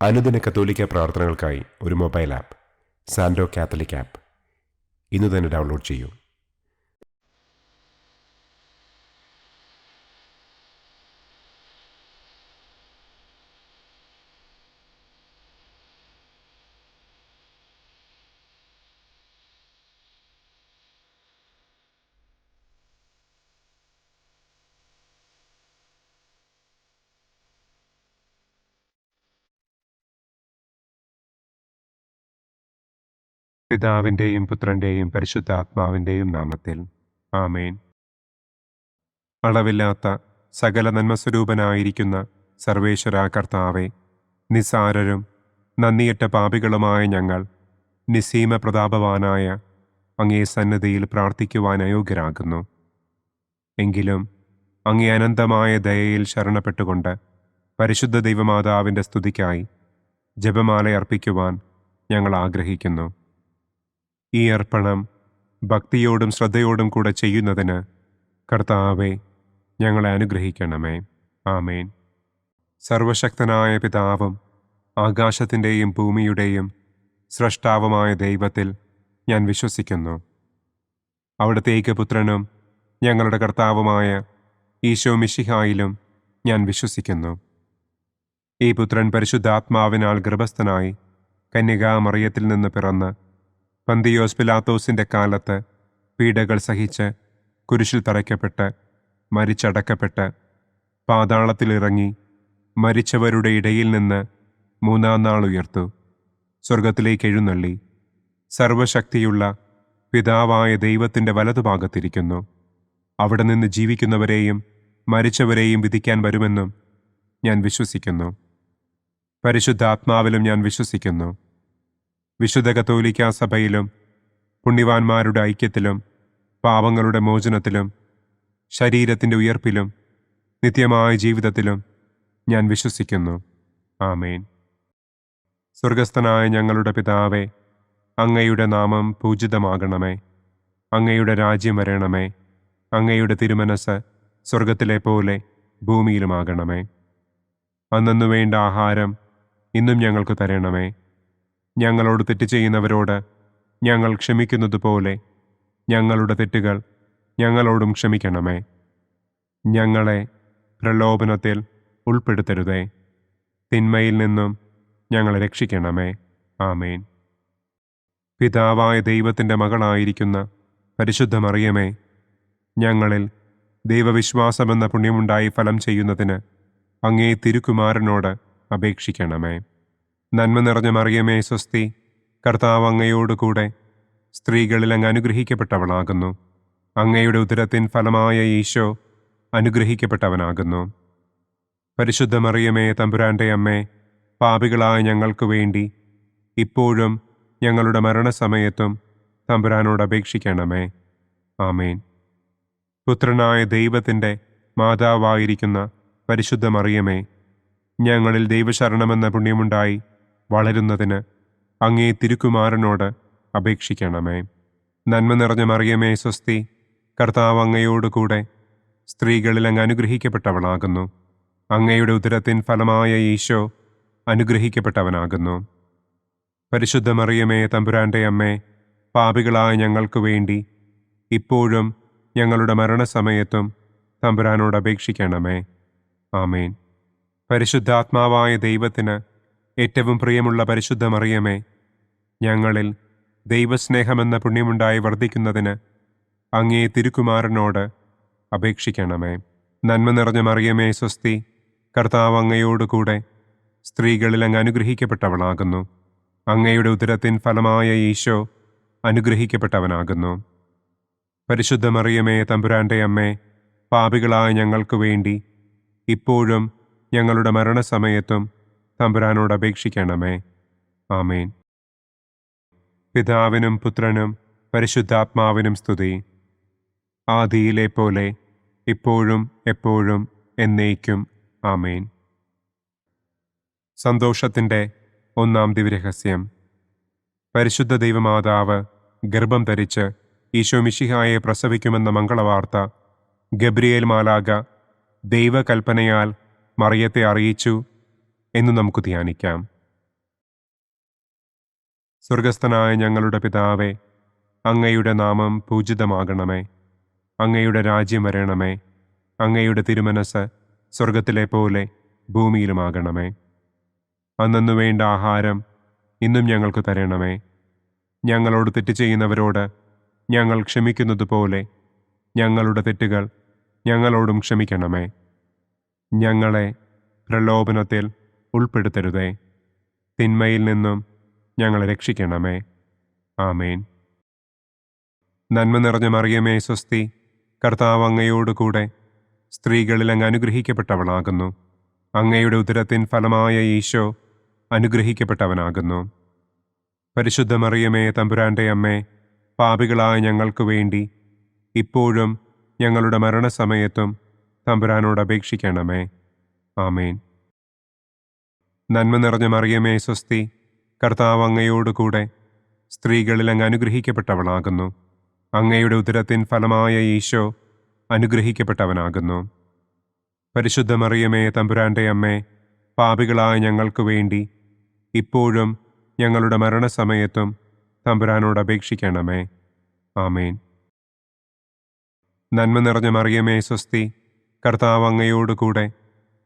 അനുദിന കത്തോലിക്ക പ്രാർത്ഥനകൾക്കായി ഒരു മൊബൈൽ ആപ്പ് സാൻഡോ കാത്തലിക് ആപ്പ് ഇന്ന് തന്നെ ഡൗൺലോഡ് ചെയ്യൂ. പിതാവിൻ്റെയും പുത്രൻ്റെയും പരിശുദ്ധാത്മാവിൻ്റെയും നാമത്തിൽ ആമേൻ. അളവില്ലാത്ത സകല നന്മസ്വരൂപനായിരിക്കുന്ന സർവേശ്വര കർത്താവെ, നിസ്സാരരും നന്ദിയറ്റ പാപികളുമായ ഞങ്ങൾ നിസ്സീമ പ്രതാപവാനായ അങ്ങേ സന്നിധിയിൽ പ്രാർത്ഥിക്കുവാൻ അയോഗ്യരാകുന്നു. എങ്കിലും അങ്ങേ അനന്തമായ ദയയിൽ ശരണപ്പെട്ടുകൊണ്ട് പരിശുദ്ധ ദൈവമാതാവിൻ്റെ സ്തുതിക്കായി ജപമാല അർപ്പിക്കുവാൻ ഞങ്ങൾ ആഗ്രഹിക്കുന്നു. ഈ അർപ്പണം ഭക്തിയോടും ശ്രദ്ധയോടും കൂടെ ചെയ്യുന്നതിന് കർത്താവെ ഞങ്ങളെ അനുഗ്രഹിക്കണമേ. ആമേൻ. സർവശക്തനായ പിതാവും ആകാശത്തിൻ്റെയും ഭൂമിയുടെയും സ്രഷ്ടാവുമായ ദൈവത്തിൽ ഞാൻ വിശ്വസിക്കുന്നു. അവിടുത്തെ ഏകപുത്രനും ഞങ്ങളുടെ കർത്താവുമായ ഈശോ മിശിഹായിലും ഞാൻ വിശ്വസിക്കുന്നു. ഈ പുത്രൻ പരിശുദ്ധാത്മാവിനാൽ ഗർഭസ്ഥനായി കന്യകാമറിയത്തിൽ നിന്ന് പിറന്ന് പന്തിയോസ് പിലാത്തോസിൻ്റെ കാലത്ത് പീഡകൾ സഹിച്ച് കുരിശിൽ തറയ്ക്കപ്പെട്ട് മരിച്ചടക്കപ്പെട്ട് പാതാളത്തിലിറങ്ങി മരിച്ചവരുടെ ഇടയിൽ നിന്ന് മൂന്നാം നാൾ ഉയർത്തു സ്വർഗത്തിലേക്ക് എഴുന്നള്ളി സർവശക്തിയുള്ള പിതാവായ ദൈവത്തിൻ്റെ വലതുഭാഗത്തിരിക്കുന്നു. അവിടെ നിന്ന് ജീവിക്കുന്നവരെയും മരിച്ചവരെയും വിധിക്കാൻ വരുമെന്നും ഞാൻ വിശ്വസിക്കുന്നു. പരിശുദ്ധാത്മാവിലും ഞാൻ വിശ്വസിക്കുന്നു. വിശുദ്ധ കത്തോലിക്കാ സഭയിലും പുണ്യവാന്മാരുടെ ഐക്യത്തിലും പാപങ്ങളുടെ മോചനത്തിലും ശരീരത്തിൻ്റെ ഉയർപ്പിലും നിത്യമായ ജീവിതത്തിലും ഞാൻ വിശ്വസിക്കുന്നു. ആമേൻ. സ്വർഗസ്ഥനായ ഞങ്ങളുടെ പിതാവേ, അങ്ങയുടെ നാമം പൂജിതമാകണമേ. അങ്ങയുടെ രാജ്യം വരണമേ. അങ്ങയുടെ തിരുമനസ് സ്വർഗത്തിലെ പോലെ ഭൂമിയിലുമാകണമേ. അന്നന്നു വേണ്ട ആഹാരം ഇന്നും ഞങ്ങൾക്ക് തരണമേ. ഞങ്ങളോട് തെറ്റ് ചെയ്യുന്നവരോട് ഞങ്ങൾ ക്ഷമിക്കുന്നത് പോലെ ഞങ്ങളുടെ തെറ്റുകൾ ഞങ്ങളോടും ക്ഷമിക്കണമേ. ഞങ്ങളെ പ്രലോഭനത്തിൽ ഉൾപ്പെടുത്തരുതേ. തിന്മയിൽ നിന്നും ഞങ്ങളെ രക്ഷിക്കണമേ. ആമേൻ. പിതാവായ ദൈവത്തിൻ്റെ മകളായിരിക്കുന്ന പരിശുദ്ധ മറിയമേ, ഞങ്ങളിൽ ദൈവവിശ്വാസമെന്ന പുണ്യമുണ്ടായി ഫലം ചെയ്യുന്നതിന് അങ്ങേ തിരുക്കുമാരനോട് അപേക്ഷിക്കണമേ. നന്മ നിറഞ്ഞ മറിയമേ സ്വസ്തി, കർത്താവ് അങ്ങയോടുകൂടെ സ്ത്രീകളിൽ അങ്ങ് അനുഗ്രഹിക്കപ്പെട്ടവളാകുന്നു. അങ്ങയുടെ ഉദരത്തിൻ ഫലമായ ഈശോ അനുഗ്രഹിക്കപ്പെട്ടവനാകുന്നു. പരിശുദ്ധ മറിയമേ തമ്പുരാൻ്റെ അമ്മേ, പാപികളായ ഞങ്ങൾക്ക് വേണ്ടി ഇപ്പോഴും ഞങ്ങളുടെ മരണസമയത്തും തമ്പുരാനോട് അപേക്ഷിക്കണമേ. ആമേൻ. പുത്രനായ ദൈവത്തിൻ്റെ മാതാവായിരിക്കുന്ന പരിശുദ്ധ മറിയമേ, ഞങ്ങളിൽ ദൈവശരണമെന്ന പുണ്യമുണ്ടായി വളരുന്നതിന് അങ്ങേ തിരുക്കുമാരനോട് അപേക്ഷിക്കണമേ. നന്മ നിറഞ്ഞ മറിയമേ സ്വസ്തി, കർത്താവ് അങ്ങയോടുകൂടെ സ്ത്രീകളിൽ അങ്ങ് അനുഗ്രഹിക്കപ്പെട്ടവളാകുന്നു. അങ്ങയുടെ ഉദരത്തിൻ ഫലമായ ഈശോ അനുഗ്രഹിക്കപ്പെട്ടവനാകുന്നു. പരിശുദ്ധ മറിയമേ തമ്പുരാൻ്റെ അമ്മേ, പാപികളായ ഞങ്ങൾക്ക് വേണ്ടി ഇപ്പോഴും ഞങ്ങളുടെ മരണസമയത്തും തമ്പുരാനോട് അപേക്ഷിക്കണമേ. ആമേൻ. പരിശുദ്ധാത്മാവായ ദൈവത്തിന് ഏറ്റവും പ്രിയമുള്ള പരിശുദ്ധ മറിയമേ, ഞങ്ങളിൽ ദൈവസ്നേഹമെന്ന പുണ്യമുണ്ടായി വർദ്ധിക്കുന്നതിന് അങ്ങേ തിരുക്കുമാരനോട് അപേക്ഷിക്കണമേ. നന്മ നിറഞ്ഞ മറിയമേ സ്വസ്തി, കർത്താവ് അങ്ങയോടുകൂടെ സ്ത്രീകളിൽ അങ്ങ് അനുഗ്രഹിക്കപ്പെട്ടവളാകുന്നു. അങ്ങയുടെ ഉദരത്തിൻ ഫലമായ ഈശോ അനുഗ്രഹിക്കപ്പെട്ടവനാകുന്നു. പരിശുദ്ധ മറിയമേ തമ്പുരാൻ്റെ അമ്മേ, പാപികളായ ഞങ്ങൾക്ക് വേണ്ടി ഇപ്പോഴും ഞങ്ങളുടെ മരണസമയത്തും തമ്പുരാനോട് അപേക്ഷിക്കണമേ. ആമേൻ. പിതാവിനും പുത്രനും പരിശുദ്ധാത്മാവിനും സ്തുതി. ആദിയിലെ പോലെ ഇപ്പോഴും എപ്പോഴും എന്നേക്കും. ആമേൻ. സന്തോഷത്തിൻ്റെ ഒന്നാം ദിവ്യരഹസ്യം. പരിശുദ്ധ ദൈവമാതാവ് ഗർഭം ധരിച്ച് ഈശോ മിശിഹായെ പ്രസവിക്കുമെന്ന മംഗളവാർത്ത ഗബ്രിയേൽ മാലാഖ ദൈവകൽപ്പനയാൽ മറിയത്തെ അറിയിച്ചു എന്ന് നമുക്ക് ധ്യാനിക്കാം. സ്വർഗസ്ഥനായ ഞങ്ങളുടെ പിതാവേ, അങ്ങയുടെ നാമം പൂജിതമാകണമേ. അങ്ങയുടെ രാജ്യം വരണമേ. അങ്ങയുടെ തിരുമനസ് സ്വർഗത്തിലെ പോലെ ഭൂമിയിലുമാകണമേ. അന്നന്നു വേണ്ട ആഹാരം ഇന്നും ഞങ്ങൾക്ക് തരണമേ. ഞങ്ങളോട് തെറ്റ് ചെയ്യുന്നവരോട് ഞങ്ങൾ ക്ഷമിക്കുന്നത് പോലെ ഞങ്ങളുടെ തെറ്റുകൾ ഞങ്ങളോടും ക്ഷമിക്കണമേ. ഞങ്ങളെ പ്രലോഭനത്തിൽ ഉൾപ്പെടുത്തരുതേ. തിന്മയിൽ നിന്നും ഞങ്ങളെ രക്ഷിക്കണമേ. ആമേൻ. നന്മ നിറഞ്ഞ മറിയമേ സ്വസ്തി, കർത്താവ് അങ്ങയോടുകൂടെ സ്ത്രീകളിൽ അങ്ങ് അനുഗ്രഹിക്കപ്പെട്ടവളാകുന്നു. അങ്ങയുടെ ഉദരത്തിൻ ഫലമായ ഈശോ അനുഗ്രഹിക്കപ്പെട്ടവനാകുന്നു. പരിശുദ്ധ മറിയമേ തമ്പുരാൻ്റെ അമ്മേ, പാപികളായ ഞങ്ങൾക്ക് വേണ്ടി ഇപ്പോഴും ഞങ്ങളുടെ മരണസമയത്തും തമ്പുരാനോട് അപേക്ഷിക്കണമേ. ആമേൻ. നന്മ നിറഞ്ഞ മറിയമേ സ്വസ്തി, കർത്താവ് അങ്ങയോടുകൂടെ സ്ത്രീകളിൽ അങ്ങ് അനുഗ്രഹിക്കപ്പെട്ടവളാകുന്നു. അങ്ങയുടെ ഉദരത്തിൻ ഫലമായ ഈശോ അനുഗ്രഹിക്കപ്പെട്ടവനാകുന്നു. പരിശുദ്ധ മറിയമേ തമ്പുരാൻ്റെ അമ്മേ, പാപികളായ ഞങ്ങൾക്ക് വേണ്ടി ഇപ്പോഴും ഞങ്ങളുടെ മരണസമയത്തും തമ്പുരാനോട് അപേക്ഷിക്കണമേ. ആമേൻ. നന്മ നിറഞ്ഞ മറിയമേ സ്വസ്തി, കർത്താവ് അങ്ങയോടുകൂടെ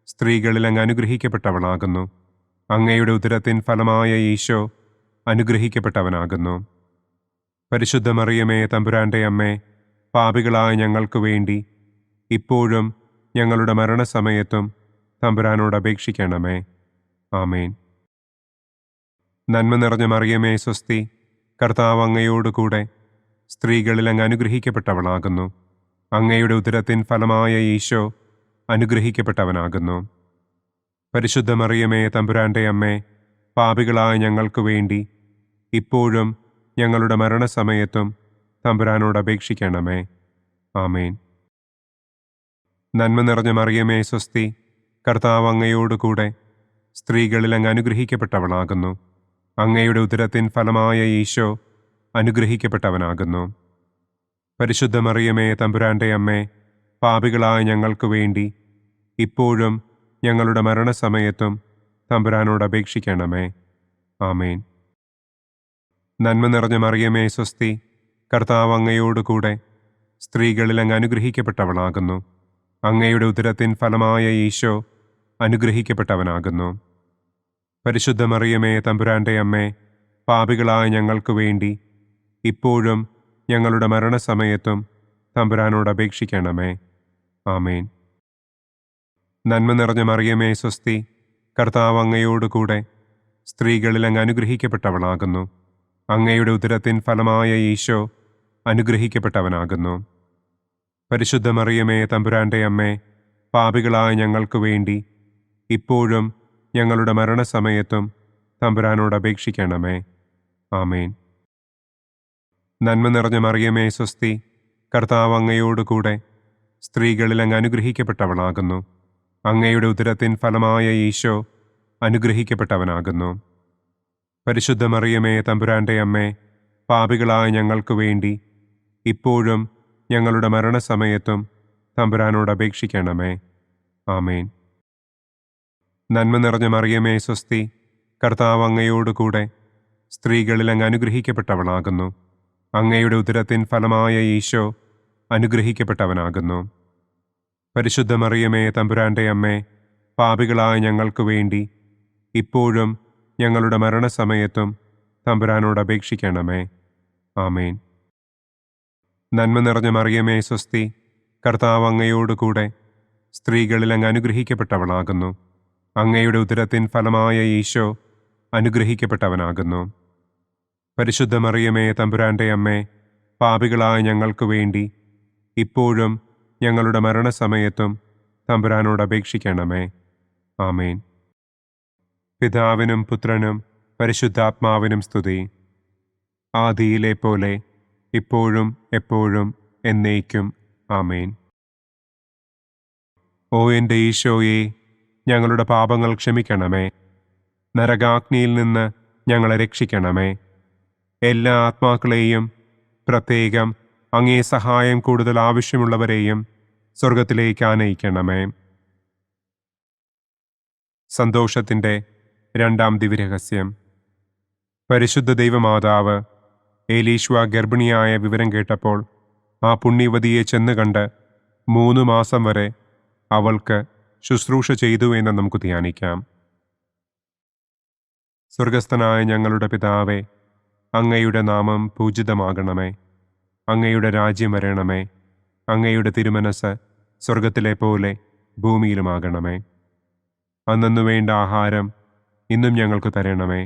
സ്ത്രീകളിൽ അങ്ങ് അനുഗ്രഹിക്കപ്പെട്ടവളാകുന്നു. അങ്ങയുടെ ഉദരത്തിൻ ഫലമായ ഈശോ അനുഗ്രഹിക്കപ്പെട്ടവനാകുന്നു. പരിശുദ്ധ മറിയമേ തമ്പുരാൻ്റെ അമ്മേ, പാപികളായ ഞങ്ങൾക്ക് വേണ്ടി ഇപ്പോഴും ഞങ്ങളുടെ മരണസമയത്തും തമ്പുരാനോട് അപേക്ഷിക്കണമേ. ആമേൻ. നന്മ നിറഞ്ഞ മറിയമേ സ്വസ്തി, കർത്താവ് അങ്ങയോടുകൂടെ സ്ത്രീകളിൽ അങ്ങ് അനുഗ്രഹിക്കപ്പെട്ടവളാകുന്നു. അങ്ങയുടെ ഉദരത്തിൻ ഫലമായ ഈശോ അനുഗ്രഹിക്കപ്പെട്ടവനാകുന്നു. പരിശുദ്ധ മറിയമേ തമ്പുരാൻ്റെ അമ്മേ, പാപികളായ ഞങ്ങൾക്ക് വേണ്ടി ഇപ്പോഴും ഞങ്ങളുടെ മരണസമയത്തും തമ്പുരാനോട് അപേക്ഷിക്കണമേ. ആമേൻ. നന്മ നിറഞ്ഞ മറിയമേ സ്വസ്തി, കർത്താവ് അങ്ങയോടുകൂടെ സ്ത്രീകളിൽ അങ്ങ് അനുഗ്രഹിക്കപ്പെട്ടവളാകുന്നു. അങ്ങയുടെ ഉദരത്തിൻ ഫലമായ ഈശോ അനുഗ്രഹിക്കപ്പെട്ടവനാകുന്നു. പരിശുദ്ധ മറിയമേ തമ്പുരാൻ്റെ അമ്മേ, പാപികളായ ഞങ്ങൾക്ക് വേണ്ടി ഇപ്പോഴും ഞങ്ങളുടെ മരണസമയത്തും തമ്പുരാനോട് അപേക്ഷിക്കണമേ. ആമേൻ. നന്മ നിറഞ്ഞ മറിയമേ സ്വസ്തി, കർത്താവ് അങ്ങയോടുകൂടെ സ്ത്രീകളിൽ അങ്ങ് അനുഗ്രഹിക്കപ്പെട്ടവളാകുന്നു. അങ്ങയുടെ ഉദരത്തിൻ ഫലമായ ഈശോ അനുഗ്രഹിക്കപ്പെട്ടവനാകുന്നു. പരിശുദ്ധ മറിയമേ തമ്പുരാൻ്റെ അമ്മേ, പാപികളായ ഞങ്ങൾക്ക് വേണ്ടി ഇപ്പോഴും ഞങ്ങളുടെ മരണസമയത്തും തമ്പുരാനോട് അപേക്ഷിക്കണമേ. ആമേൻ. നന്മ നിറഞ്ഞ മറിയമേ സ്വസ്തി, കർത്താവ് അങ്ങയോടുകൂടെ സ്ത്രീകളിൽ അങ്ങ് അനുഗ്രഹിക്കപ്പെട്ടവളാകുന്നു. അങ്ങയുടെ ഉദരത്തിൻ ഫലമായ ഈശോ അനുഗ്രഹിക്കപ്പെട്ടവനാകുന്നു. പരിശുദ്ധ മറിയമേ തമ്പുരാൻ്റെ അമ്മേ, പാപികളായ ഞങ്ങൾക്ക് വേണ്ടി ഇപ്പോഴും ഞങ്ങളുടെ മരണസമയത്തും തമ്പുരാനോട് അപേക്ഷിക്കണമേ. ആമേൻ. നന്മ നിറഞ്ഞ മറിയമേ സ്വസ്തി, കർത്താവ് അങ്ങയോടുകൂടെ സ്ത്രീകളിൽ അങ്ങ് അനുഗ്രഹിക്കപ്പെട്ടവളാകുന്നു. അങ്ങയുടെ ഉദരത്തിൻ ഫലമായ ഈശോ അനുഗ്രഹിക്കപ്പെട്ടവനാകുന്നു. പരിശുദ്ധ മറിയമേ തമ്പുരാൻ്റെ അമ്മേ, പാപികളായ ഞങ്ങൾക്ക് വേണ്ടി ഇപ്പോഴും ഞങ്ങളുടെ മരണസമയത്തും തമ്പുരാനോട് അപേക്ഷിക്കണമേ. ആമേൻ. നന്മ നിറഞ്ഞ മറിയമേ സ്വസ്തി, കർത്താവ് അങ്ങയോടുകൂടെ സ്ത്രീകളിൽ അങ്ങ് അനുഗ്രഹിക്കപ്പെട്ടവളാകുന്നു. അങ്ങയുടെ ഉദരത്തിൻ ഫലമായ ഈശോ അനുഗ്രഹിക്കപ്പെട്ടവനാകുന്നു. പരിശുദ്ധ മറിയമേ തമ്പുരാൻ്റെ അമ്മേ, പാപികളായ ഞങ്ങൾക്ക് വേണ്ടി ഇപ്പോഴും ഞങ്ങളുടെ മരണസമയത്തും തമ്പുരാനോട് അപേക്ഷിക്കണമേ. ആമേൻ. നന്മ നിറഞ്ഞ മറിയമേ സ്വസ്തി, കർത്താവ് അങ്ങയോടുകൂടെ സ്ത്രീകളിൽ അങ്ങ് അനുഗ്രഹിക്കപ്പെട്ടവളാകുന്നു. അങ്ങയുടെ ഉദരത്തിൻ ഫലമായ ഈശോ അനുഗ്രഹിക്കപ്പെട്ടവനാകുന്നു. പരിശുദ്ധ മറിയമേ തമ്പുരാൻ്റെ അമ്മേ, പാപികളായ ഞങ്ങൾക്ക് വേണ്ടി ഇപ്പോഴും ഞങ്ങളുടെ മരണസമയത്തും തമ്പുരാനോട് അപേക്ഷിക്കണമേ. ആമേൻ. പിതാവിനും പുത്രനും പരിശുദ്ധാത്മാവിനും സ്തുതി. ആദിയിലെ പോലെ ഇപ്പോഴും എപ്പോഴും എന്നേക്കും. ആമേൻ. ഓ എൻ്റെ ഈശോയെ, ഞങ്ങളുടെ പാപങ്ങൾ ക്ഷമിക്കണമേ. നരകാഗ്നിയിൽ നിന്ന് ഞങ്ങളെ രക്ഷിക്കണമേ. എല്ലാ ആത്മാക്കളെയും, പ്രത്യേകം അങ്ങേ സഹായം കൂടുതൽ ആവശ്യമുള്ളവരെയും സ്വർഗത്തിലേക്ക് ആനയിക്കണമേ. സന്തോഷത്തിൻ്റെ രണ്ടാം ദിവ്യരഹസ്യം. പരിശുദ്ധ ദൈവമാതാവ് ഏലീശ്വ ഗർഭിണിയായ വിവരം കേട്ടപ്പോൾ ആ പുണ്യവതിയെ ചെന്ന് കണ്ട് 3 മാസം വരെ അവൾക്ക് ശുശ്രൂഷ ചെയ്തു എന്ന് നമുക്ക് ധ്യാനിക്കാം. സ്വർഗസ്ഥനായ ഞങ്ങളുടെ പിതാവേ, അങ്ങയുടെ നാമം പൂജിതമാകണമേ. അങ്ങയുടെ രാജ്യം വരണമേ. അങ്ങയുടെ തിരുമനസ് സ്വർഗത്തിലെ പോലെ ഭൂമിയിലുമാകണമേ. അന്നന്നു വേണ്ട ആഹാരം ഇന്നും ഞങ്ങൾക്ക് തരണമേ.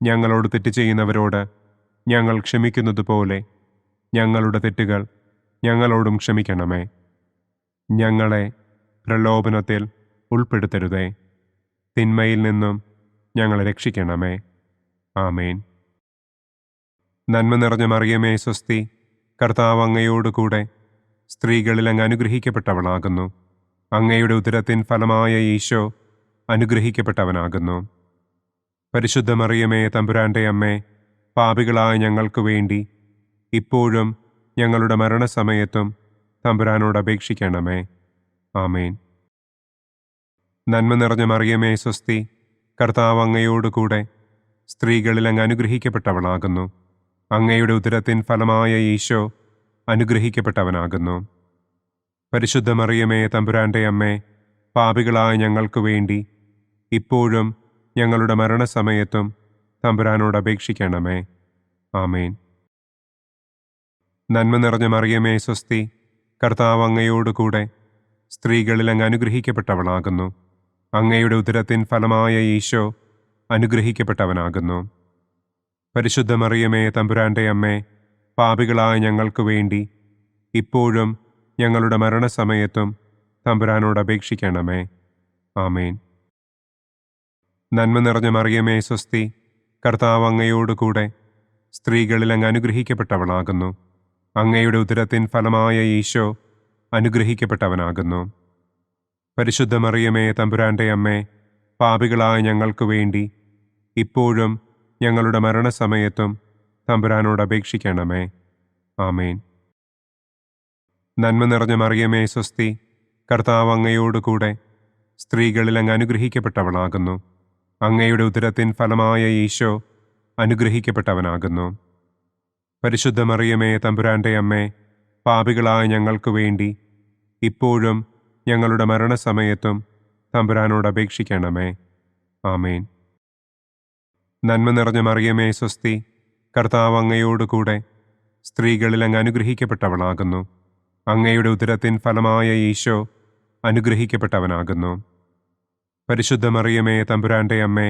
ഞങ്ങളോട് തെറ്റ് ചെയ്യുന്നവരോട് ഞങ്ങൾ ക്ഷമിക്കുന്നത് പോലെ ഞങ്ങളുടെ തെറ്റുകൾ ഞങ്ങളോടും ക്ഷമിക്കണമേ. ഞങ്ങളെ പ്രലോഭനത്തിൽ ഉൾപ്പെടുത്തരുതേ. തിന്മയിൽ നിന്നും ഞങ്ങളെ രക്ഷിക്കണമേ. ആമേൻ. നന്മ നിറഞ്ഞ മറിയമേ സ്വസ്തി, കർത്താവ് അങ്ങയോടുകൂടെ സ്ത്രീകളിൽ അങ്ങ് അനുഗ്രഹിക്കപ്പെട്ടവളാകുന്നു. അങ്ങയുടെ ഉദരത്തിൻ ഫലമായ ഈശോ അനുഗ്രഹിക്കപ്പെട്ടവനാകുന്നു. പരിശുദ്ധ മറിയമേ തമ്പുരാൻ്റെ അമ്മേ, പാപികളായ ഞങ്ങൾക്ക് വേണ്ടി ഇപ്പോഴും ഞങ്ങളുടെ മരണസമയത്തും തമ്പുരാനോട് അപേക്ഷിക്കണമേ. ആമേൻ. നന്മ നിറഞ്ഞ മറിയമേ സ്വസ്തി, കർത്താവ് അങ്ങയോടുകൂടെ സ്ത്രീകളിൽ അങ്ങ് അനുഗ്രഹിക്കപ്പെട്ടവളാകുന്നു. അങ്ങയുടെ ഉദരത്തിൻ ഫലമായ ഈശോ അനുഗ്രഹിക്കപ്പെട്ടവനാകുന്നു. പരിശുദ്ധ മറിയമേ തമ്പുരാൻ്റെ അമ്മേ, പാപികളായ ഞങ്ങൾക്ക് വേണ്ടി ഇപ്പോഴും ഞങ്ങളുടെ മരണസമയത്തും തമ്പുരാനോട് അപേക്ഷിക്കണമേ. ആമേൻ. നന്മ നിറഞ്ഞ മറിയമേ സ്വസ്തി, കർത്താവ് അങ്ങയോടുകൂടെ സ്ത്രീകളിൽ അങ്ങ് അനുഗ്രഹിക്കപ്പെട്ടവളാകുന്നു. അങ്ങയുടെ ഉദരത്തിൻ ഫലമായ ഈശോ അനുഗ്രഹിക്കപ്പെട്ടവനാകുന്നു. പരിശുദ്ധ മറിയമേ തമ്പുരാൻ്റെ അമ്മേ, പാപികളായ ഞങ്ങൾക്ക് വേണ്ടി ഇപ്പോഴും ഞങ്ങളുടെ മരണസമയത്തും തമ്പുരാനോട് അപേക്ഷിക്കണമേ. ആമേൻ. നന്മ നിറഞ്ഞ മറിയമേ സ്വസ്തി, കർത്താവ് അങ്ങയോടുകൂടെ സ്ത്രീകളിൽ അങ്ങ് അനുഗ്രഹിക്കപ്പെട്ടവളാകുന്നു. അങ്ങയുടെ ഉദരത്തിൻ ഫലമായ ഈശോ അനുഗ്രഹിക്കപ്പെട്ടവനാകുന്നു. പരിശുദ്ധ മറിയമേ തമ്പുരാൻ്റെ അമ്മേ, പാപികളായ ഞങ്ങൾക്ക് വേണ്ടി ഇപ്പോഴും ഞങ്ങളുടെ മരണസമയത്തും തമ്പുരാനോട് അപേക്ഷിക്കണമേ. ആമേൻ. നന്മ നിറഞ്ഞ മറിയമേ സ്വസ്തി, കർത്താവ് അങ്ങയോടുകൂടെ സ്ത്രീകളിൽ അങ്ങ് അനുഗ്രഹിക്കപ്പെട്ടവളാകുന്നു. അങ്ങയുടെ ഉദരത്തിൻ ഫലമായ ഈശോ അനുഗ്രഹിക്കപ്പെട്ടവനാകുന്നു. പരിശുദ്ധ മറിയമേ തമ്പുരാൻ്റെ അമ്മേ, പാപികളായ ഞങ്ങൾക്ക് വേണ്ടി ഇപ്പോഴും ഞങ്ങളുടെ മരണസമയത്തും തമ്പുരാനോട് അപേക്ഷിക്കണമേ. ആമേൻ. നന്മ നിറഞ്ഞ മറിയമേ സ്വസ്തി, കർത്താവ് അങ്ങയോടുകൂടെ സ്ത്രീകളിൽ അങ്ങ് അനുഗ്രഹിക്കപ്പെട്ടവളാകുന്നു. അങ്ങയുടെ ഉദരത്തിൻ ഫലമായ ഈശോ അനുഗ്രഹിക്കപ്പെട്ടവനാകുന്നു. പരിശുദ്ധ മറിയമേ തമ്പുരാൻ്റെ അമ്മേ,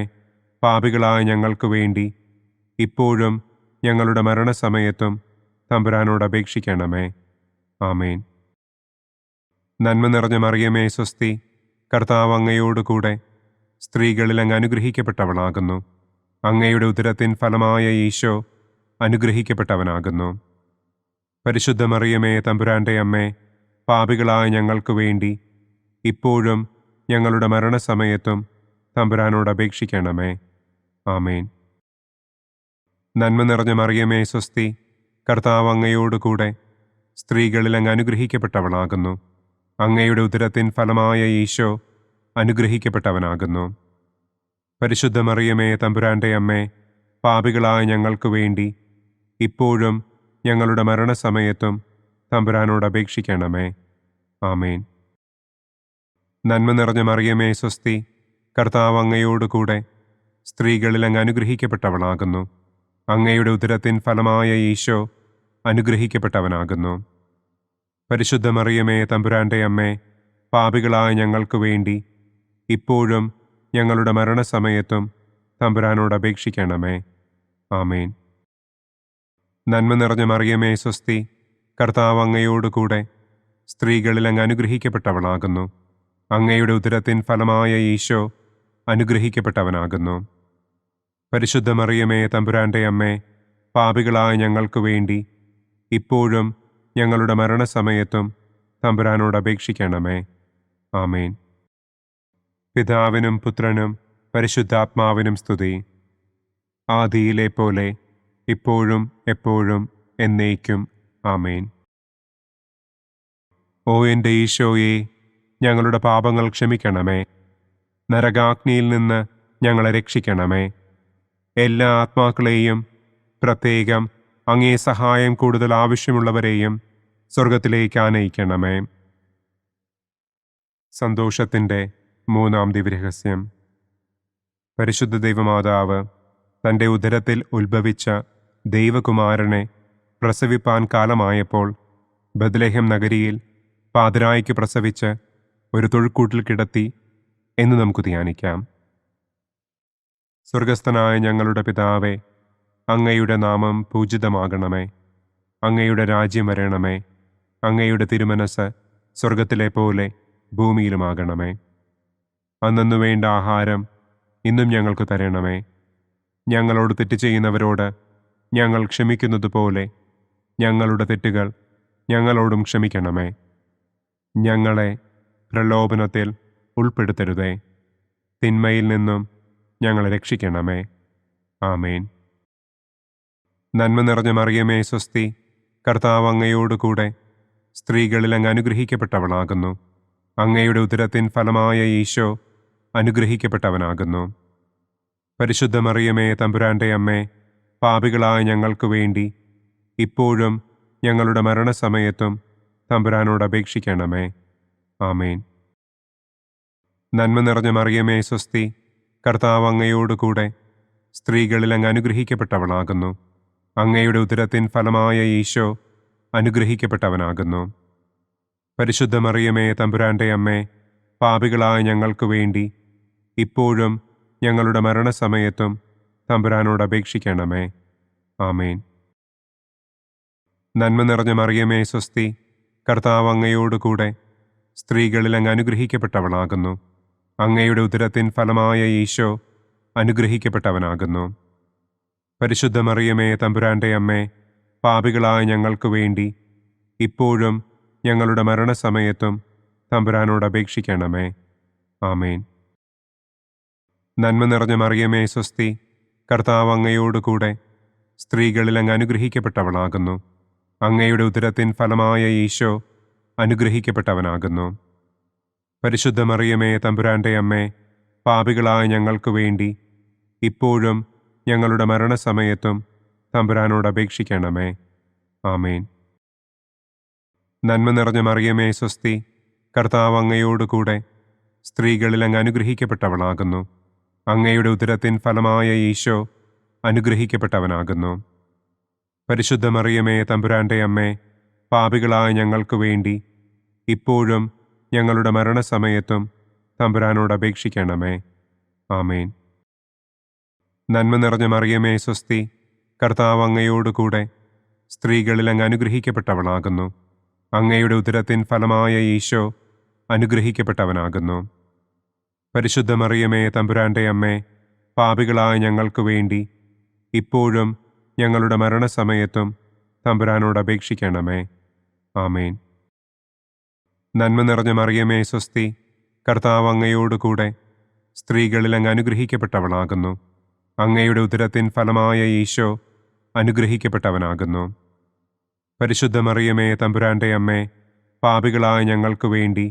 പാപികളായ ഞങ്ങൾക്ക് വേണ്ടി ഇപ്പോഴും ഞങ്ങളുടെ മരണസമയത്തും തമ്പുരാനോട് അപേക്ഷിക്കണമേ. ആമേൻ. നന്മ നിറഞ്ഞ മറിയമേ സ്വസ്തി, കർത്താവ് അങ്ങയോടുകൂടെ സ്ത്രീകളിൽ അങ്ങ് അനുഗ്രഹിക്കപ്പെട്ടവളാകുന്നു. അങ്ങയുടെ ഉദരത്തിൻ ഫലമായ ഈശോ അനുഗ്രഹിക്കപ്പെട്ടവനാകുന്നു. പരിശുദ്ധ മറിയമേ തമ്പുരാൻ്റെ അമ്മേ, പാപികളായ ഞങ്ങൾക്ക് വേണ്ടി ഇപ്പോഴും ഞങ്ങളുടെ മരണസമയത്തും തമ്പുരാനോട് അപേക്ഷിക്കണമേ. ആമേൻ. നന്മ നിറഞ്ഞ മറിയമേ സ്വസ്തി, കർത്താവ് അങ്ങയോടുകൂടെ സ്ത്രീകളിൽ അങ്ങ് അനുഗ്രഹിക്കപ്പെട്ടവളാകുന്നു. അങ്ങയുടെ ഉദരത്തിൻ ഫലമായ ഈശോ അനുഗ്രഹിക്കപ്പെട്ടവനാകുന്നു. പരിശുദ്ധ മറിയമേ തമ്പുരാൻ്റെ അമ്മേ, പാപികളായ ഞങ്ങൾക്ക് വേണ്ടി ഇപ്പോഴും ഞങ്ങളുടെ മരണസമയത്തും തമ്പുരാനോട് അപേക്ഷിക്കണമേ. ആമേൻ. നന്മ നിറഞ്ഞ മറിയമേ സ്വസ്തി, കർത്താവ് അങ്ങയോടുകൂടെ സ്ത്രീകളിൽ അങ്ങ് അനുഗ്രഹിക്കപ്പെട്ടവളാകുന്നു. അങ്ങയുടെ ഉദരത്തിൻ ഫലമായ ഈശോ അനുഗ്രഹിക്കപ്പെട്ടവനാകുന്നു. പരിശുദ്ധ മറിയമേ തമ്പുരാൻ്റെ അമ്മേ, പാപികളായ ഞങ്ങൾക്ക് വേണ്ടി ഇപ്പോഴും ഞങ്ങളുടെ മരണസമയത്തും തമ്പുരാനോട് അപേക്ഷിക്കണമേ. ആമേൻ. നന്മ നിറഞ്ഞ മറിയമേ സ്വസ്തി, കർത്താവ് അങ്ങയോടുകൂടെ സ്ത്രീകളിൽ അങ്ങ് അനുഗ്രഹിക്കപ്പെട്ടവളാകുന്നു. അങ്ങയുടെ ഉദരത്തിൻ ഫലമായ ഈശോ അനുഗ്രഹിക്കപ്പെട്ടവനാകുന്നു. പരിശുദ്ധ മറിയമേ തമ്പുരാൻ്റെ അമ്മേ, പാപികളായ ഞങ്ങൾക്ക് വേണ്ടി ഇപ്പോഴും ഞങ്ങളുടെ മരണസമയത്തും തമ്പുരാനോട് അപേക്ഷിക്കണമേ. ആമേൻ. പിതാവിനും പുത്രനും പരിശുദ്ധാത്മാവിനും സ്തുതി. ആദിയിലെ പോലെ ഇപ്പോഴും എപ്പോഴും എന്നേക്കും. ആമേൻ. ഓ എൻ്റെ ഈശോയെ, ഞങ്ങളുടെ പാപങ്ങൾ ക്ഷമിക്കണമേ. നരകാഗ്നിയിൽ നിന്ന് ഞങ്ങളെ രക്ഷിക്കണമേ. എല്ലാ ആത്മാക്കളെയും, പ്രത്യേകം അങ്ങേ സഹായം കൂടുതൽ ആവശ്യമുള്ളവരെയും സ്വർഗത്തിലേക്ക് ആനയിക്കണമേ. സന്തോഷത്തിൻ്റെ മൂന്നാം ദിവ്യരഹസ്യം. പരിശുദ്ധ ദൈവമാതാവ് തൻ്റെ ഉദരത്തിൽ ഉത്ഭവിച്ച ദൈവകുമാരനെ പ്രസവിപ്പാൻ കാലമായപ്പോൾ ബത്ലഹേം നഗരിയിൽ പാതിരായ്ക്ക് പ്രസവിച്ച് ഒരു തൊഴുക്കൂട്ടിൽ കിടത്തി എന്ന് നമുക്ക് ധ്യാനിക്കാം. സ്വർഗസ്ഥനായ ഞങ്ങളുടെ പിതാവേ, അങ്ങയുടെ നാമം പൂജിതമാകണമേ. അങ്ങയുടെ രാജ്യം വരണമേ. അങ്ങയുടെ തിരുമനസ് സ്വർഗത്തിലെ പോലെ ഭൂമിയിലുമാകണമേ. അന്നന്നു വേണ്ട ആഹാരം ഇന്നും ഞങ്ങൾക്ക് തരണമേ. ഞങ്ങളോട് തെറ്റ് ചെയ്യുന്നവരോട് ഞങ്ങൾ ക്ഷമിക്കുന്നത് പോലെ ഞങ്ങളുടെ തെറ്റുകൾ ഞങ്ങളോടും ക്ഷമിക്കണമേ. ഞങ്ങളെ പ്രലോഭനത്തിൽ ഉൾപ്പെടുത്തരുതേ. തിന്മയിൽ നിന്നും ഞങ്ങളെ രക്ഷിക്കണമേ. ആമേൻ. നന്മ നിറഞ്ഞ മറിയമേ സ്വസ്തി, കർത്താവ് അങ്ങയോടുകൂടെ സ്ത്രീകളിൽ അങ്ങ് അനുഗ്രഹിക്കപ്പെട്ടവളാകുന്നു. അങ്ങയുടെ ഉദരത്തിൻ ഫലമായ ഈശോ അനുഗ്രഹിക്കപ്പെട്ടവനാകുന്നു. പരിശുദ്ധ മറിയമേ തമ്പുരാൻ്റെ അമ്മേ, പാപികളായ ഞങ്ങൾക്ക് വേണ്ടി ഇപ്പോഴും ഞങ്ങളുടെ മരണസമയത്തും തമ്പുരാനോട് അപേക്ഷിക്കണമേ. ആമേൻ. നന്മ നിറഞ്ഞ മറിയമേ സ്വസ്തി, കർത്താവ് അങ്ങയോടുകൂടെ സ്ത്രീകളിൽ അങ്ങ് അനുഗ്രഹിക്കപ്പെട്ടവളാകുന്നു. അങ്ങയുടെ ഉദരത്തിൻ ഫലമായ ഈശോ അനുഗ്രഹിക്കപ്പെട്ടവനാകുന്നു. പരിശുദ്ധ മറിയമേ തമ്പുരാൻ്റെ അമ്മേ, പാപികളായ ഞങ്ങൾക്ക് വേണ്ടി ഇപ്പോഴും ഞങ്ങളുടെ മരണസമയത്തും തമ്പുരാനോട് അപേക്ഷിക്കണമേ. ആമേൻ. നന്മ നിറഞ്ഞ മറിയമേ സ്വസ്തി, കർത്താവ് അങ്ങയോടുകൂടെ സ്ത്രീകളിൽ അങ്ങ് അനുഗ്രഹിക്കപ്പെട്ടവളാകുന്നു. അങ്ങയുടെ ഉദരത്തിൻ ഫലമായ ഈശോ അനുഗ്രഹിക്കപ്പെട്ടവനാകുന്നു. പരിശുദ്ധ മറിയമേ തമ്പുരാൻ്റെ അമ്മേ, പാപികളായ ഞങ്ങൾക്ക് വേണ്ടി ഇപ്പോഴും ഞങ്ങളുടെ മരണസമയത്തും തമ്പുരാനോട് അപേക്ഷിക്കണമേ. ആമേൻ. നന്മ നിറഞ്ഞ മറിയമേ സ്വസ്തി, കർത്താവ് അങ്ങയോടുകൂടെ സ്ത്രീകളിൽ അങ്ങ് അനുഗ്രഹിക്കപ്പെട്ടവളാകുന്നു. അങ്ങയുടെ ഉദരത്തിൻ ഫലമായ ഈശോ അനുഗ്രഹിക്കപ്പെട്ടവനാകുന്നു. പരിശുദ്ധ മറിയമേ തമ്പുരാൻ്റെ അമ്മേ, പാപികളായ ഞങ്ങൾക്ക് വേണ്ടി ഇപ്പോഴും ഞങ്ങളുടെ മരണസമയത്തും തമ്പുരാനോട് അപേക്ഷിക്കണമേ. ആമേൻ. നന്മ നിറഞ്ഞ മറിയമേ സ്വസ്തി, കർത്താവ് അങ്ങയോടുകൂടെ സ്ത്രീകളിൽ അങ്ങ് അനുഗ്രഹിക്കപ്പെട്ടവളാകുന്നു. അങ്ങയുടെ ഉദരത്തിൻ ഫലമായ ഈശോ അനുഗ്രഹിക്കപ്പെട്ടവനാകുന്നു. പരിശുദ്ധ മറിയമേ തമ്പുരാൻ്റെ അമ്മേ, പാപികളായ ഞങ്ങൾക്ക് വേണ്ടി ഇപ്പോഴും ഞങ്ങളുടെ മരണസമയത്തും തമ്പുരാനോട് അപേക്ഷിക്കണമേ. ആമേൻ. നന്മ നിറഞ്ഞ മറിയമേ സ്വസ്തി, കർത്താവ് അങ്ങയോടുകൂടെ സ്ത്രീകളിൽ അങ്ങ് അനുഗ്രഹിക്കപ്പെട്ടവളാകുന്നു. അങ്ങയുടെ ഉദരത്തിൻ ഫലമായ ഈശോ അനുഗ്രഹിക്കപ്പെട്ടവനാകുന്നു. പരിശുദ്ധ മറിയമേ തമ്പുരാൻ്റെ അമ്മേ, പാപികളായ ഞങ്ങൾക്ക് വേണ്ടി ഇപ്പോഴും ഞങ്ങളുടെ മരണസമയത്തും തമ്പുരാനോട് അപേക്ഷിക്കണമേ. ആമേൻ. നന്മ നിറഞ്ഞ മറിയമേ സ്വസ്തി, കർത്താവ് അങ്ങയോടുകൂടെ സ്ത്രീകളിൽ അങ്ങ് അനുഗ്രഹിക്കപ്പെട്ടവളാകുന്നു. അങ്ങയുടെ ഉദരത്തിൻ ഫലമായ ഈശോ അനുഗ്രഹിക്കപ്പെട്ടവനാകുന്നു. പരിശുദ്ധ മറിയമേ തമ്പുരാൻ്റെ അമ്മേ, പാപികളായ ഞങ്ങൾക്ക് വേണ്ടി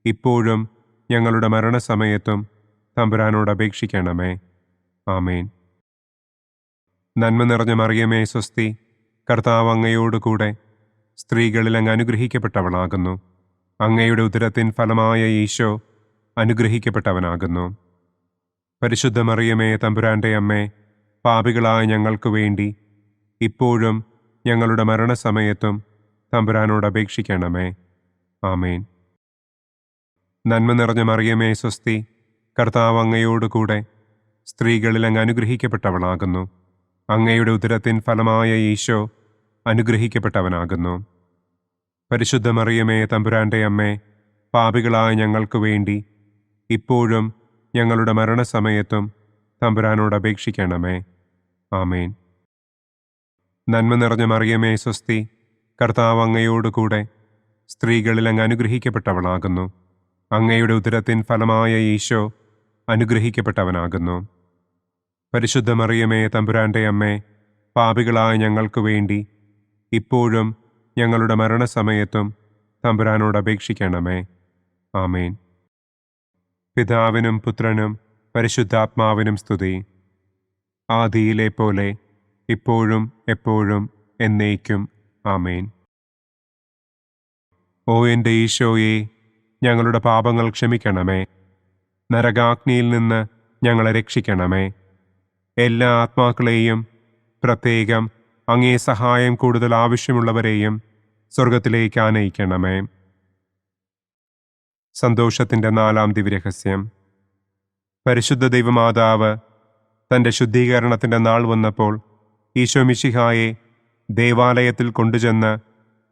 ഇപ്പോഴും ഞങ്ങളുടെ മരണസമയത്തും തമ്പുരാനോട് അപേക്ഷിക്കണമേ. ആമേൻ. നന്മ നിറഞ്ഞ മറിയമേ സ്വസ്തി, കർത്താവ് അങ്ങയോടുകൂടെ സ്ത്രീകളിൽ അങ്ങ് അനുഗ്രഹിക്കപ്പെട്ടവളാകുന്നു. അങ്ങയുടെ ഉദരത്തിൻ ഫലമായ ഈശോ അനുഗ്രഹിക്കപ്പെട്ടവനാകുന്നു. പരിശുദ്ധ മറിയമേ തമ്പുരാൻ്റെ അമ്മേ, പാപികളായ ഞങ്ങൾക്ക് വേണ്ടി ഇപ്പോഴും ഞങ്ങളുടെ മരണസമയത്തും തമ്പുരാനോട് അപേക്ഷിക്കണമേ. ആമേൻ. നന്മ നിറഞ്ഞ മറിയമേ സ്വസ്തി, കർത്താവ് അങ്ങയോടുകൂടെ സ്ത്രീകളിൽ അങ്ങ് അനുഗ്രഹിക്കപ്പെട്ടവളാകുന്നു. അങ്ങയുടെ ഉദരത്തിൻ ഫലമായ ഈശോ അനുഗ്രഹിക്കപ്പെട്ടവനാകുന്നു. പരിശുദ്ധ മറിയമേ തമ്പുരാൻ്റെ അമ്മേ, പാപികളായ ഞങ്ങൾക്ക് വേണ്ടി ഇപ്പോഴും ഞങ്ങളുടെ മരണസമയത്തും തമ്പുരാനോട് അപേക്ഷിക്കണമേ. ആമേൻ. നന്മ നിറഞ്ഞ മറിയമേ സ്വസ്തി, കർത്താവ് അങ്ങയോടുകൂടെ സ്ത്രീകളിൽ അങ്ങ് അനുഗ്രഹിക്കപ്പെട്ടവളാകുന്നു. അങ്ങയുടെ ഉദരത്തിൻ ഫലമായ ഈശോ അനുഗ്രഹിക്കപ്പെട്ടവനാകുന്നു. പരിശുദ്ധ മറിയമേ തമ്പുരാൻ്റെ അമ്മേ, പാപികളായ ഞങ്ങൾക്ക് വേണ്ടി ഇപ്പോഴും ഞങ്ങളുടെ മരണസമയത്തും തമ്പുരാനോട് അപേക്ഷിക്കണമേ. ആമേൻ. പിതാവിനും പുത്രനും പരിശുദ്ധാത്മാവിനും സ്തുതി. ആദിയിലെ പോലെ ഇപ്പോഴും എപ്പോഴും എന്നേക്കും. ആമേൻ. ഓ എൻ്റെ ഈശോയെ, ഞങ്ങളുടെ പാപങ്ങൾ ക്ഷമിക്കണമേ. നരകാഗ്നിയിൽ നിന്ന് ഞങ്ങളെ രക്ഷിക്കണമേ. എല്ലാ ആത്മാക്കളെയും, പ്രത്യേകം അങ്ങേ സഹായം കൂടുതൽ ആവശ്യമുള്ളവരെയും സ്വർഗത്തിലേക്ക് ആനയിക്കണമേ. സന്തോഷത്തിൻ്റെ 4-ാം ദിവ്യരഹസ്യം. പരിശുദ്ധ ദൈവമാതാവ് തൻ്റെ ശുദ്ധീകരണത്തിൻ്റെ നാൾ വന്നപ്പോൾ ഈശോ മിശിഹായെ ദേവാലയത്തിൽ കൊണ്ടുചെന്ന്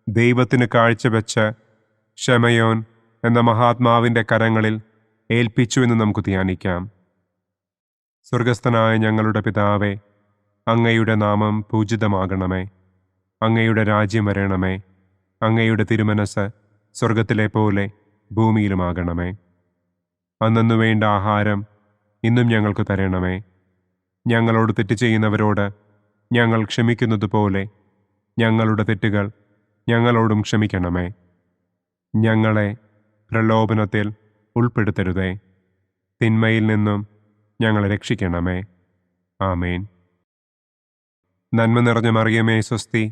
ദൈവത്തിന് കാഴ്ചവെച്ച് ശമയോൻ എന്ന മഹാത്മാവിൻ്റെ കരങ്ങളിൽ ഏൽപ്പിച്ചു എന്ന് നമുക്ക് ധ്യാനിക്കാം. സ്വർഗസ്ഥനായ ഞങ്ങളുടെ പിതാവേ, അങ്ങയുടെ നാമം പൂജിതമാകണമേ. അങ്ങയുടെ രാജ്യം വരണമേ. അങ്ങയുടെ തിരുമനസ് സ്വർഗത്തിലെ പോലെ ഭൂമിയിലുമാകണമേ. അന്നന്നു വേണ്ട ആഹാരം ഇന്നും ഞങ്ങൾക്ക് തരണമേ. ഞങ്ങളോട് തെറ്റ് ചെയ്യുന്നവരോട് ഞങ്ങൾ ക്ഷമിക്കുന്നത് പോലെ ഞങ്ങളുടെ തെറ്റുകൾ ഞങ്ങളോടും ക്ഷമിക്കണമേ. ഞങ്ങളെ പ്രലോഭനത്തിൽ ഉൾപ്പെടുത്തരുതേ. തിന്മയിൽ നിന്നും ഞങ്ങളെ രക്ഷിക്കണമേ. ആമേൻ. നന്മ നിറഞ്ഞ മറിയമേ സ്വസ്തി,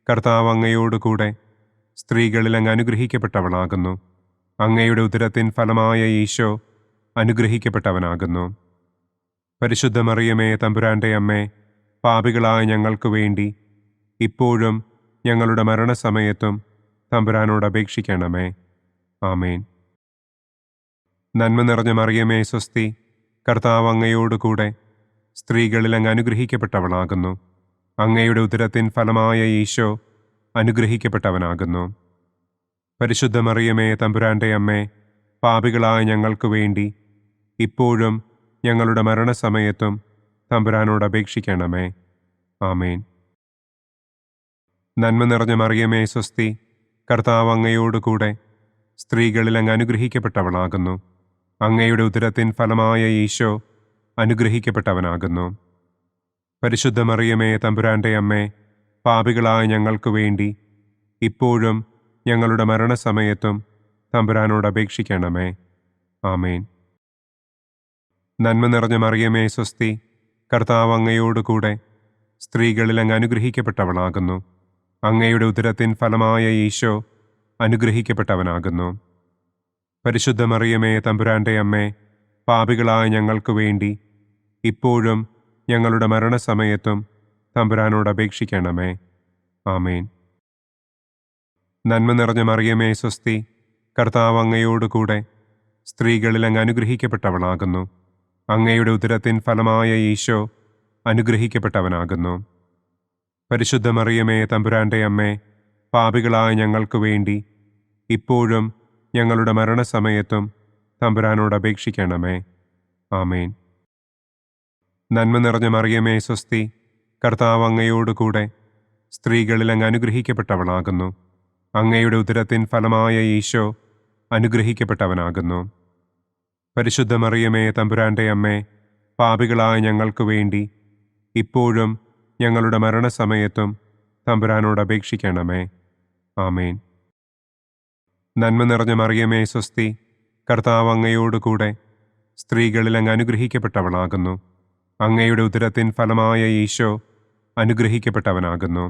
കർത്താവ് അങ്ങയോടുകൂടെ സ്ത്രീകളിൽ അങ്ങ് അനുഗ്രഹിക്കപ്പെട്ടവളാകുന്നു. അങ്ങയുടെ ഉദരത്തിൻ ഫലമായ ഈശോ അനുഗ്രഹിക്കപ്പെട്ടവനാകുന്നു. പരിശുദ്ധ മറിയമേ തമ്പുരാൻ്റെ അമ്മേ, പാപികളായ ഞങ്ങൾക്ക് വേണ്ടി ഇപ്പോഴും ഞങ്ങളുടെ മരണസമയത്തും തമ്പുരാനോട് അപേക്ഷിക്കണമേ. ആമേൻ. നന്മ നിറഞ്ഞ മറിയമേ സ്വസ്തി, കർത്താവ് അങ്ങയോടുകൂടെ സ്ത്രീകളിൽ അങ്ങ് അനുഗ്രഹിക്കപ്പെട്ടവളാകുന്നു. അങ്ങയുടെ ഉദരത്തിൻ ഫലമായ ഈശോ അനുഗ്രഹിക്കപ്പെട്ടവനാകുന്നു. പരിശുദ്ധ മറിയമേ തമ്പുരാൻ്റെ അമ്മേ, പാപികളായ ഞങ്ങൾക്ക് വേണ്ടി ഇപ്പോഴും ഞങ്ങളുടെ മരണസമയത്തും തമ്പുരാനോട് അപേക്ഷിക്കണമേ. ആമേൻ. നന്മ നിറഞ്ഞ മറിയമേ സ്വസ്തി, കർത്താവ് അങ്ങയോടുകൂടെ സ്ത്രീകളിൽ അങ്ങ് അനുഗ്രഹിക്കപ്പെട്ടവളാകുന്നു. അങ്ങയുടെ ഉദരത്തിൻ ഫലമായ ഈശോ അനുഗ്രഹിക്കപ്പെട്ടവനാകുന്നു. പരിശുദ്ധ മറിയമേ തമ്പുരാൻ്റെ അമ്മേ, പാപികളായ ഞങ്ങൾക്ക് വേണ്ടി ഇപ്പോഴും ഞങ്ങളുടെ മരണസമയത്തും തമ്പുരാനോട് അപേക്ഷിക്കണമേ. ആമേൻ. നന്മ നിറഞ്ഞ മറിയമേ സ്വസ്തി, കർത്താവ് അങ്ങയോടുകൂടെ സ്ത്രീകളിൽ അങ്ങ് അനുഗ്രഹിക്കപ്പെട്ടവളാകുന്നു. അങ്ങയുടെ ഉദരത്തിൻ ഫലമായ ഈശോ അനുഗ്രഹിക്കപ്പെട്ടവനാകുന്നു. പരിശുദ്ധ മറിയമേ തമ്പുരാൻ്റെ അമ്മേ, പാപികളായ ഞങ്ങൾക്ക് വേണ്ടി ഇപ്പോഴും ഞങ്ങളുടെ മരണസമയത്തും തമ്പുരാനോട് അപേക്ഷിക്കണമേ. ആമേൻ. നന്മ നിറഞ്ഞ മറിയമേ സ്വസ്തി, കർത്താവ് അങ്ങയോടുകൂടെ സ്ത്രീകളിൽ അങ്ങ് അനുഗ്രഹിക്കപ്പെട്ടവളാകുന്നു. അങ്ങയുടെ ഉദരത്തിൻ ഫലമായ ഈശോ അനുഗ്രഹിക്കപ്പെട്ടവനാകുന്നു. പരിശുദ്ധ മറിയമേ തമ്പുരാൻ്റെ അമ്മേ, പാപികളായ ഞങ്ങൾക്ക് വേണ്ടി ഇപ്പോഴും ഞങ്ങളുടെ മരണസമയത്തും തമ്പുരാനോട് അപേക്ഷിക്കണമേ. ആമേൻ. നന്മ നിറഞ്ഞ മറിയമേ സ്വസ്തി, കർത്താവ് അങ്ങയോടുകൂടെ സ്ത്രീകളിൽ അങ്ങ് അനുഗ്രഹിക്കപ്പെട്ടവളാകുന്നു. അങ്ങയുടെ ഉദരത്തിൻ ഫലമായ ഈശോ അനുഗ്രഹിക്കപ്പെട്ടവനാകുന്നു. പരിശുദ്ധ മറിയമേ തമ്പുരാൻ്റെ അമ്മേ, പാപികളായ ഞങ്ങൾക്ക് വേണ്ടി ഇപ്പോഴും ഞങ്ങളുടെ മരണസമയത്തും തമ്പുരാനോട് അപേക്ഷിക്കണമേ. ആമേൻ. നന്മ നിറഞ്ഞ മറിയമേ സ്വസ്തി, കർത്താവ് അങ്ങയോടുകൂടെ സ്ത്രീകളിൽ അങ്ങ് അനുഗ്രഹിക്കപ്പെട്ടവളാകുന്നു. അങ്ങയുടെ ഉദരത്തിൻ ഫലമായ ഈശോ അനുഗ്രഹിക്കപ്പെട്ടവനാകുന്നു.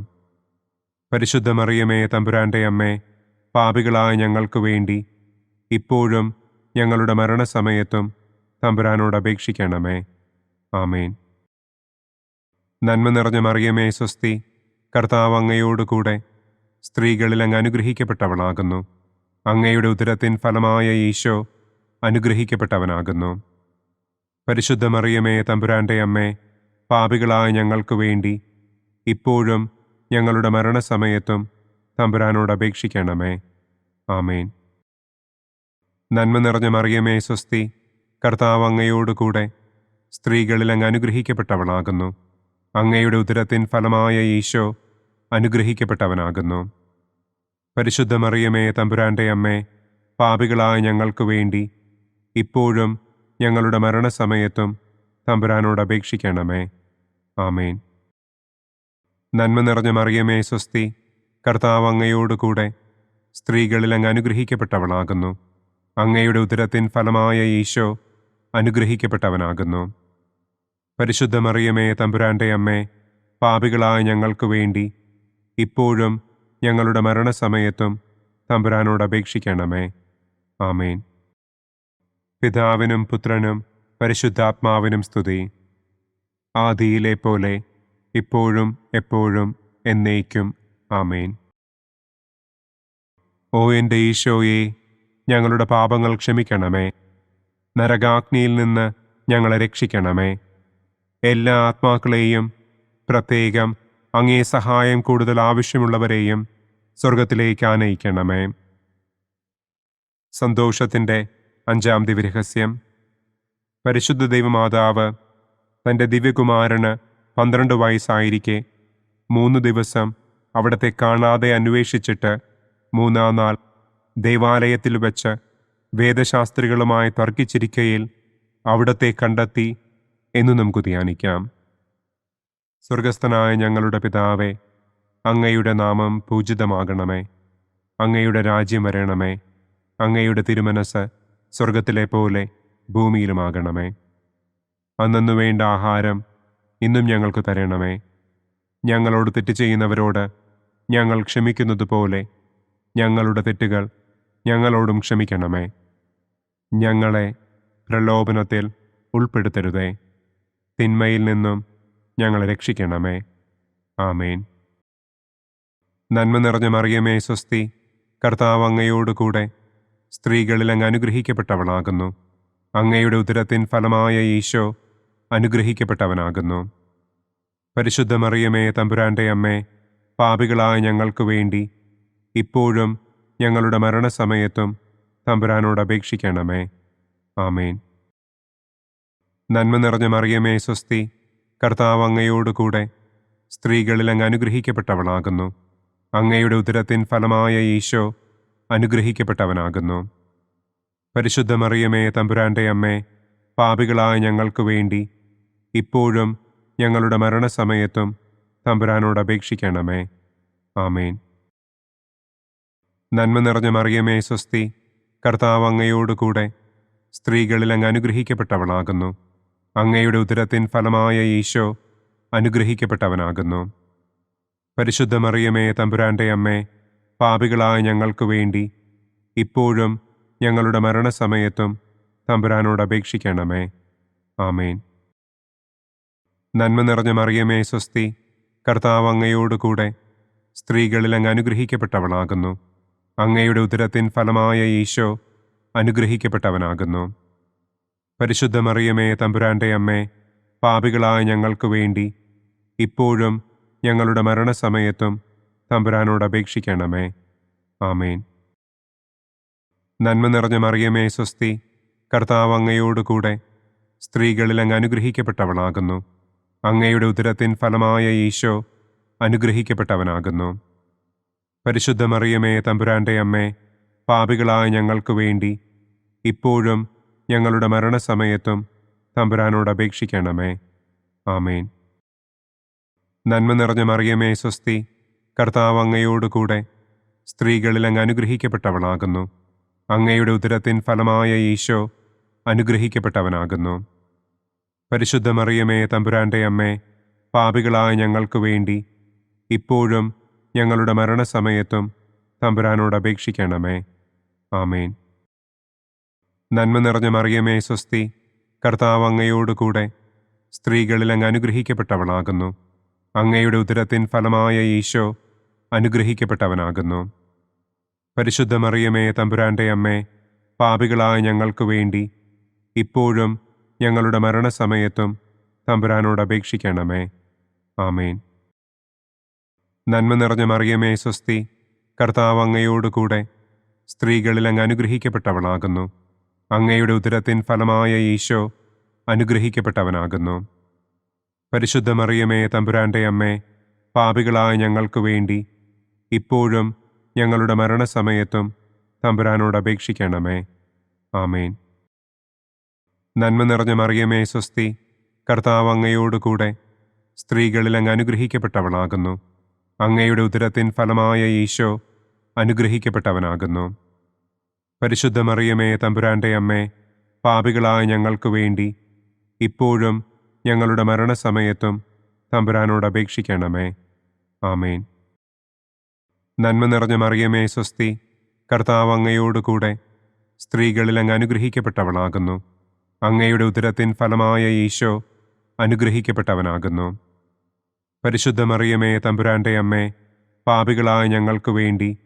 പരിശുദ്ധ മറിയമേ തമ്പുരാൻ്റെ അമ്മേ, പാപികളായ ഞങ്ങൾക്ക് വേണ്ടി ഇപ്പോഴും ഞങ്ങളുടെ മരണസമയത്തും തമ്പുരാനോട് അപേക്ഷിക്കണമേ. ആമേൻ. നന്മ നിറഞ്ഞ മറിയമേ സ്വസ്തി, കർത്താവ് അങ്ങയോടുകൂടെ സ്ത്രീകളിൽ അങ്ങ് അനുഗ്രഹിക്കപ്പെട്ടവളാകുന്നു. അങ്ങയുടെ ഉദരത്തിൻ ഫലമായ ഈശോ അനുഗ്രഹിക്കപ്പെട്ടവനാകുന്നു. പരിശുദ്ധ മറിയമേ തമ്പുരാൻ്റെ അമ്മേ, പാപികളായ ഞങ്ങൾക്ക് വേണ്ടി ഇപ്പോഴും ഞങ്ങളുടെ മരണസമയത്തും തമ്പുരാനോട് അപേക്ഷിക്കണമേ. ആമേൻ. നന്മ നിറഞ്ഞ മറിയമേ സ്വസ്തി, കർത്താവ് അങ്ങയോടുകൂടെ സ്ത്രീകളിൽ അങ്ങ് അനുഗ്രഹിക്കപ്പെട്ടവളാകുന്നു. അങ്ങയുടെ ഉദരത്തിൻ ഫലമായ ഈശോ അനുഗ്രഹിക്കപ്പെട്ടവനാകുന്നു. പരിശുദ്ധ മറിയമേ തമ്പുരാൻ്റെ അമ്മേ, പാപികളായ ഞങ്ങൾക്ക് വേണ്ടി ഇപ്പോഴും ഞങ്ങളുടെ മരണസമയത്തും തമ്പുരാനോട് അപേക്ഷിക്കണമേ. ആമേൻ. നന്മ നിറഞ്ഞ മറിയമേ സ്വസ്തി, കർത്താവ് അങ്ങയോടുകൂടെ സ്ത്രീകളിൽ അങ്ങ് അനുഗ്രഹിക്കപ്പെട്ടവളാകുന്നു. അങ്ങയുടെ ഉദരത്തിൻ ഫലമായ ഈശോ അനുഗ്രഹിക്കപ്പെട്ടവനാകുന്നു. പരിശുദ്ധ മറിയമേ തമ്പുരാന്റെ അമ്മേ, പാപികളായ ഞങ്ങൾക്ക് വേണ്ടി ഇപ്പോഴും ഞങ്ങളുടെ മരണസമയത്തും തമ്പുരാനോട് അപേക്ഷിക്കണമേ. ആമേൻ. പിതാവിനും പുത്രനും പരിശുദ്ധാത്മാവിനും സ്തുതി. ആദിയിലെ പോലെ ഇപ്പോഴും എപ്പോഴും എന്നേക്കും. ആമേൻ. ഓ എൻ്റെ ഈശോയെ, ഞങ്ങളുടെ പാപങ്ങൾ ക്ഷമിക്കണമേ. നരകാഗ്നിയിൽ നിന്ന് ഞങ്ങളെ രക്ഷിക്കണമേ. എല്ലാ ആത്മാക്കളെയും, പ്രത്യേകം അങ്ങേ സഹായം കൂടുതൽ ആവശ്യമുള്ളവരെയും സ്വർഗത്തിലേക്ക് ആനയിക്കണമേ. സന്തോഷത്തിൻ്റെ 5-ാം ദിവ്യരഹസ്യം. പരിശുദ്ധ ദൈവമാതാവ് തൻ്റെ ദിവ്യകുമാരന് 12 വയസ്സായിരിക്കെ 3 ദിവസം അവിടത്തെ കാണാതെ അന്വേഷിച്ചിട്ട് 3-ാം നാൾ ദേവാലയത്തിൽ വച്ച് വേദശാസ്ത്രികളുമായി തർക്കിച്ചിരിക്കയിൽ അവിടത്തെ കണ്ടെത്തി എന്ന് നമുക്ക് ധ്യാനിക്കാം. സ്വർഗസ്ഥനായ ഞങ്ങളുടെ പിതാവേ, അങ്ങയുടെ നാമം പൂജിതമാകണമേ. അങ്ങയുടെ രാജ്യം വരണമേ. അങ്ങയുടെ തിരുമനസ് സ്വർഗത്തിലെ പോലെ ഭൂമിയിലുമാകണമേ. അന്നു വേണ്ട ആഹാരം ഇന്നും ഞങ്ങൾക്ക് തരണമേ. ഞങ്ങളോട് തെറ്റ് ചെയ്യുന്നവരോട് ഞങ്ങൾ ക്ഷമിക്കുന്നത് പോലെ ഞങ്ങളുടെ തെറ്റുകൾ ഞങ്ങളോടും ക്ഷമിക്കണമേ. ഞങ്ങളെ പ്രലോഭനത്തിൽ ഉൾപ്പെടുത്തരുതേ. തിന്മയിൽ നിന്നും ഞങ്ങളെ രക്ഷിക്കണമേ. ആമേൻ. നന്മ നിറഞ്ഞ മറിയമേ സ്വസ്തി, കർത്താവ് അങ്ങയോടുകൂടെ സ്ത്രീകളിൽ അങ്ങ് അനുഗ്രഹിക്കപ്പെട്ടവളാകുന്നു. അങ്ങയുടെ ഉദരത്തിൻ ഫലമായ ഈശോ അനുഗ്രഹിക്കപ്പെട്ടവനാകുന്നു. പരിശുദ്ധ മറിയമേ തമ്പുരാന്റെ അമ്മേ, പാപികളായ ഞങ്ങൾക്ക് വേണ്ടി ഇപ്പോഴും ഞങ്ങളുടെ മരണസമയത്തും തമ്പുരാനോട് അപേക്ഷിക്കണമേ. ആമേൻ. നന്മ നിറഞ്ഞ മറിയമേ സ്വസ്തി, കർത്താവ് അങ്ങയോടുകൂടെ സ്ത്രീകളിൽ അങ്ങ് അനുഗ്രഹിക്കപ്പെട്ടവളാകുന്നു. അങ്ങയുടെ ഉദരത്തിൻ ഫലമായ ഈശോ അനുഗ്രഹിക്കപ്പെട്ടവനാകുന്നു. പരിശുദ്ധ മറിയമേ തമ്പുരാന്റെ അമ്മേ, പാപികളായ ഞങ്ങൾക്ക് വേണ്ടി ഇപ്പോഴും ഞങ്ങളുടെ മരണസമയത്തും തമ്പുരാനോട് അപേക്ഷിക്കണമേ. ആമേൻ. നന്മ നിറഞ്ഞ മറിയമേ സ്വസ്തി, കർത്താവ് അങ്ങയോടുകൂടെ സ്ത്രീകളിൽ അങ്ങ് അനുഗ്രഹിക്കപ്പെട്ടവളാകുന്നു. അങ്ങയുടെ ഉദരത്തിൻ ഫലമായ ഈശോ അനുഗ്രഹിക്കപ്പെട്ടവനാകുന്നു. പരിശുദ്ധ മറിയമേ തമ്പുരാന്റെ അമ്മേ, പാപികളായ ഞങ്ങൾക്ക് വേണ്ടി ഇപ്പോഴും ഞങ്ങളുടെ മരണസമയത്തും തമ്പുരാനോട് അപേക്ഷിക്കണമേ. ആമേൻ. നന്മ നിറഞ്ഞ മറിയമേ സ്വസ്തി, കർത്താവ് അങ്ങയോടുകൂടെ സ്ത്രീകളിൽ അങ്ങ് അനുഗ്രഹിക്കപ്പെട്ടവളാകുന്നു. അങ്ങയുടെ ഉദരത്തിൻ ഫലമായ ഈശോ അനുഗ്രഹിക്കപ്പെട്ടവനാകുന്നു. പരിശുദ്ധ മറിയമേ തമ്പുരാന്റെ അമ്മേ, പാപികളായ ഞങ്ങൾക്ക് വേണ്ടി ഇപ്പോഴും ഞങ്ങളുടെ മരണസമയത്തും തമ്പുരാനോട് അപേക്ഷിക്കണമേ. ആമേൻ. നന്മ നിറഞ്ഞ മറിയമേ സ്വസ്തി, കർത്താവ് അങ്ങയോടുകൂടെ സ്ത്രീകളിൽ അങ്ങ് അനുഗ്രഹിക്കപ്പെട്ടവളാകുന്നു. അങ്ങയുടെ ഉദരത്തിൻ ഫലമായ ഈശോ അനുഗ്രഹിക്കപ്പെട്ടവനാകുന്നു. പരിശുദ്ധ മറിയമേ തമ്പുരാന്റെ അമ്മേ, പാപികളായ ഞങ്ങൾക്ക് വേണ്ടി ഇപ്പോഴും ഞങ്ങളുടെ മരണസമയത്തും തമ്പുരാനോട് അപേക്ഷിക്കണമേ. ആമേൻ. നന്മ നിറഞ്ഞ മറിയമേ സ്വസ്തി, കർത്താവ് അങ്ങയോടുകൂടെ സ്ത്രീകളിൽ അങ്ങ് അനുഗ്രഹിക്കപ്പെട്ടവളാകുന്നു. അങ്ങയുടെ ഉദരത്തിൻ ഫലമായ ഈശോ അനുഗ്രഹിക്കപ്പെട്ടവനാകുന്നു. പരിശുദ്ധ മറിയമേ തമ്പുരാന്റെ അമ്മേ, പാപികളായ ഞങ്ങൾക്ക് വേണ്ടി ഇപ്പോഴും ഞങ്ങളുടെ മരണസമയത്തും തമ്പുരാനോട് അപേക്ഷിക്കണമേ. ആമേൻ. നന്മ നിറഞ്ഞ മറിയമേ സ്വസ്തി, കർത്താവ് അങ്ങയോടുകൂടെ സ്ത്രീകളിൽ അങ്ങ് അനുഗ്രഹിക്കപ്പെട്ടവളാകുന്നു. അങ്ങയുടെ ഉദരത്തിൻ ഫലമായ ഈശോ അനുഗ്രഹിക്കപ്പെട്ടവനാകുന്നു. പരിശുദ്ധ മറിയമേ തമ്പുരാന്റെ അമ്മേ, പാപികളായ ഞങ്ങൾക്ക് വേണ്ടി ഇപ്പോഴും ഞങ്ങളുടെ മരണസമയത്തും തമ്പുരാനോട് അപേക്ഷിക്കണമേ. ആമേൻ. നന്മ നിറഞ്ഞ മറിയമേ സ്വസ്തി, കർത്താവ് അങ്ങയോടുകൂടെ സ്ത്രീകളിൽ അങ്ങ് അനുഗ്രഹിക്കപ്പെട്ടവളാകുന്നു. അങ്ങയുടെ ഉദരത്തിൻ ഫലമായ ഈശോ അനുഗ്രഹിക്കപ്പെട്ടവനാകുന്നു. പരിശുദ്ധ മറിയമേ തമ്പുരാന്റെ അമ്മേ, പാപികളായ ഞങ്ങൾക്ക് വേണ്ടി ഇപ്പോഴും ഞങ്ങളുടെ മരണസമയത്തും തമ്പുരാനോട് അപേക്ഷിക്കണമേ. ആമേൻ. നന്മ നിറഞ്ഞ മറിയമേ സ്വസ്തി, കർത്താവ് അങ്ങയോടുകൂടെ സ്ത്രീകളിൽ അങ്ങ് അനുഗ്രഹിക്കപ്പെട്ടവളാകുന്നു. അങ്ങയുടെ ഉദരത്തിൻ ഫലമായ ഈശോ അനുഗ്രഹിക്കപ്പെട്ടവനാകുന്നു. പരിശുദ്ധ മറിയമേ തമ്പുരാന്റെ അമ്മേ, പാപികളായ ഞങ്ങൾക്ക് വേണ്ടി ഇപ്പോഴും ഞങ്ങളുടെ മരണസമയത്തും തമ്പുരാനോട് അപേക്ഷിക്കണമേ. ആമേൻ. നന്മ നിറഞ്ഞ മറിയമേ സ്വസ്തി, കർത്താവ് അങ്ങയോടുകൂടെ സ്ത്രീകളിൽ അങ്ങ് അനുഗ്രഹിക്കപ്പെട്ടവളാകുന്നു. അങ്ങയുടെ ഉദരത്തിൻ ഫലമായ ഈശോ അനുഗ്രഹിക്കപ്പെട്ടവനാകുന്നു. പരിശുദ്ധ മറിയമേ തമ്പുരാന്റെ അമ്മേ, പാപികളായ ഞങ്ങൾക്ക് വേണ്ടി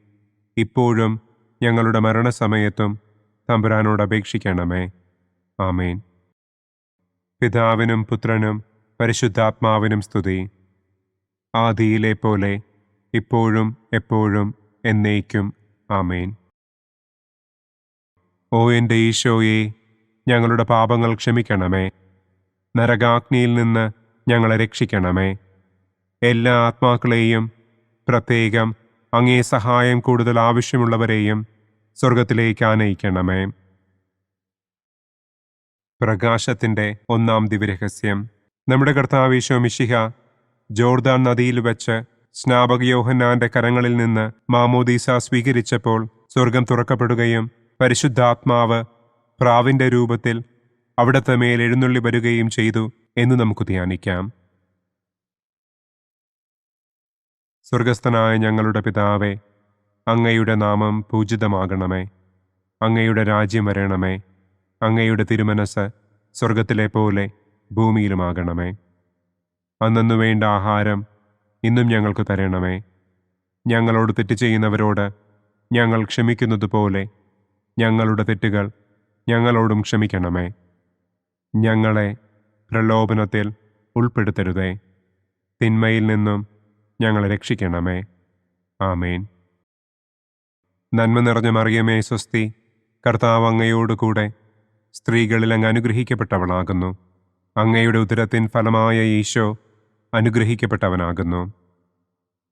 ഇപ്പോഴും ഞങ്ങളുടെ മരണസമയത്തും തമ്പുരാനോട് അപേക്ഷിക്കണമേ. ആമേൻ. പിതാവിനും പുത്രനും പരിശുദ്ധാത്മാവിനും സ്തുതി. ആദിയിലെ പോലെ ഇപ്പോഴും എപ്പോഴും എന്നേക്കും. ആമേൻ. ഓ എൻ്റെ ഈശോയെ, ഞങ്ങളുടെ പാപങ്ങൾ ക്ഷമിക്കണമേ. നരകാഗ്നിയിൽ നിന്ന് ഞങ്ങളെ രക്ഷിക്കണമേ. എല്ലാ ആത്മാക്കളെയും, പ്രത്യേകം അങ്ങേ സഹായം കൂടുതൽ ആവശ്യമുള്ളവരെയും സ്വർഗത്തിലേക്ക് ആനയിക്കണമേ. പ്രകാശത്തിൻ്റെ ഒന്നാം ദിവ്യരഹസ്യം. നമ്മുടെ കർത്താവ് ഈശോ മിശിഹ ജോർദാൻ നദിയിൽ വെച്ച് സ്നാപക യോഹന്നാന്റെ കരങ്ങളിൽ നിന്ന് മാമോദീസ സ്വീകരിച്ചപ്പോൾ സ്വർഗം തുറക്കപ്പെടുകയും പരിശുദ്ധാത്മാവ് പ്രാവിന്റെ രൂപത്തിൽ അവിടത്തെ മേൽ എഴുന്നള്ളി വരികയും ചെയ്തു എന്ന് നമുക്ക് ധ്യാനിക്കാം. സ്വർഗസ്ഥനായ ഞങ്ങളുടെ പിതാവേ, അങ്ങയുടെ നാമം പൂജിതമാകണമേ. അങ്ങയുടെ രാജ്യം വരണമേ. അങ്ങയുടെ തിരുമനസ് സ്വർഗത്തിലെ പോലെ ഭൂമിയിലുമാകണമേ. അന്നന്നു വേണ്ട ആഹാരം ഇന്നും ഞങ്ങൾക്ക് തരണമേ. ഞങ്ങളോട് തെറ്റ് ചെയ്യുന്നവരോട് ഞങ്ങൾ ക്ഷമിക്കുന്നത് പോലെ ഞങ്ങളുടെ തെറ്റുകൾ ഞങ്ങളോടും ക്ഷമിക്കണമേ. ഞങ്ങളെ പ്രലോഭനത്തിൽ ഉൾപ്പെടുത്തരുതേ, തിന്മയിൽ നിന്നും ഞങ്ങളെ രക്ഷിക്കണമേ. ആമേൻ. നന്മ നിറഞ്ഞ മറിയമേ സ്വസ്തി, കർത്താവ് അങ്ങയോടുകൂടെ സ്ത്രീകളിൽ അങ്ങ് അനുഗ്രഹിക്കപ്പെട്ടവളാകുന്നു. അങ്ങയുടെ ഉദരത്തിൻ ഫലമായ ഈശോ അനുഗ്രഹിക്കപ്പെട്ടവനാകുന്നു.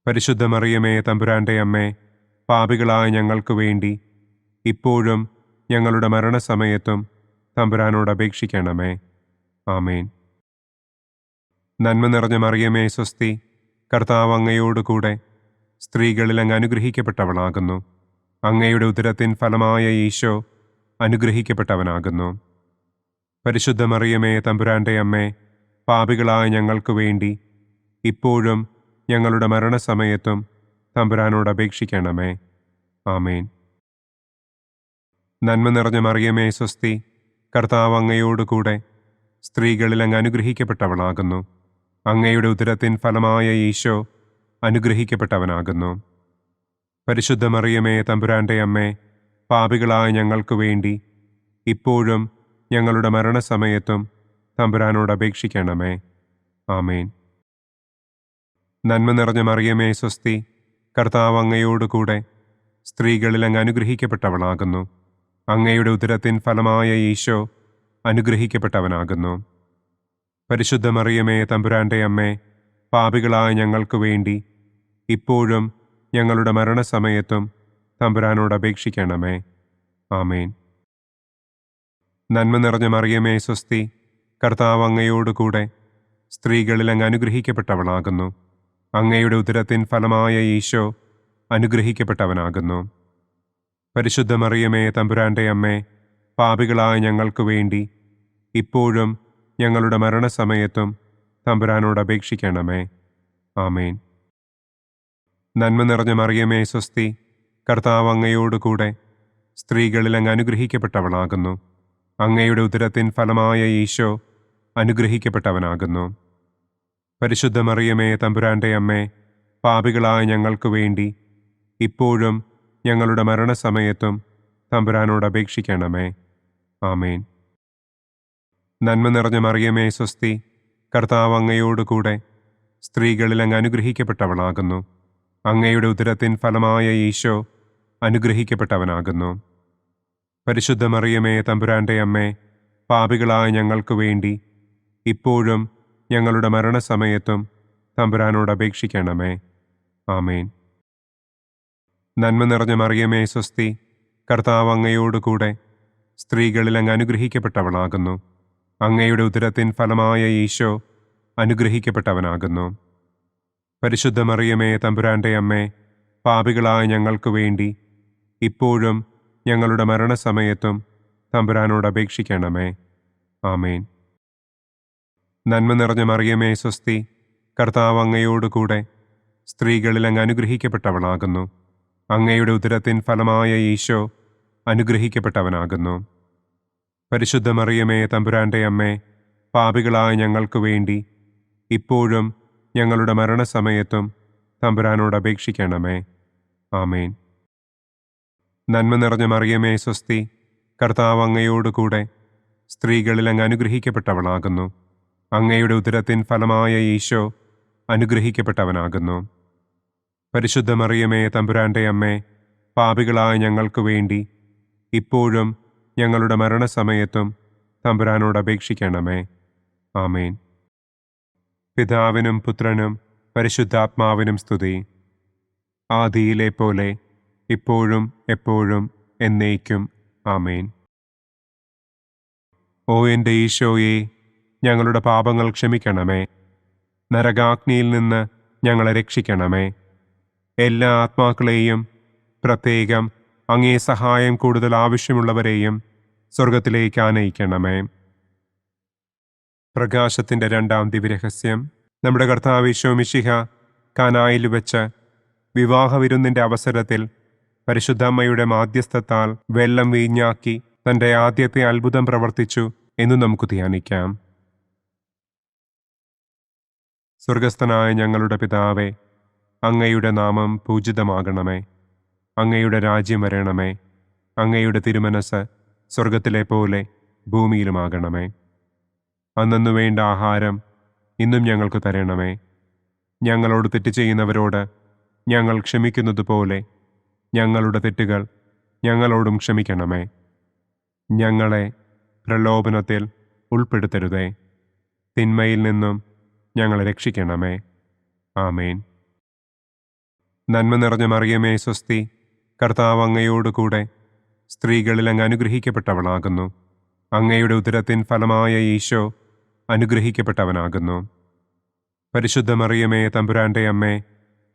പരിശുദ്ധ മറിയമേ തമ്പുരാന്റെ അമ്മേ, പാപികളായ ഞങ്ങൾക്ക് വേണ്ടി ഇപ്പോഴും ഞങ്ങളുടെ മരണസമയത്തും തമ്പുരാനോട് അപേക്ഷിക്കണമേ. ആമേൻ. നന്മ നിറഞ്ഞ മറിയമേ സ്വസ്തി, കർത്താവ് അങ്ങയോടുകൂടെ സ്ത്രീകളിൽ അങ്ങ് അനുഗ്രഹിക്കപ്പെട്ടവളാകുന്നു. അങ്ങയുടെ ഉദരത്തിൻ ഫലമായ ഈശോ അനുഗ്രഹിക്കപ്പെട്ടവനാകുന്നു. പരിശുദ്ധ മറിയമേ തമ്പുരാന്റെ അമ്മേ, പാപികളായ ഞങ്ങൾക്ക് വേണ്ടി ഇപ്പോഴും ഞങ്ങളുടെ മരണസമയത്തും തമ്പുരാനോട് അപേക്ഷിക്കണമേ. ആമേൻ. നന്മ നിറഞ്ഞ മറിയമേ സ്വസ്തി, കർത്താവ് അങ്ങയോടുകൂടെ സ്ത്രീകളിൽ അങ്ങ് അനുഗ്രഹിക്കപ്പെട്ടവളാകുന്നു. അങ്ങയുടെ ഉദരത്തിൻ ഫലമായ ഈശോ അനുഗ്രഹിക്കപ്പെട്ടവനാകുന്നു. പരിശുദ്ധ മറിയമേ തമ്പുരാന്റെ അമ്മേ, പാപികളായ ഞങ്ങൾക്ക് വേണ്ടി ഇപ്പോഴും ഞങ്ങളുടെ മരണസമയത്തും തമ്പുരാനോട് അപേക്ഷിക്കണമേ. ആമേൻ. നന്മ നിറഞ്ഞ മറിയമേ സ്വസ്തി, കർത്താവ് അങ്ങയോടുകൂടെ സ്ത്രീകളിൽ അങ്ങ് അനുഗ്രഹിക്കപ്പെട്ടവളാകുന്നു. അങ്ങയുടെ ഉദരത്തിൻ ഫലമായ ഈശോ അനുഗ്രഹിക്കപ്പെട്ടവനാകുന്നു. പരിശുദ്ധ മറിയമേ തമ്പുരാന്റെ അമ്മേ, പാപികളായ ഞങ്ങൾക്ക് വേണ്ടി ഇപ്പോഴും ഞങ്ങളുടെ മരണസമയത്തും തമ്പുരാനോട് അപേക്ഷിക്കണമേ. ആമേൻ. നന്മ നിറഞ്ഞ മറിയമേ സ്വസ്തി, കർത്താവ് അങ്ങയോടുകൂടെ സ്ത്രീകളിൽ അങ്ങ് അനുഗ്രഹിക്കപ്പെട്ടവളാകുന്നു. അങ്ങയുടെ ഉദരത്തിൻ ഫലമായ ഈശോ അനുഗ്രഹിക്കപ്പെട്ടവനാകുന്നു. പരിശുദ്ധ മറിയമേ തമ്പുരാന്റെ അമ്മേ, പാപികളായ ഞങ്ങൾക്ക് വേണ്ടി ഇപ്പോഴും ഞങ്ങളുടെ മരണസമയത്തും തമ്പുരാനോട് അപേക്ഷിക്കണമേ. ആമേൻ. നന്മ നിറഞ്ഞ മറിയമേ സ്വസ്തി, കർത്താവ് അങ്ങയോടുകൂടെ സ്ത്രീകളിൽ അങ്ങ് അനുഗ്രഹിക്കപ്പെട്ടവളാകുന്നു. അങ്ങയുടെ ഉദരത്തിൻ ഫലമായ ഈശോ അനുഗ്രഹിക്കപ്പെട്ടവനാകുന്നു. പരിശുദ്ധ മറിയമേ തമ്പുരാന്റെ അമ്മേ, പാപികളായ ഞങ്ങൾക്ക് വേണ്ടി ഇപ്പോഴും ഞങ്ങളുടെ മരണസമയത്തും തമ്പുരാനോട് അപേക്ഷിക്കണമേ. ആമേൻ. നന്മ നിറഞ്ഞ മറിയമേ സ്വസ്തി, കർത്താവ് അങ്ങയോടുകൂടെ സ്ത്രീകളിൽ അങ്ങ് അനുഗ്രഹിക്കപ്പെട്ടവളാകുന്നു. അങ്ങയുടെ ഉദരത്തിൻ ഫലമായ ഈശോ അനുഗ്രഹിക്കപ്പെട്ടവനാകുന്നു. പരിശുദ്ധ മറിയമേ തമ്പുരാന്റെ അമ്മേ, പാപികളായ ഞങ്ങൾക്ക് വേണ്ടി ഇപ്പോഴും ഞങ്ങളുടെ മരണസമയത്തും തമ്പുരാനോട് അപേക്ഷിക്കണമേ. ആമേൻ. നന്മ നിറഞ്ഞ മറിയമേ സ്വസ്തി, കർത്താവ് അങ്ങയോടുകൂടെ സ്ത്രീകളിൽ അങ്ങ് അനുഗ്രഹിക്കപ്പെട്ടവളാകുന്നു. അങ്ങയുടെ ഉദരത്തിൻ ഫലമായ ഈശോ അനുഗ്രഹിക്കപ്പെട്ടവനാകുന്നു. പരിശുദ്ധ മറിയമേ തമ്പുരാന്റെ അമ്മേ, പാപികളായ ഞങ്ങൾക്ക് വേണ്ടി ഇപ്പോഴും ഞങ്ങളുടെ മരണസമയത്തും തമ്പുരാനോട് അപേക്ഷിക്കണമേ. ആമേൻ. നന്മ നിറഞ്ഞ മറിയമേ സ്വസ്തി, കർത്താവ് അങ്ങയോടുകൂടെ സ്ത്രീകളിൽ അങ്ങ് അനുഗ്രഹിക്കപ്പെട്ടവളാകുന്നു. അങ്ങയുടെ ഉദരത്തിൻ ഫലമായ ഈശോ അനുഗ്രഹിക്കപ്പെട്ടവനാകുന്നു. പരിശുദ്ധ മറിയമേ തമ്പുരാന്റെ അമ്മേ, പാപികളായ ഞങ്ങൾക്ക് വേണ്ടി ഇപ്പോഴും ഞങ്ങളുടെ മരണസമയത്തും തമ്പുരാനോട് അപേക്ഷിക്കണമേ. ആമേൻ. നന്മ നിറഞ്ഞ മറിയമേ സ്വസ്തി, കർത്താവ് അങ്ങയോടുകൂടെ സ്ത്രീകളിൽ അങ്ങ് അനുഗ്രഹിക്കപ്പെട്ടവളാകുന്നു. അങ്ങയുടെ ഉദരത്തിൻ ഫലമായ ഈശോ അനുഗ്രഹിക്കപ്പെട്ടവനാകുന്നു. പരിശുദ്ധ മറിയമേ തമ്പുരാന്റെ അമ്മേ, പാപികളായ ഞങ്ങൾക്ക് വേണ്ടി ഇപ്പോഴും ഞങ്ങളുടെ മരണസമയത്തും തമ്പുരാനോട് അപേക്ഷിക്കണമേ. ആമേൻ. പിതാവിനും പുത്രനും പരിശുദ്ധാത്മാവിനും സ്തുതി. ആദിയിലെ പോലെ ഇപ്പോഴും എപ്പോഴും എന്നേക്കും. ആമേൻ. ഓ എൻ്റെ ഈശോയെ, ഞങ്ങളുടെ പാപങ്ങൾ ക്ഷമിക്കണമേ. നരകാഗ്നിയിൽ നിന്ന് ഞങ്ങളെ രക്ഷിക്കണമേ. എല്ലാ ആത്മാക്കളെയും, പ്രത്യേകം അങ്ങേ സഹായം കൂടുതൽ ആവശ്യമുള്ളവരെയും സ്വർഗത്തിലേക്ക് ആനയിക്കണമേ. പ്രകാശത്തിൻ്റെ രണ്ടാം ദിവ്യരഹസ്യം. നമ്മുടെ കർത്താവ് ഈശോ മിശിഹ കാനായിൽ വെച്ച് വിവാഹവിരുന്നിൻ്റെ അവസരത്തിൽ പരിശുദ്ധമ്മയുടെ മാധ്യസ്ഥത്താൽ വെള്ളം വീഞ്ഞാക്കി തൻ്റെ ആദ്യത്തെ അത്ഭുതം പ്രവർത്തിച്ചു എന്ന് നമുക്ക് ധ്യാനിക്കാം. സ്വർഗസ്ഥനായ ഞങ്ങളുടെ പിതാവേ, അങ്ങയുടെ നാമം പൂജിതമാകണമേ. അങ്ങയുടെ രാജ്യം വരണമേ. അങ്ങയുടെ തിരുമനസ് സ്വർഗത്തിലെ പോലെ ഭൂമിയിലുമാകണമേ. അന്നന്നു വേണ്ട ആഹാരം ഇന്നും ഞങ്ങൾക്ക് തരണമേ. ഞങ്ങളോട് തെറ്റ് ചെയ്യുന്നവരോട് ഞങ്ങൾ ക്ഷമിക്കുന്നത് പോലെ ഞങ്ങളുടെ തെറ്റുകൾ ഞങ്ങളോടും ക്ഷമിക്കണമേ. ഞങ്ങളെ പ്രലോഭനത്തിൽ ഉൾപ്പെടുത്തരുതേ. തിന്മയിൽ നിന്നും ഞങ്ങളെ രക്ഷിക്കണമേ. ആമേൻ. നന്മ നിറഞ്ഞ മറിയമേ സ്വസ്തി, കർത്താവ് അങ്ങയോടുകൂടെ സ്ത്രീകളിൽ അങ്ങ് അനുഗ്രഹിക്കപ്പെട്ടവളാകുന്നു. അങ്ങയുടെ ഉദരത്തിൻ ഫലമായ ഈശോ അനുഗ്രഹിക്കപ്പെട്ടവനാകുന്നു. പരിശുദ്ധ മറിയമേ തമ്പുരാന്റെ അമ്മേ,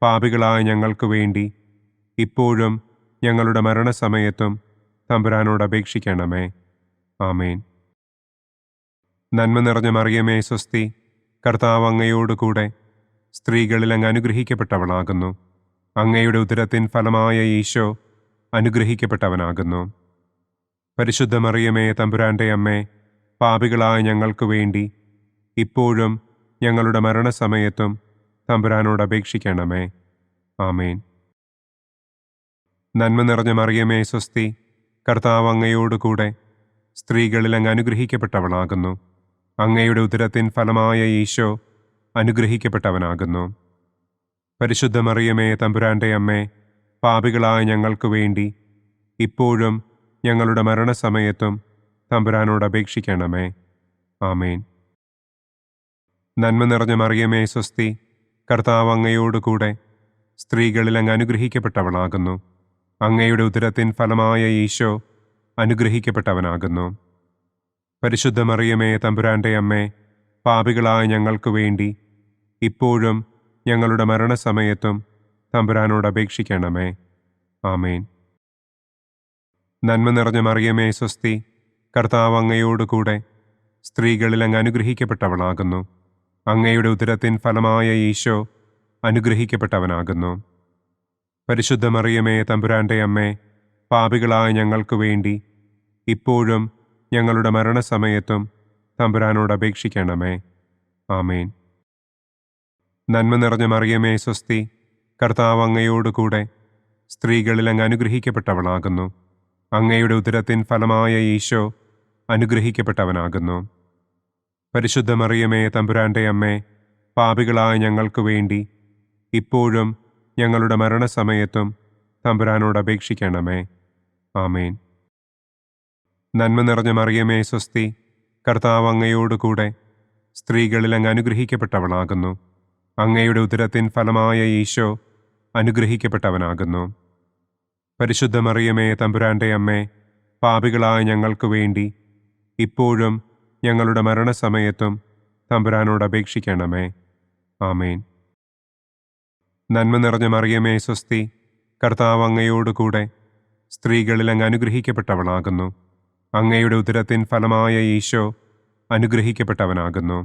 പാപികളായ ഞങ്ങൾക്ക് വേണ്ടി ഇപ്പോഴും ഞങ്ങളുടെ മരണസമയത്തും തമ്പുരാനോട് അപേക്ഷിക്കണമേ. ആമേൻ. നന്മ നിറഞ്ഞ മറിയമേ സ്വസ്തി, കർത്താവ് അങ്ങയോടുകൂടെ സ്ത്രീകളിൽ അങ്ങ് അനുഗ്രഹിക്കപ്പെട്ടവളാകുന്നു. അങ്ങയുടെ ഉദരത്തിൻ ഫലമായ ഈശോ അനുഗ്രഹിക്കപ്പെട്ടവനാകുന്നു. പരിശുദ്ധ മറിയമേ തമ്പുരാന്റെ അമ്മേ, പാപികളായ ഞങ്ങൾക്ക് വേണ്ടി ഇപ്പോഴും ഞങ്ങളുടെ മരണസമയത്തും തമ്പുരാനോട് അപേക്ഷിക്കണമേ. ആമേൻ. നന്മ നിറഞ്ഞ മറിയമേ സ്വസ്തി, കർത്താവ് അങ്ങയോടുകൂടെ സ്ത്രീകളിൽ അങ്ങ് അനുഗ്രഹിക്കപ്പെട്ടവളാകുന്നു. അങ്ങയുടെ ഉദരത്തിൻ ഫലമായ ഈശോ അനുഗ്രഹിക്കപ്പെട്ടവനാകുന്നു. പരിശുദ്ധ മറിയമേ തമ്പുരാന്റെ അമ്മേ, പാപികളായ ഞങ്ങൾക്ക് വേണ്ടി ഇപ്പോഴും ഞങ്ങളുടെ മരണസമയത്തും തമ്പുരാനോട് അപേക്ഷിക്കണമേ. ആമേൻ. നന്മ നിറഞ്ഞ മറിയമേ സ്വസ്തി, കർത്താവ് അങ്ങയോടുകൂടെ സ്ത്രീകളിൽ അങ്ങ് അനുഗ്രഹിക്കപ്പെട്ടവളാകുന്നു. അങ്ങയുടെ ഉദരത്തിൻ ഫലമായ ഈശോ അനുഗ്രഹിക്കപ്പെട്ടവനാകുന്നു. പരിശുദ്ധ മറിയമേ തമ്പുരാന്റെ അമ്മേ, പാപികളായ ഞങ്ങൾക്ക് വേണ്ടി ഇപ്പോഴും ഞങ്ങളുടെ മരണസമയത്തും തമ്പുരാനോട് അപേക്ഷിക്കണമേ. ആമേൻ. നന്മ നിറഞ്ഞ മറിയമേ സ്വസ്തി, കർത്താവ് അങ്ങയോടുകൂടെ സ്ത്രീകളിൽ അങ്ങ് അനുഗ്രഹിക്കപ്പെട്ടവളാകുന്നു. അങ്ങയുടെ ഉദരത്തിൻ ഫലമായ ഈശോ അനുഗ്രഹിക്കപ്പെട്ടവനാകുന്നു. പരിശുദ്ധ മറിയമേ തമ്പുരാന്റെ അമ്മേ, പാപികളായ ഞങ്ങൾക്ക് വേണ്ടി ഇപ്പോഴും ഞങ്ങളുടെ മരണസമയത്തും തമ്പുരാനോട് അപേക്ഷിക്കണമേ. ആമേൻ. നന്മ നിറഞ്ഞ മറിയമേ സ്വസ്തി, കർത്താവ് അങ്ങയോടുകൂടെ സ്ത്രീകളിൽ അങ്ങ് അനുഗ്രഹിക്കപ്പെട്ടവളാകുന്നു. അങ്ങയുടെ ഉദരത്തിൻ ഫലമായ ഈശോ അനുഗ്രഹിക്കപ്പെട്ടവനാകുന്നു. പരിശുദ്ധ മറിയമേ തമ്പുരാന്റെ അമ്മേ, പാപികളായ ഞങ്ങൾക്ക് വേണ്ടി ഇപ്പോഴും ഞങ്ങളുടെ മരണസമയത്തും തമ്പുരാനോട് അപേക്ഷിക്കണമേ. ആമേൻ. നന്മ നിറഞ്ഞ മറിയമേ സ്വസ്തി, കർത്താവ് അങ്ങയോടുകൂടെ സ്ത്രീകളിൽ അങ്ങ് അനുഗ്രഹിക്കപ്പെട്ടവളാകുന്നു. അങ്ങയുടെ ഉദരത്തിൻ ഫലമായ ഈശോ അനുഗ്രഹിക്കപ്പെട്ടവനാകുന്നു. പരിശുദ്ധ മറിയമേ തമ്പുരാന്റെ അമ്മേ, പാപികളായ ഞങ്ങൾക്ക് വേണ്ടി ഇപ്പോഴും ഞങ്ങളുടെ മരണസമയത്തും തമ്പുരാനോട് അപേക്ഷിക്കണമേ. ആമേൻ. നന്മ നിറഞ്ഞ മറിയമേ സ്വസ്തി, കർത്താവ് അങ്ങയോടുകൂടെ സ്ത്രീകളിൽ അങ്ങ് അനുഗ്രഹിക്കപ്പെട്ടവളാകുന്നു. അങ്ങയുടെ ഉദരത്തിൻ ഫലമായ ഈശോ അനുഗ്രഹിക്കപ്പെട്ടവനാകുന്നു.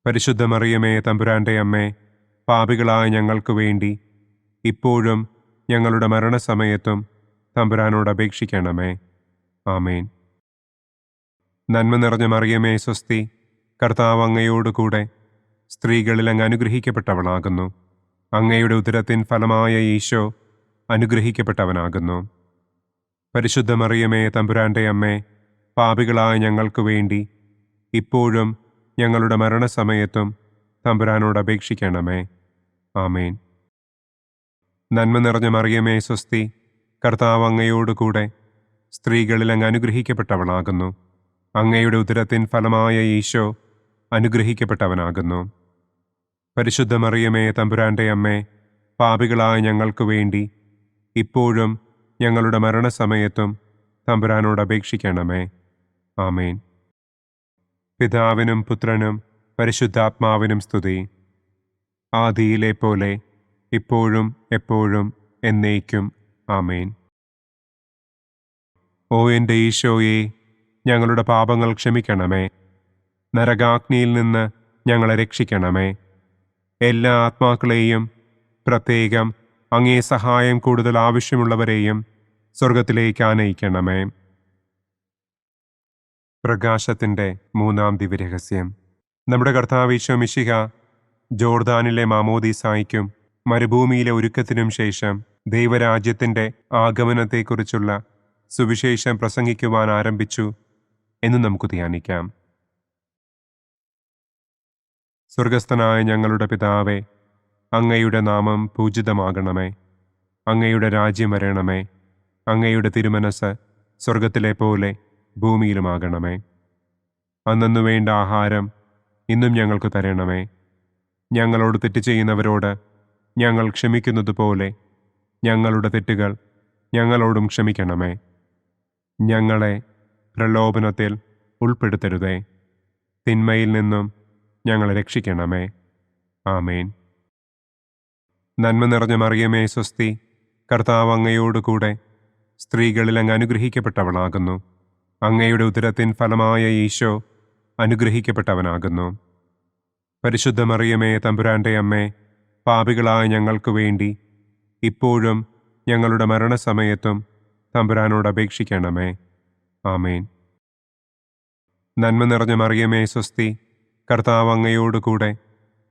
പരിശുദ്ധ മറിയമേ തമ്പുരാന്റെ അമ്മേ, പാപികളായ ഞങ്ങൾക്ക് വേണ്ടി ഇപ്പോഴും ഞങ്ങളുടെ മരണസമയത്തും തമ്പുരാനോട് അപേക്ഷിക്കണമേ. ആമേൻ. നന്മ നിറഞ്ഞ മറിയമേ സ്വസ്തി, കർത്താവ് അങ്ങയോടുകൂടെ സ്ത്രീകളിൽ അങ്ങ് അനുഗ്രഹിക്കപ്പെട്ടവളാകുന്നു. അങ്ങയുടെ ഉദരത്തിൻ ഫലമായ ഈശോ അനുഗ്രഹിക്കപ്പെട്ടവനാകുന്നു. പരിശുദ്ധ മറിയമേ തമ്പുരാന്റെ അമ്മേ, പാപികളായ ഞങ്ങൾക്ക് വേണ്ടി ഇപ്പോഴും ഞങ്ങളുടെ മരണസമയത്തും തമ്പുരാനോട് അപേക്ഷിക്കണമേ. ആമേൻ. നന്മ നിറഞ്ഞ മറിയമേ സ്വസ്തി, കർത്താവ് അങ്ങയോടുകൂടെ സ്ത്രീകളിൽ അങ്ങ് അനുഗ്രഹിക്കപ്പെട്ടവളാകുന്നു. അങ്ങയുടെ ഉദരത്തിൻ ഫലമായ ഈശോ അനുഗ്രഹിക്കപ്പെട്ടവനാകുന്നു. പരിശുദ്ധ മറിയമേ തമ്പുരാന്റെ അമ്മേ, പാപികളായ ഞങ്ങൾക്ക് വേണ്ടി ഇപ്പോഴും ഞങ്ങളുടെ മരണസമയത്തും തമ്പുരാനോട് അപേക്ഷിക്കണമേ. ആമേൻ. പിതാവിനും പുത്രനും പരിശുദ്ധാത്മാവിനും സ്തുതി. ആദിയിലെ പോലെ ഇപ്പോഴും എപ്പോഴും എന്നേക്കും. ആമേൻ. ഓ എൻ്റെ ഈശോയെ, ഞങ്ങളുടെ പാപങ്ങൾ ക്ഷമിക്കണമേ. നരകാഗ്നിയിൽ നിന്ന് ഞങ്ങളെ രക്ഷിക്കണമേ. എല്ലാ ആത്മാക്കളെയും, പ്രത്യേകം അങ്ങേ സഹായം കൂടുതൽ ആവശ്യമുള്ളവരെയും സ്വർഗത്തിലേക്ക് ആനയിക്കണമേ. പ്രകാശത്തിൻ്റെ മൂന്നാം ദിവ്യരഹസ്യം. നമ്മുടെ കർത്താവ് ഈശോ മിശിഹ ജോർദാനിലെ മാമോദീസായ്ക്കും മരുഭൂമിയിലെ ഒരുക്കത്തിനും ശേഷം ദൈവരാജ്യത്തിൻ്റെ ആഗമനത്തെക്കുറിച്ചുള്ള സുവിശേഷം പ്രസംഗിക്കുവാൻ ആരംഭിച്ചു എന്ന് നമുക്ക് ധ്യാനിക്കാം. സ്വർഗസ്ഥനായ ഞങ്ങളുടെ പിതാവേ, അങ്ങയുടെ നാമം പൂജിതമാകണമേ. അങ്ങയുടെ രാജ്യം വരണമേ. അങ്ങയുടെ തിരുമനസ് സ്വർഗത്തിലെ പോലെ ഭൂമിയിലുമാകണമേ. അന്നന്നു വേണ്ട ആഹാരം ഇന്നും ഞങ്ങൾക്ക് തരണമേ. ഞങ്ങളോട് തെറ്റ് ചെയ്യുന്നവരോട് ഞങ്ങൾ ക്ഷമിക്കുന്നതുപോലെ ഞങ്ങളുടെ തെറ്റുകൾ ഞങ്ങളോടും ക്ഷമിക്കണമേ. ഞങ്ങളെ പ്രലോഭനത്തിൽ ഉൾപ്പെടുത്തരുതേ. തിന്മയിൽ നിന്നും ഞങ്ങളെ രക്ഷിക്കണമേ. ആമേൻ. നന്മ നിറഞ്ഞ മറിയമേ സ്വസ്തി, കർത്താവ് അങ്ങയോടുകൂടെ സ്ത്രീകളിൽ അങ്ങ് അനുഗ്രഹിക്കപ്പെട്ടവളാകുന്നു. അങ്ങയുടെ ഉദരത്തിൻ ഫലമായ ഈശോ അനുഗ്രഹിക്കപ്പെട്ടവനാകുന്നു. പരിശുദ്ധ മറിയമേ തമ്പുരാന്റെ അമ്മേ, പാപികളായ ഞങ്ങൾക്ക് വേണ്ടി ഇപ്പോഴും ഞങ്ങളുടെ മരണസമയത്തും തമ്പുരാനോട് അപേക്ഷിക്കണമേ. ആമേൻ. നന്മ നിറഞ്ഞ മറിയമേ സ്വസ്തി, കർത്താവ് അങ്ങയോടുകൂടെ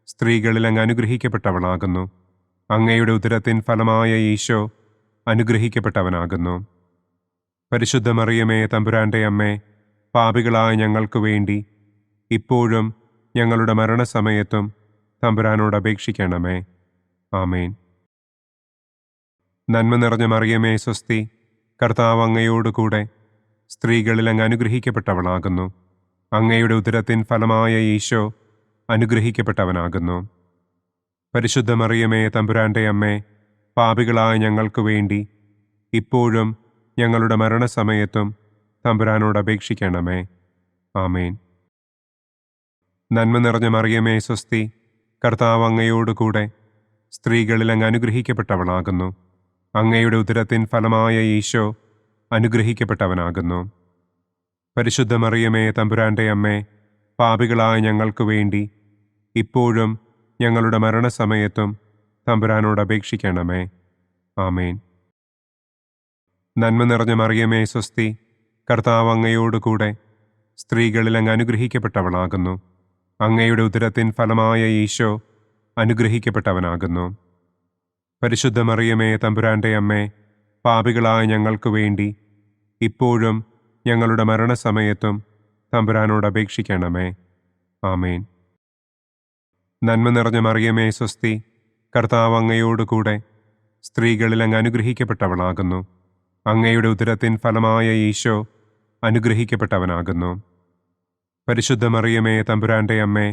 സ്ത്രീകളിൽ അങ്ങ് അനുഗ്രഹിക്കപ്പെട്ടവളാകുന്നു. അങ്ങയുടെ ഉദരത്തിൻ ഫലമായ ഈശോ അനുഗ്രഹിക്കപ്പെട്ടവനാകുന്നു. പരിശുദ്ധ മറിയമേ തമ്പുരാന്റെ അമ്മേ, പാപികളായ ഞങ്ങൾക്ക് വേണ്ടി ഇപ്പോഴും ഞങ്ങളുടെ മരണസമയത്തും തമ്പുരാനോട് അപേക്ഷിക്കണമേ. ആമേൻ. നന്മ നിറഞ്ഞ മറിയമേ സ്വസ്തി, കർത്താവ് അങ്ങയോടുകൂടെ സ്ത്രീകളിൽ അങ്ങ് അനുഗ്രഹിക്കപ്പെട്ടവളാകുന്നു. അങ്ങയുടെ ഉദരത്തിൻ ഫലമായ ഈശോ അനുഗ്രഹിക്കപ്പെട്ടവനാകുന്നു. പരിശുദ്ധ മറിയമേ തമ്പുരാന്റെ അമ്മേ, പാപികളായ ഞങ്ങൾക്ക് വേണ്ടി ഇപ്പോഴും ഞങ്ങളുടെ മരണസമയത്തും തമ്പുരാനോട് അപേക്ഷിക്കണമേ. ആമേൻ. നന്മ നിറഞ്ഞ മറിയമേ സ്വസ്തി, കർത്താവ് അങ്ങയോടുകൂടെ സ്ത്രീകളിൽ അങ്ങ് അനുഗ്രഹിക്കപ്പെട്ടവളാകുന്നു. അങ്ങയുടെ ഉദരത്തിൻ ഫലമായ ഈശോ അനുഗ്രഹിക്കപ്പെട്ടവനാകുന്നു. പരിശുദ്ധ മറിയമേ തമ്പുരാന്റെ അമ്മേ, പാപികളായ ഞങ്ങൾക്ക് വേണ്ടി ഇപ്പോഴും ഞങ്ങളുടെ മരണസമയത്തും തമ്പുരാനോട് അപേക്ഷിക്കണമേ. ആമേൻ. നന്മ നിറഞ്ഞ മറിയമേ സ്വസ്തി, കർത്താവ് അങ്ങയോടുകൂടെ സ്ത്രീകളിൽ അങ്ങ് അനുഗ്രഹിക്കപ്പെട്ടവളാകുന്നു. അങ്ങയുടെ ഉദരത്തിൻ ഫലമായ ഈശോ അനുഗ്രഹിക്കപ്പെട്ടവനാകുന്നു. പരിശുദ്ധ മറിയമേ തമ്പുരാന്റെ അമ്മേ, പാപികളായ ഞങ്ങൾക്ക് വേണ്ടി ഇപ്പോഴും ഞങ്ങളുടെ മരണസമയത്തും തമ്പുരാനോട് അപേക്ഷിക്കണമേ. ആമേൻ. നന്മ നിറഞ്ഞ മറിയമേ സ്വസ്തി, കർത്താവ് അങ്ങയോടുകൂടെ സ്ത്രീകളിൽ അങ്ങ് അനുഗ്രഹിക്കപ്പെട്ടവളാകുന്നു. അങ്ങയുടെ ഉദരത്തിൻ ഫലമായ ഈശോ അനുഗ്രഹിക്കപ്പെട്ടവനാകുന്നു. പരിശുദ്ധ മറിയമേ തമ്പുരാന്റെ അമ്മേ,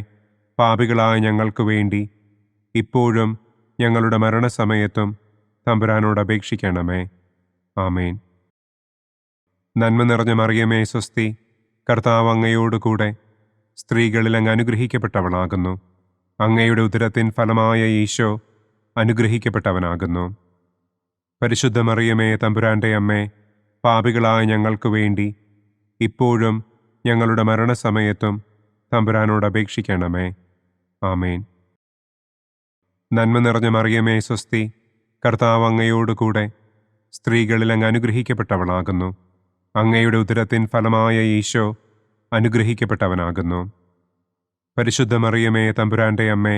പാപികളായ ഞങ്ങൾക്ക് വേണ്ടി ഇപ്പോഴും ഞങ്ങളുടെ മരണസമയത്തും തമ്പുരാനോട് അപേക്ഷിക്കണമേ. ആമേൻ. നന്മ നിറഞ്ഞ മറിയമേ സ്വസ്തി, കർത്താവ് അങ്ങയോടുകൂടെ സ്ത്രീകളിൽ അങ്ങ് അനുഗ്രഹിക്കപ്പെട്ടവളാകുന്നു. അങ്ങയുടെ ഉദരത്തിൻ ഫലമായ ഈശോ അനുഗ്രഹിക്കപ്പെട്ടവനാകുന്നു. പരിശുദ്ധ മറിയമേ തമ്പുരാന്റെ അമ്മേ, പാപികളായ ഞങ്ങൾക്ക് വേണ്ടി ഇപ്പോഴും ഞങ്ങളുടെ മരണസമയത്തും തമ്പുരാനോട് അപേക്ഷിക്കണമേ. ആമേൻ. നന്മ നിറഞ്ഞ മറിയമേ സ്വസ്തി, കർത്താവ് അങ്ങയോടുകൂടെ സ്ത്രീകളിൽ അങ്ങ് അനുഗ്രഹിക്കപ്പെട്ടവളാകുന്നു. അങ്ങയുടെ ഉദരത്തിൻ ഫലമായ ഈശോ അനുഗ്രഹിക്കപ്പെട്ടവനാകുന്നു. പരിശുദ്ധ മറിയമേ തമ്പുരാന്റെ അമ്മേ,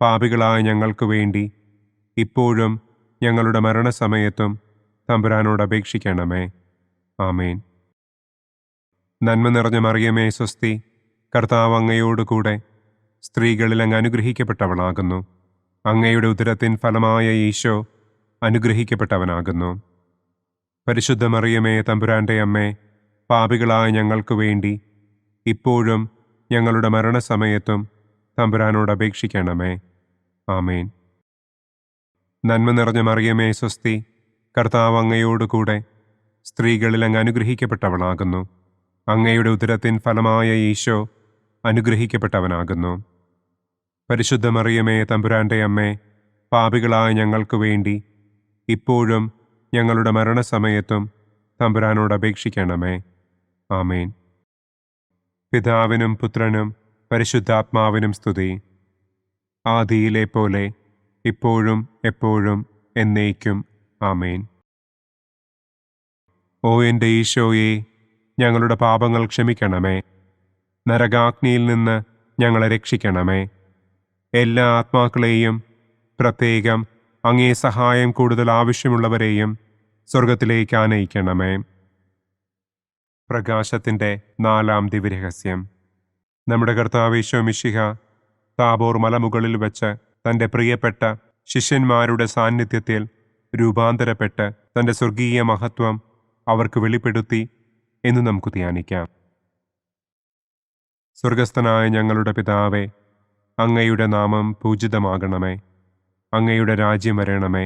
പാപികളായ ഞങ്ങൾക്ക് വേണ്ടി ഇപ്പോഴും ഞങ്ങളുടെ മരണസമയത്തും തമ്പുരാനോട് അപേക്ഷിക്കണമേ. ആമേൻ. നന്മ നിറഞ്ഞ മറിയമേ സ്വസ്തി, കർത്താവ് അങ്ങയോടുകൂടെ സ്ത്രീകളിൽ അങ്ങ് അനുഗ്രഹിക്കപ്പെട്ടവളാകുന്നു. അങ്ങയുടെ ഉദരത്തിൻ ഫലമായ ഈശോ അനുഗ്രഹിക്കപ്പെട്ടവനാകുന്നു. പരിശുദ്ധ മറിയമേ തമ്പുരാന്റെ അമ്മേ, പാപികളായ ഞങ്ങൾക്ക് വേണ്ടി ഇപ്പോഴും ഞങ്ങളുടെ മരണസമയത്തും തമ്പുരാനോട് അപേക്ഷിക്കണമേ. ആമേൻ. നന്മ നിറഞ്ഞ മറിയമേ സ്വസ്തി, കർത്താവ് അങ്ങയോടുകൂടെ സ്ത്രീകളിൽ അങ്ങ് അനുഗ്രഹിക്കപ്പെട്ടവളാകുന്നു. അങ്ങയുടെ ഉദരത്തിൻ ഫലമായ ഈശോ അനുഗ്രഹിക്കപ്പെട്ടവനാകുന്നു. പരിശുദ്ധ മറിയമേ തമ്പുരാന്റെ അമ്മേ, പാപികളായ ഞങ്ങൾക്ക് വേണ്ടി ഇപ്പോഴും ഞങ്ങളുടെ മരണസമയത്തും തമ്പുരാനോട് അപേക്ഷിക്കണമേ. ആമേൻ. പിതാവിനും പുത്രനും പരിശുദ്ധാത്മാവിനും സ്തുതി. ആദിയിലെ പോലെ ഇപ്പോഴും എപ്പോഴും എന്നേക്കും. ആമേൻ. ഓ എൻ്റെ ഈശോയെ, ഞങ്ങളുടെ പാപങ്ങൾ ക്ഷമിക്കണമേ. നരകാഗ്നിയിൽ നിന്ന് ഞങ്ങളെ രക്ഷിക്കണമേ. എല്ലാ ആത്മാക്കളെയും, പ്രത്യേകം അങ്ങേ സഹായം കൂടുതൽ ആവശ്യമുള്ളവരെയും സ്വർഗത്തിലേക്ക് ആനയിക്കണമേ. പ്രകാശത്തിൻ്റെ 4-ാം ദിവ്യരഹസ്യം. നമ്മുടെ കർത്താവ് ഈശോ മിശിഹ താബോർ മലമുകളിൽ വെച്ച് തൻ്റെ പ്രിയപ്പെട്ട ശിഷ്യന്മാരുടെ സാന്നിധ്യത്തിൽ രൂപാന്തരപ്പെട്ട് തൻ്റെ സ്വർഗീയ മഹത്വം അവർക്ക് വെളിപ്പെടുത്തി എന്ന് നമുക്ക് ധ്യാനിക്കാം. സ്വർഗസ്ഥനായ ഞങ്ങളുടെ പിതാവേ, അങ്ങയുടെ നാമം പൂജിതമാകണമേ. അങ്ങയുടെ രാജ്യം വരണമേ.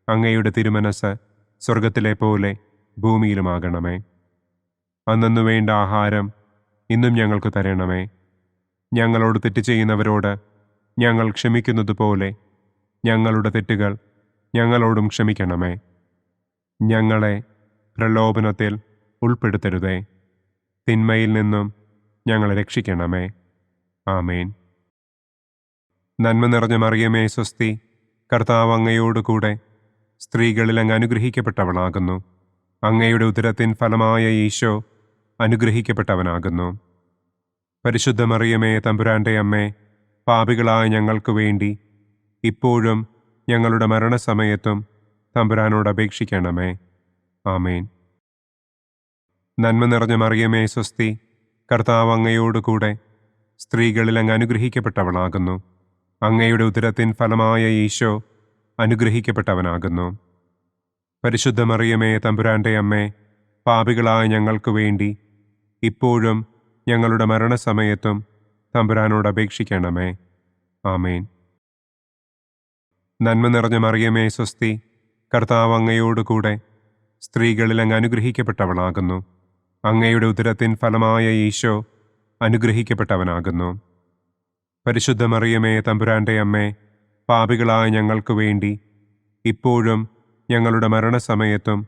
അങ്ങയുടെ തിരുമനസ് സ്വർഗത്തിലെ പോലെ ഭൂമിയിലുമാകണമേ. അന്നു വേണ്ട ആഹാരം ഇന്നും ഞങ്ങൾക്ക് തരണമേ. ഞങ്ങളോട് തെറ്റ് ചെയ്യുന്നവരോട് ഞങ്ങൾ ക്ഷമിക്കുന്നത് പോലെ ഞങ്ങളുടെ തെറ്റുകൾ ഞങ്ങളോടും ക്ഷമിക്കണമേ. ഞങ്ങളെ പ്രലോഭനത്തിൽ ഉൾപ്പെടുത്തരുതേ. തിന്മയിൽ നിന്നും ഞങ്ങളെ രക്ഷിക്കണമേ. ആമേൻ. നന്മ നിറഞ്ഞ മറിയമേ സ്വസ്തി, കർത്താവ് അങ്ങയോടുകൂടെ സ്ത്രീകളിൽ അങ്ങ് അനുഗ്രഹിക്കപ്പെട്ടവളാകുന്നു. അങ്ങയുടെ ഉദരത്തിൻ ഫലമായ ഈശോ അനുഗ്രഹിക്കപ്പെട്ടവനാകുന്നു. പരിശുദ്ധ മറിയമേ തമ്പുരാന്റെ അമ്മേ, പാപികളായ ഞങ്ങൾക്ക് വേണ്ടി ഇപ്പോഴും ഞങ്ങളുടെ മരണസമയത്തും തമ്പുരാനോട് അപേക്ഷിക്കണമേ. ആമേൻ. നന്മ നിറഞ്ഞ മറിയമേ സ്വസ്തി, കർത്താവ് അങ്ങയോടുകൂടെ സ്ത്രീകളിൽ അങ്ങ് അനുഗ്രഹിക്കപ്പെട്ടവളാകുന്നു. അങ്ങയുടെ ഉദരത്തിൻ ഫലമായ ഈശോ അനുഗ്രഹിക്കപ്പെട്ടവനാകുന്നു. പരിശുദ്ധ മറിയമേ തമ്പുരാന്റെ അമ്മേ, പാപികളായ ഞങ്ങൾക്ക് വേണ്ടി ഇപ്പോഴും ഞങ്ങളുടെ മരണസമയത്തും തമ്പുരാനോട് അപേക്ഷിക്കണമേ. ആമേൻ. നന്മ നിറഞ്ഞ മറിയമേ സ്വസ്തി, കർത്താവ് അങ്ങയോടുകൂടെ സ്ത്രീകളിൽ അങ്ങ് അനുഗ്രഹിക്കപ്പെട്ടവളാകുന്നു. അങ്ങയുടെ ഉദരത്തിൻ ഫലമായ ഈശോ അനുഗ്രഹിക്കപ്പെട്ടവനാകുന്നു. പരിശുദ്ധ മറിയമേ തമ്പുരാന്റെ അമ്മേ, പാപികളായ ഞങ്ങൾക്ക് വേണ്ടി ഇപ്പോഴും ഞങ്ങളുടെ മരണസമയത്തും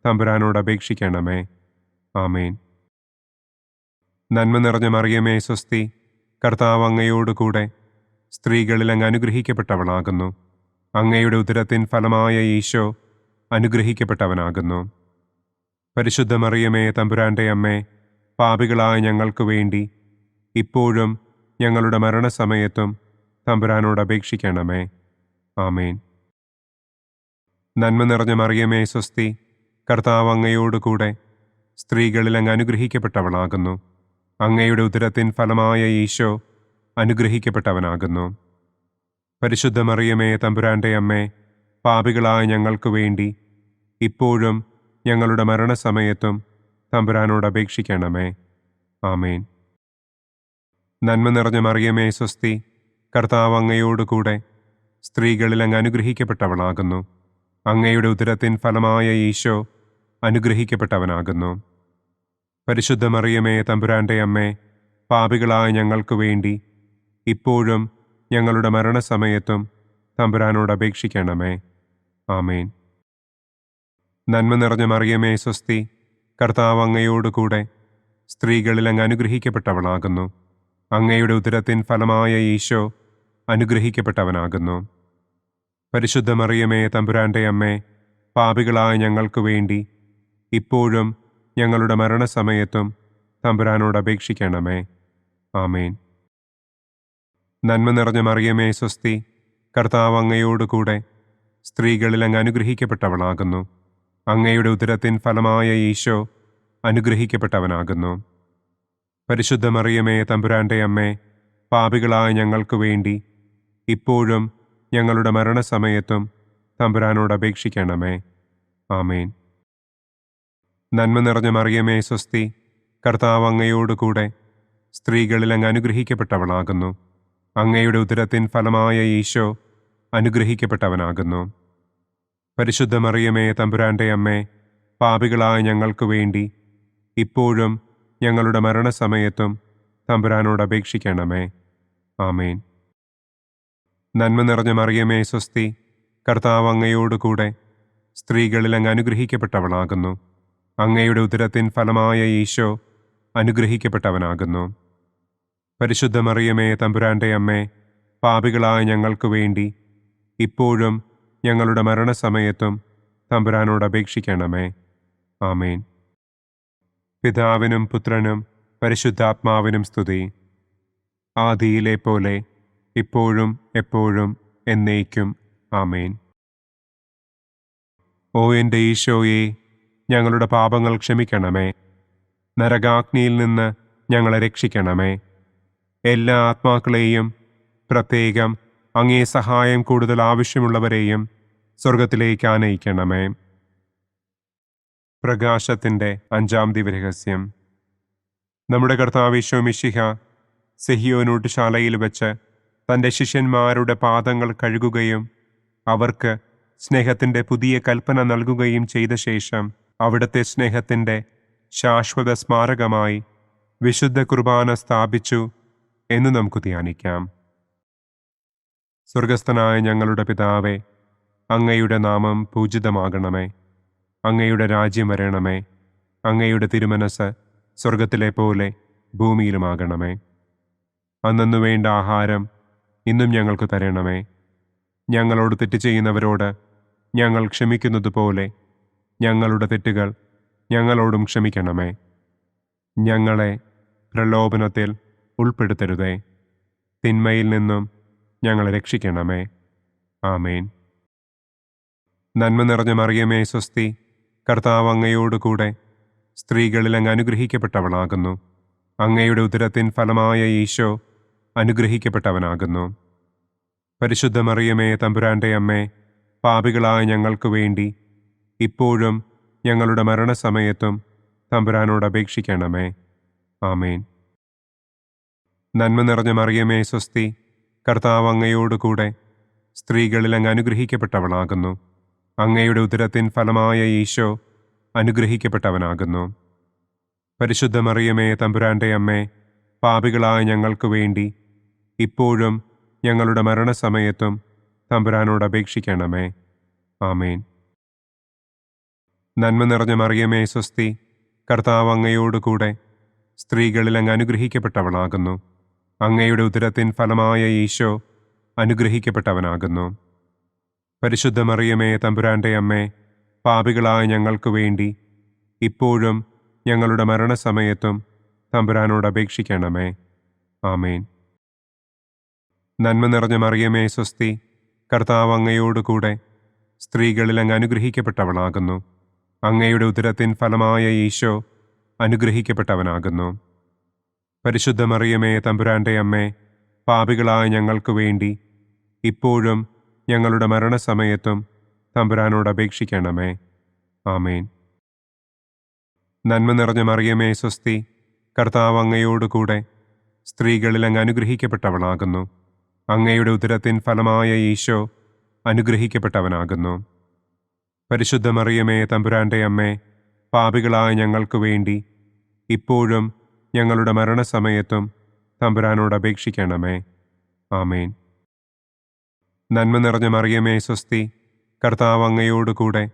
തമ്പുരാനോട് അപേക്ഷിക്കണമേ. ആമേൻ. നന്മ നിറഞ്ഞ മറിയമേ സ്വസ്തി, കർത്താവ് അങ്ങയോടുകൂടെ സ്ത്രീകളിൽ അങ്ങ് അനുഗ്രഹിക്കപ്പെട്ടവളാകുന്നു. അങ്ങയുടെ ഉദരത്തിൻ ഫലമായ ഈശോ അനുഗ്രഹിക്കപ്പെട്ടവനാകുന്നു. പരിശുദ്ധ മറിയമേ തമ്പുരാന്റെ അമ്മേ, പാപികളായ ഞങ്ങൾക്ക് വേണ്ടി ഇപ്പോഴും ഞങ്ങളുടെ മരണസമയത്തും തമ്പുരാനോട് അപേക്ഷിക്കണമേ. ആമേൻ. നന്മ നിറഞ്ഞ മറിയമേ സ്വസ്തി, കർത്താവ് അങ്ങയോടുകൂടെ സ്ത്രീകളിൽ അങ്ങ് അനുഗ്രഹിക്കപ്പെട്ടവളാകുന്നു. അങ്ങയുടെ ഉദരത്തിൻ ഫലമായ ഈശോ അനുഗ്രഹിക്കപ്പെട്ടവനാകുന്നു. പരിശുദ്ധ മറിയമേ തമ്പുരാന്റെ അമ്മേ, പാപികളായ ഞങ്ങൾക്ക് വേണ്ടി ഇപ്പോഴും ഞങ്ങളുടെ മരണസമയത്തും തമ്പുരാനോട് അപേക്ഷിക്കണമേ. ആമേൻ. നന്മ നിറഞ്ഞ മറിയമേ സ്വസ്തി, കർത്താവ് അങ്ങയോടുകൂടെ സ്ത്രീകളിൽ അങ്ങ് അനുഗ്രഹിക്കപ്പെട്ടവളാകുന്നു. അങ്ങയുടെ ഉദരത്തിൻ ഫലമായ ഈശോ അനുഗ്രഹിക്കപ്പെട്ടവനാകുന്നു. പരിശുദ്ധ മറിയമേ തമ്പുരാന്റെ അമ്മേ, പാപികളായ ഞങ്ങൾക്ക് വേണ്ടി ഇപ്പോഴും ഞങ്ങളുടെ മരണസമയത്തും തമ്പുരാനോട് അപേക്ഷിക്കണമേ. ആമേൻ. നന്മ നിറഞ്ഞ മറിയമേ സ്വസ്തി, കർത്താവ് അങ്ങയോടുകൂടെ സ്ത്രീകളിൽ അങ്ങ് അനുഗ്രഹിക്കപ്പെട്ടവളാകുന്നു. അങ്ങയുടെ ഉദരത്തിൻ ഫലമായ ഈശോ അനുഗ്രഹിക്കപ്പെട്ടവനാകുന്നു. പരിശുദ്ധ മറിയമേ തമ്പുരാന്റെ അമ്മേ, പാപികളായ ഞങ്ങൾക്ക് വേണ്ടി ഇപ്പോഴും ഞങ്ങളുടെ മരണസമയത്തും തമ്പുരാനോട് അപേക്ഷിക്കണമേ. ആമേൻ. നന്മ നിറഞ്ഞ മറിയമേ സ്വസ്തി, കർത്താവ് അങ്ങയോടുകൂടെ സ്ത്രീകളിൽ അങ്ങ് അനുഗ്രഹിക്കപ്പെട്ടവളാകുന്നു. അങ്ങയുടെ ഉദരത്തിൻ ഫലമായ ഈശോ അനുഗ്രഹിക്കപ്പെട്ടവനാകുന്നു. പരിശുദ്ധ മറിയമേ തമ്പുരാന്റെ അമ്മേ, പാപികളായ ഞങ്ങൾക്ക് വേണ്ടി ഇപ്പോഴും ഞങ്ങളുടെ മരണസമയത്തും തമ്പുരാനോട് അപേക്ഷിക്കണമേ. ആമേൻ. നന്മ നിറഞ്ഞ മറിയമേ സ്വസ്തി, കർത്താവ് അങ്ങയോടുകൂടെ സ്ത്രീകളിൽ അങ്ങ് അനുഗ്രഹിക്കപ്പെട്ടവളാകുന്നു. അങ്ങയുടെ ഉദരത്തിൻ ഫലമായ ഈശോ അനുഗ്രഹിക്കപ്പെട്ടവനാകുന്നു. പരിശുദ്ധ മറിയമേ തമ്പുരാന്റെ അമ്മേ, പാപികളായ ഞങ്ങൾക്ക് വേണ്ടി ഇപ്പോഴും ഞങ്ങളുടെ മരണസമയത്തും തമ്പുരാനോട് അപേക്ഷിക്കണമേ. ആമേൻ. നന്മ നിറഞ്ഞ മറിയമേ സ്വസ്തി, കർത്താവ് അങ്ങയോടുകൂടെ സ്ത്രീകളിൽ അങ്ങ് അനുഗ്രഹിക്കപ്പെട്ടവളാകുന്നു. അങ്ങയുടെ ഉദരത്തിൻ ഫലമായ ഈശോ അനുഗ്രഹിക്കപ്പെട്ടവനാകുന്നു. പരിശുദ്ധ മറിയമേ തമ്പുരാന്റെ അമ്മേ, പാപികളായ ഞങ്ങൾക്ക് വേണ്ടി ഇപ്പോഴും ഞങ്ങളുടെ മരണസമയത്തും തമ്പുരാനോട് അപേക്ഷിക്കണമേ. ആമേൻ. പിതാവിനും പുത്രനും പരിശുദ്ധാത്മാവിനും സ്തുതി. ആദിയിലെ പോലെ ഇപ്പോഴും എപ്പോഴും എന്നേക്കും. ആമേൻ. ഓ എൻ്റെ ഈശോയെ, ഞങ്ങളുടെ പാപങ്ങൾ ക്ഷമിക്കണമേ. നരകാഗ്നിയിൽ നിന്ന് ഞങ്ങളെ രക്ഷിക്കണമേ. എല്ലാ ആത്മാക്കളെയും, പ്രത്യേകം അങ്ങേ സഹായം കൂടുതൽ ആവശ്യമുള്ളവരെയും സ്വർഗത്തിലേക്ക് ആനയിക്കണമേ. പ്രകാശത്തിൻ്റെ 5-ാം ദിവ്യരഹസ്യം. നമ്മുടെ കർത്താവ് ഈശോ മിശിഹ സെഹിയോനൂട്ടുശാലയിൽ വെച്ച് തൻ്റെ ശിഷ്യന്മാരുടെ പാദങ്ങൾ കഴുകുകയും അവർക്ക് സ്നേഹത്തിൻ്റെ പുതിയ കൽപ്പന നൽകുകയും ചെയ്ത ശേഷം അവിടുത്തെ സ്നേഹത്തിൻ്റെ ശാശ്വത സ്മാരകമായി വിശുദ്ധ കുർബാന സ്ഥാപിച്ചു എന്ന് നമുക്ക് ധ്യാനിക്കാം. സ്വർഗസ്ഥനായ ഞങ്ങളുടെ പിതാവേ, അങ്ങയുടെ നാമം പൂജിതമാകണമേ. അങ്ങയുടെ രാജ്യം വരണമേ. അങ്ങയുടെ തിരുമനസ് സ്വർഗത്തിലെ പോലെ ഭൂമിയിലുമാകണമേ. അന്നന്നു വേണ്ട ആഹാരം ഇന്നും ഞങ്ങൾക്ക് തരണമേ. ഞങ്ങളോട് തെറ്റ് ചെയ്യുന്നവരോട് ഞങ്ങൾ ക്ഷമിക്കുന്നത് പോലെ ഞങ്ങളുടെ തെറ്റുകൾ ഞങ്ങളോടും ക്ഷമിക്കണമേ. ഞങ്ങളെ പ്രലോഭനത്തിൽ ഉൾപ്പെടുത്തരുതേ. തിന്മയിൽ നിന്നും ഞങ്ങളെ രക്ഷിക്കണമേ. ആമേൻ. നന്മ നിറഞ്ഞ മറിയമേ സ്വസ്തി, കർത്താവ് അങ്ങയോടുകൂടെ സ്ത്രീകളിൽ അങ്ങ് അനുഗ്രഹിക്കപ്പെട്ടവളാകുന്നു. അങ്ങയുടെ ഉദരത്തിൻ ഫലമായ ഈശോ അനുഗ്രഹിക്കപ്പെട്ടവനാകുന്നു. പരിശുദ്ധ മറിയമേ തമ്പുരാന്റെ അമ്മേ, പാപികളായ ഞങ്ങൾക്ക് വേണ്ടി ഇപ്പോഴും ഞങ്ങളുടെ മരണസമയത്തും തമ്പുരാനോട് അപേക്ഷിക്കണമേ. ആമേൻ. നന്മ നിറഞ്ഞ മറിയമേ സ്വസ്തി, കർത്താവ് അങ്ങയോടുകൂടെ സ്ത്രീകളിൽ അങ്ങ് അനുഗ്രഹിക്കപ്പെട്ടവളാകുന്നു. അങ്ങയുടെ ഉദരത്തിൻ ഫലമായ ഈശോ അനുഗ്രഹിക്കപ്പെട്ടവനാകുന്നു. പരിശുദ്ധ മറിയമേ തമ്പുരാന്റെ അമ്മേ, പാപികളായ ഞങ്ങൾക്ക് വേണ്ടി ഇപ്പോഴും ഞങ്ങളുടെ മരണസമയത്തും തമ്പുരാനോട് അപേക്ഷിക്കണമേ. ആമേൻ. നന്മ നിറഞ്ഞ മറിയമേ സ്വസ്തി, കർത്താവ് അങ്ങയോടുകൂടെ സ്ത്രീകളിൽ അങ്ങ് അനുഗ്രഹിക്കപ്പെട്ടവളാകുന്നു. അങ്ങയുടെ ഉദരത്തിൻ ഫലമായ ഈശോ അനുഗ്രഹിക്കപ്പെട്ടവനാകുന്നു. പരിശുദ്ധ മറിയമേ തമ്പുരാന്റെ അമ്മേ, പാപികളായ ഞങ്ങൾക്ക് വേണ്ടി ഇപ്പോഴും ഞങ്ങളുടെ മരണസമയത്തും തമ്പുരാനോട് അപേക്ഷിക്കണമേ. ആമേൻ. നന്മ നിറഞ്ഞ മറിയമേ സ്വസ്തി, കർത്താവ് അങ്ങയോടുകൂടെ സ്ത്രീകളിൽ അങ്ങ് അനുഗ്രഹിക്കപ്പെട്ടവളാകുന്നു. അങ്ങയുടെ ഉദരത്തിൻ ഫലമായ ഈശോ അനുഗ്രഹിക്കപ്പെട്ടവനാകുന്നു. പരിശുദ്ധ മറിയമേ തമ്പുരാന്റെ അമ്മേ, പാപികളായ ഞങ്ങൾക്ക് വേണ്ടി ഇപ്പോഴും ഞങ്ങളുടെ മരണസമയത്തും തമ്പുരാനോട് അപേക്ഷിക്കണമേ. ആമേൻ. നന്മ നിറഞ്ഞ മറിയമേ സ്വസ്തി, കർത്താവ് അങ്ങയോടുകൂടെ സ്ത്രീകളിൽ അങ്ങ് അനുഗ്രഹിക്കപ്പെട്ടവളാകുന്നു. അങ്ങയുടെ ഉദരത്തിൻ ഫലമായ ഈശോ അനുഗ്രഹിക്കപ്പെട്ടവനാകുന്നു. പരിശുദ്ധ മറിയമേ തമ്പുരാന്റെ അമ്മേ, പാപികളായ ഞങ്ങൾക്ക് വേണ്ടി ഇപ്പോഴും ഞങ്ങളുടെ മരണസമയത്തും തമ്പുരാനോട് അപേക്ഷിക്കണമേ. ആമേൻ. നന്മ നിറഞ്ഞ മറിയമേ സ്വസ്തി, കർത്താവ് അങ്ങയോടുകൂടെ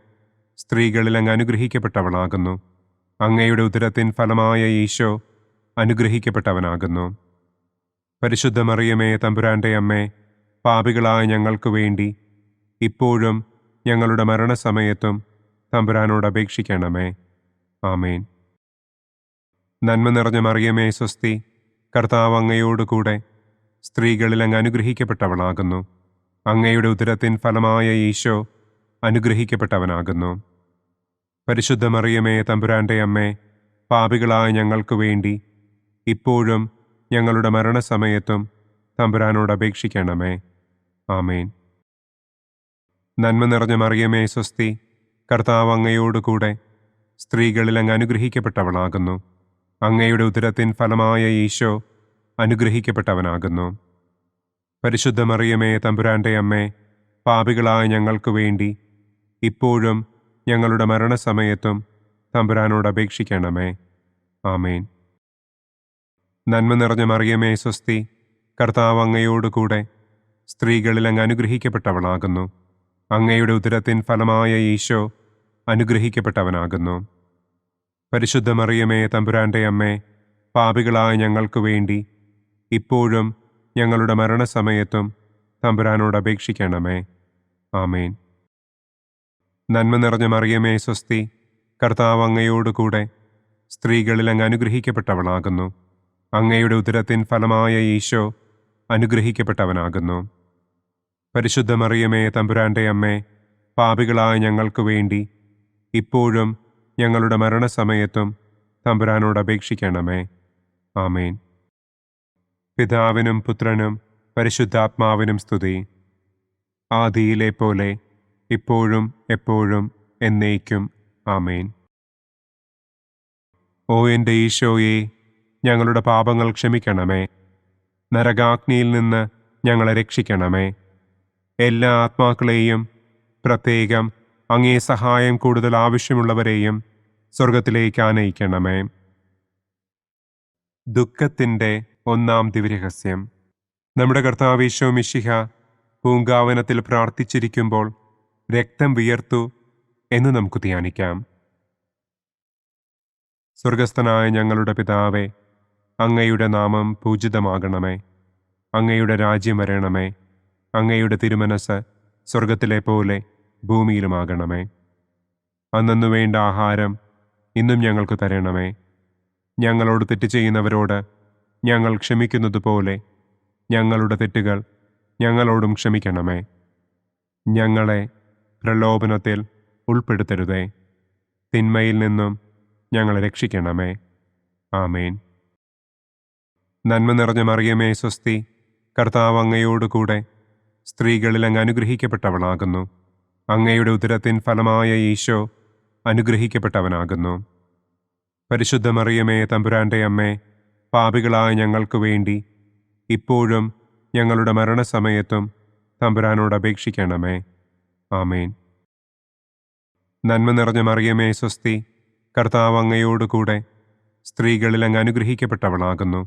സ്ത്രീകളിൽ അങ്ങ് അനുഗ്രഹിക്കപ്പെട്ടവളാകുന്നു. അങ്ങയുടെ ഉദരത്തിൻ ഫലമായ ഈശോ അനുഗ്രഹിക്കപ്പെട്ടവനാകുന്നു. പരിശുദ്ധ മറിയമേ തമ്പുരാന്റെ അമ്മേ, പാപികളായ ഞങ്ങൾക്ക് വേണ്ടി ഇപ്പോഴും ഞങ്ങളുടെ മരണസമയത്തും തമ്പുരാനോട് അപേക്ഷിക്കണമേ. ആമേൻ. നന്മ നിറഞ്ഞ മറിയമേ സ്വസ്തി, കർത്താവ് അങ്ങയോട് കൂടെ സ്ത്രീകളിൽ അങ്ങ് അനുഗ്രഹിക്കപ്പെട്ടവളാകുന്നു. അങ്ങയുടെ ഉദരത്തിൻ ഫലമായ ഈശോ അനുഗ്രഹിക്കപ്പെട്ടവനാകുന്നു. പരിശുദ്ധ മറിയമേ തമ്പുരാൻ്റെ അമ്മേ, പാപികളായ ഞങ്ങൾക്ക് വേണ്ടി ഇപ്പോഴും ഞങ്ങളുടെ മരണസമയത്തും തമ്പുരാനോട് അപേക്ഷിക്കണമേ. ആമേൻ. നന്മ നിറഞ്ഞ മറിയമേ സ്വസ്തി, കർത്താവ് അങ്ങയോട് കൂടെ സ്ത്രീകളിൽ അങ്ങ് അനുഗ്രഹിക്കപ്പെട്ടവളാകുന്നു. അങ്ങയുടെ ഉദരത്തിൻ ഫലമായ ഈശോ അനുഗ്രഹിക്കപ്പെട്ടവനാകുന്നു. പരിശുദ്ധ മറിയമേ തമ്പുരാൻ്റെ അമ്മേ, പാപികളായ ഞങ്ങൾക്ക് വേണ്ടി ഇപ്പോഴും ഞങ്ങളുടെ മരണസമയത്തും തമ്പുരാനോട് അപേക്ഷിക്കണമേ. ആമേൻ. നന്മ നിറഞ്ഞ മറിയമേ സ്വസ്തി, കർത്താവ് അങ്ങയോട് കൂടെ സ്ത്രീകളിൽ അങ്ങ് അനുഗ്രഹിക്കപ്പെട്ടവളാകുന്നു. അങ്ങയുടെ ഉദരത്തിൻ ഫലമായ ഈശോ അനുഗ്രഹിക്കപ്പെട്ടവനാകുന്നു. പരിശുദ്ധ മറിയമേ തമ്പുരാൻ്റെ അമ്മേ, പാപികളായ ഞങ്ങൾക്ക് വേണ്ടി ഇപ്പോഴും ഞങ്ങളുടെ മരണസമയത്തും തമ്പുരാനോട് അപേക്ഷിക്കണമേ. ആമേൻ. നന്മ നിറഞ്ഞ മറിയമേ സ്വസ്തി, കർത്താവ് അങ്ങയോട് കൂടെ സ്ത്രീകളിൽ അങ്ങ് അനുഗ്രഹിക്കപ്പെട്ടവളാകുന്നു. അങ്ങയുടെ ഉദരത്തിൻ ഫലമായ ഈശോ അനുഗ്രഹിക്കപ്പെട്ടവനാകുന്നു. പരിശുദ്ധ മറിയമേ തമ്പുരാൻ്റെ അമ്മേ, പാപികളായ ഞങ്ങൾക്ക് വേണ്ടി ഇപ്പോഴും ഞങ്ങളുടെ മരണസമയത്തും തമ്പുരാനോട് അപേക്ഷിക്കണമേ. ആമേൻ. പിതാവിനും പുത്രനും പരിശുദ്ധാത്മാവിനും സ്തുതി. ആദിയിലെ പോലെ ഇപ്പോഴും എപ്പോഴും എന്നേക്കും. ആമേൻ. ഓ എൻ്റെ ഈശോയെ, ഞങ്ങളുടെ പാപങ്ങൾ ക്ഷമിക്കണമേ. നരകാഗ്നിയിൽ നിന്ന് ഞങ്ങളെ രക്ഷിക്കണമേ. എല്ലാ ആത്മാക്കളെയും, പ്രത്യേകം അങ്ങേ സഹായം കൂടുതൽ ആവശ്യമുള്ളവരെയും സ്വർഗത്തിലേക്ക് ആനയിക്കണമേ. ദുഃഖത്തിൻ്റെ ഒന്നാം ദിവ്യരഹസ്യം. നമ്മുടെ കർത്താവ് ഈശോ മിശിഹ പൂങ്കാവനത്തിൽ പ്രാർത്ഥിച്ചിരിക്കുമ്പോൾ രക്തം വിയർത്തു എന്ന് നമുക്ക് ധ്യാനിക്കാം. സ്വർഗസ്ഥനായ ഞങ്ങളുടെ പിതാവേ, അങ്ങയുടെ നാമം പൂജിതമാകണമേ. അങ്ങയുടെ രാജ്യം വരണമേ. അങ്ങയുടെ തിരുമനസ് സ്വർഗത്തിലെ പോലെ ഭൂമിയിലുമാകണമേ. അന്നു വേണ്ട ആഹാരം ഇന്നും ഞങ്ങൾക്ക് തരണമേ. ഞങ്ങളോട് തെറ്റ് ചെയ്യുന്നവരോട് ഞങ്ങൾ ക്ഷമിക്കുന്നതുപോലെ ഞങ്ങളുടെ തെറ്റുകൾ ഞങ്ങളോടും ക്ഷമിക്കണമേ. ഞങ്ങളെ പ്രലോഭനത്തിൽ ഉൾപ്പെടുത്തരുതേ. തിന്മയിൽ നിന്നും ഞങ്ങളെ രക്ഷിക്കണമേ. ആമേൻ. നന്മ നിറഞ്ഞ മറിയമേ സ്വസ്തി, കർത്താവ് അങ്ങയോട് കൂടെ സ്ത്രീകളിൽ അങ്ങ് അനുഗ്രഹിക്കപ്പെട്ടവളാകുന്നു. അങ്ങയുടെ ഉദരത്തിൻ ഫലമായ ഈശോ അനുഗ്രഹിക്കപ്പെട്ടവനാകുന്നു. പരിശുദ്ധ മറിയമേ തമ്പുരാൻ്റെ അമ്മേ, പാപികളായ ഞങ്ങൾക്ക് വേണ്ടി ഇപ്പോഴും ഞങ്ങളുടെ മരണസമയത്തും തമ്പുരാനോട് അപേക്ഷിക്കണമേ. ആമേൻ. നന്മ നിറഞ്ഞ മറിയമേ സ്വസ്തി, കർത്താവ് അങ്ങയോട് കൂടെ സ്ത്രീകളിൽ അങ്ങ് അനുഗ്രഹിക്കപ്പെട്ടവളാകുന്നു.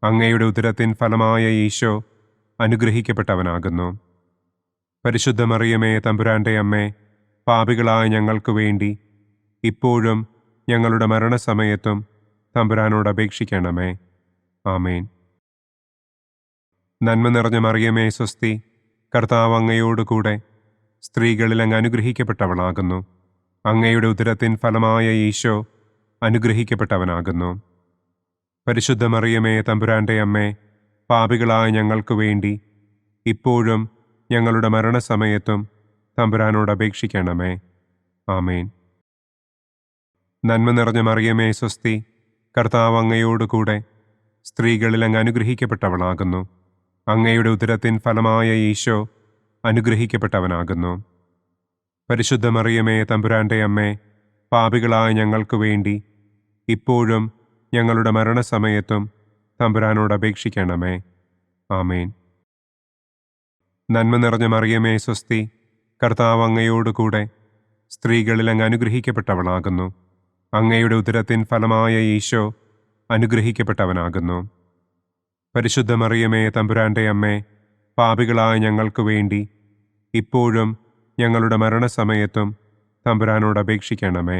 അങ്ങയുടെ ഉദരത്തിൻ ഫലമായ ഈശോ അനുഗ്രഹിക്കപ്പെട്ടവനാകുന്നു. പരിശുദ്ധ മറിയമേ തമ്പുരാൻ്റെ അമ്മേ, പാപികളായ ഞങ്ങൾക്ക് വേണ്ടി ഇപ്പോഴും ഞങ്ങളുടെ മരണസമയത്തും തമ്പുരാനോട് അപേക്ഷിക്കണമേ. ആമേൻ. നന്മ നിറഞ്ഞ മറിയമേ സ്വസ്തി, കർത്താവ് അങ്ങയോട് കൂടെ സ്ത്രീകളിൽ അങ്ങ് അനുഗ്രഹിക്കപ്പെട്ടവളാകുന്നു. അങ്ങയുടെ ഉദരത്തിൻ ഫലമായ ഈശോ അനുഗ്രഹിക്കപ്പെട്ടവനാകുന്നു. പരിശുദ്ധ മറിയമേ തമ്പുരാൻ്റെ അമ്മേ, പാപികളായ ഞങ്ങൾക്ക് വേണ്ടി ഇപ്പോഴും ഞങ്ങളുടെ മരണസമയത്തും തമ്പുരാനോട് അപേക്ഷിക്കണമേ. ആമേൻ. നന്മ നിറഞ്ഞ മറിയമേ സ്വസ്തി, കർത്താവ് അങ്ങയോട് കൂടെ സ്ത്രീകളിൽ അങ്ങ് അനുഗ്രഹിക്കപ്പെട്ടവളാകുന്നു. അങ്ങയുടെ ഉദരത്തിൻ ഫലമായ ഈശോ അനുഗ്രഹിക്കപ്പെട്ടവനാകുന്നു. പരിശുദ്ധ മറിയമേ തമ്പുരാൻ്റെ അമ്മേ, പാപികളായ ഞങ്ങൾക്ക് വേണ്ടി ഇപ്പോഴും ഞങ്ങളുടെ മരണസമയത്തും തമ്പുരാനോട് അപേക്ഷിക്കണമേ. ആമേൻ. നന്മ നിറഞ്ഞ മറിയമേ സ്വസ്തി, കർത്താവ് അങ്ങയോട് കൂടെ സ്ത്രീകളിൽ അങ്ങ് അനുഗ്രഹിക്കപ്പെട്ടവളാകുന്നു. അങ്ങയുടെ ഉദരത്തിൻ ഫലമായ ഈശോ അനുഗ്രഹിക്കപ്പെട്ടവനാകുന്നു. പരിശുദ്ധ മറിയമേ തമ്പുരാൻ്റെ അമ്മേ, പാപികളായ ഞങ്ങൾക്ക് വേണ്ടി ഇപ്പോഴും ഞങ്ങളുടെ മരണസമയത്തും തമ്പുരാനോട് അപേക്ഷിക്കണമേ.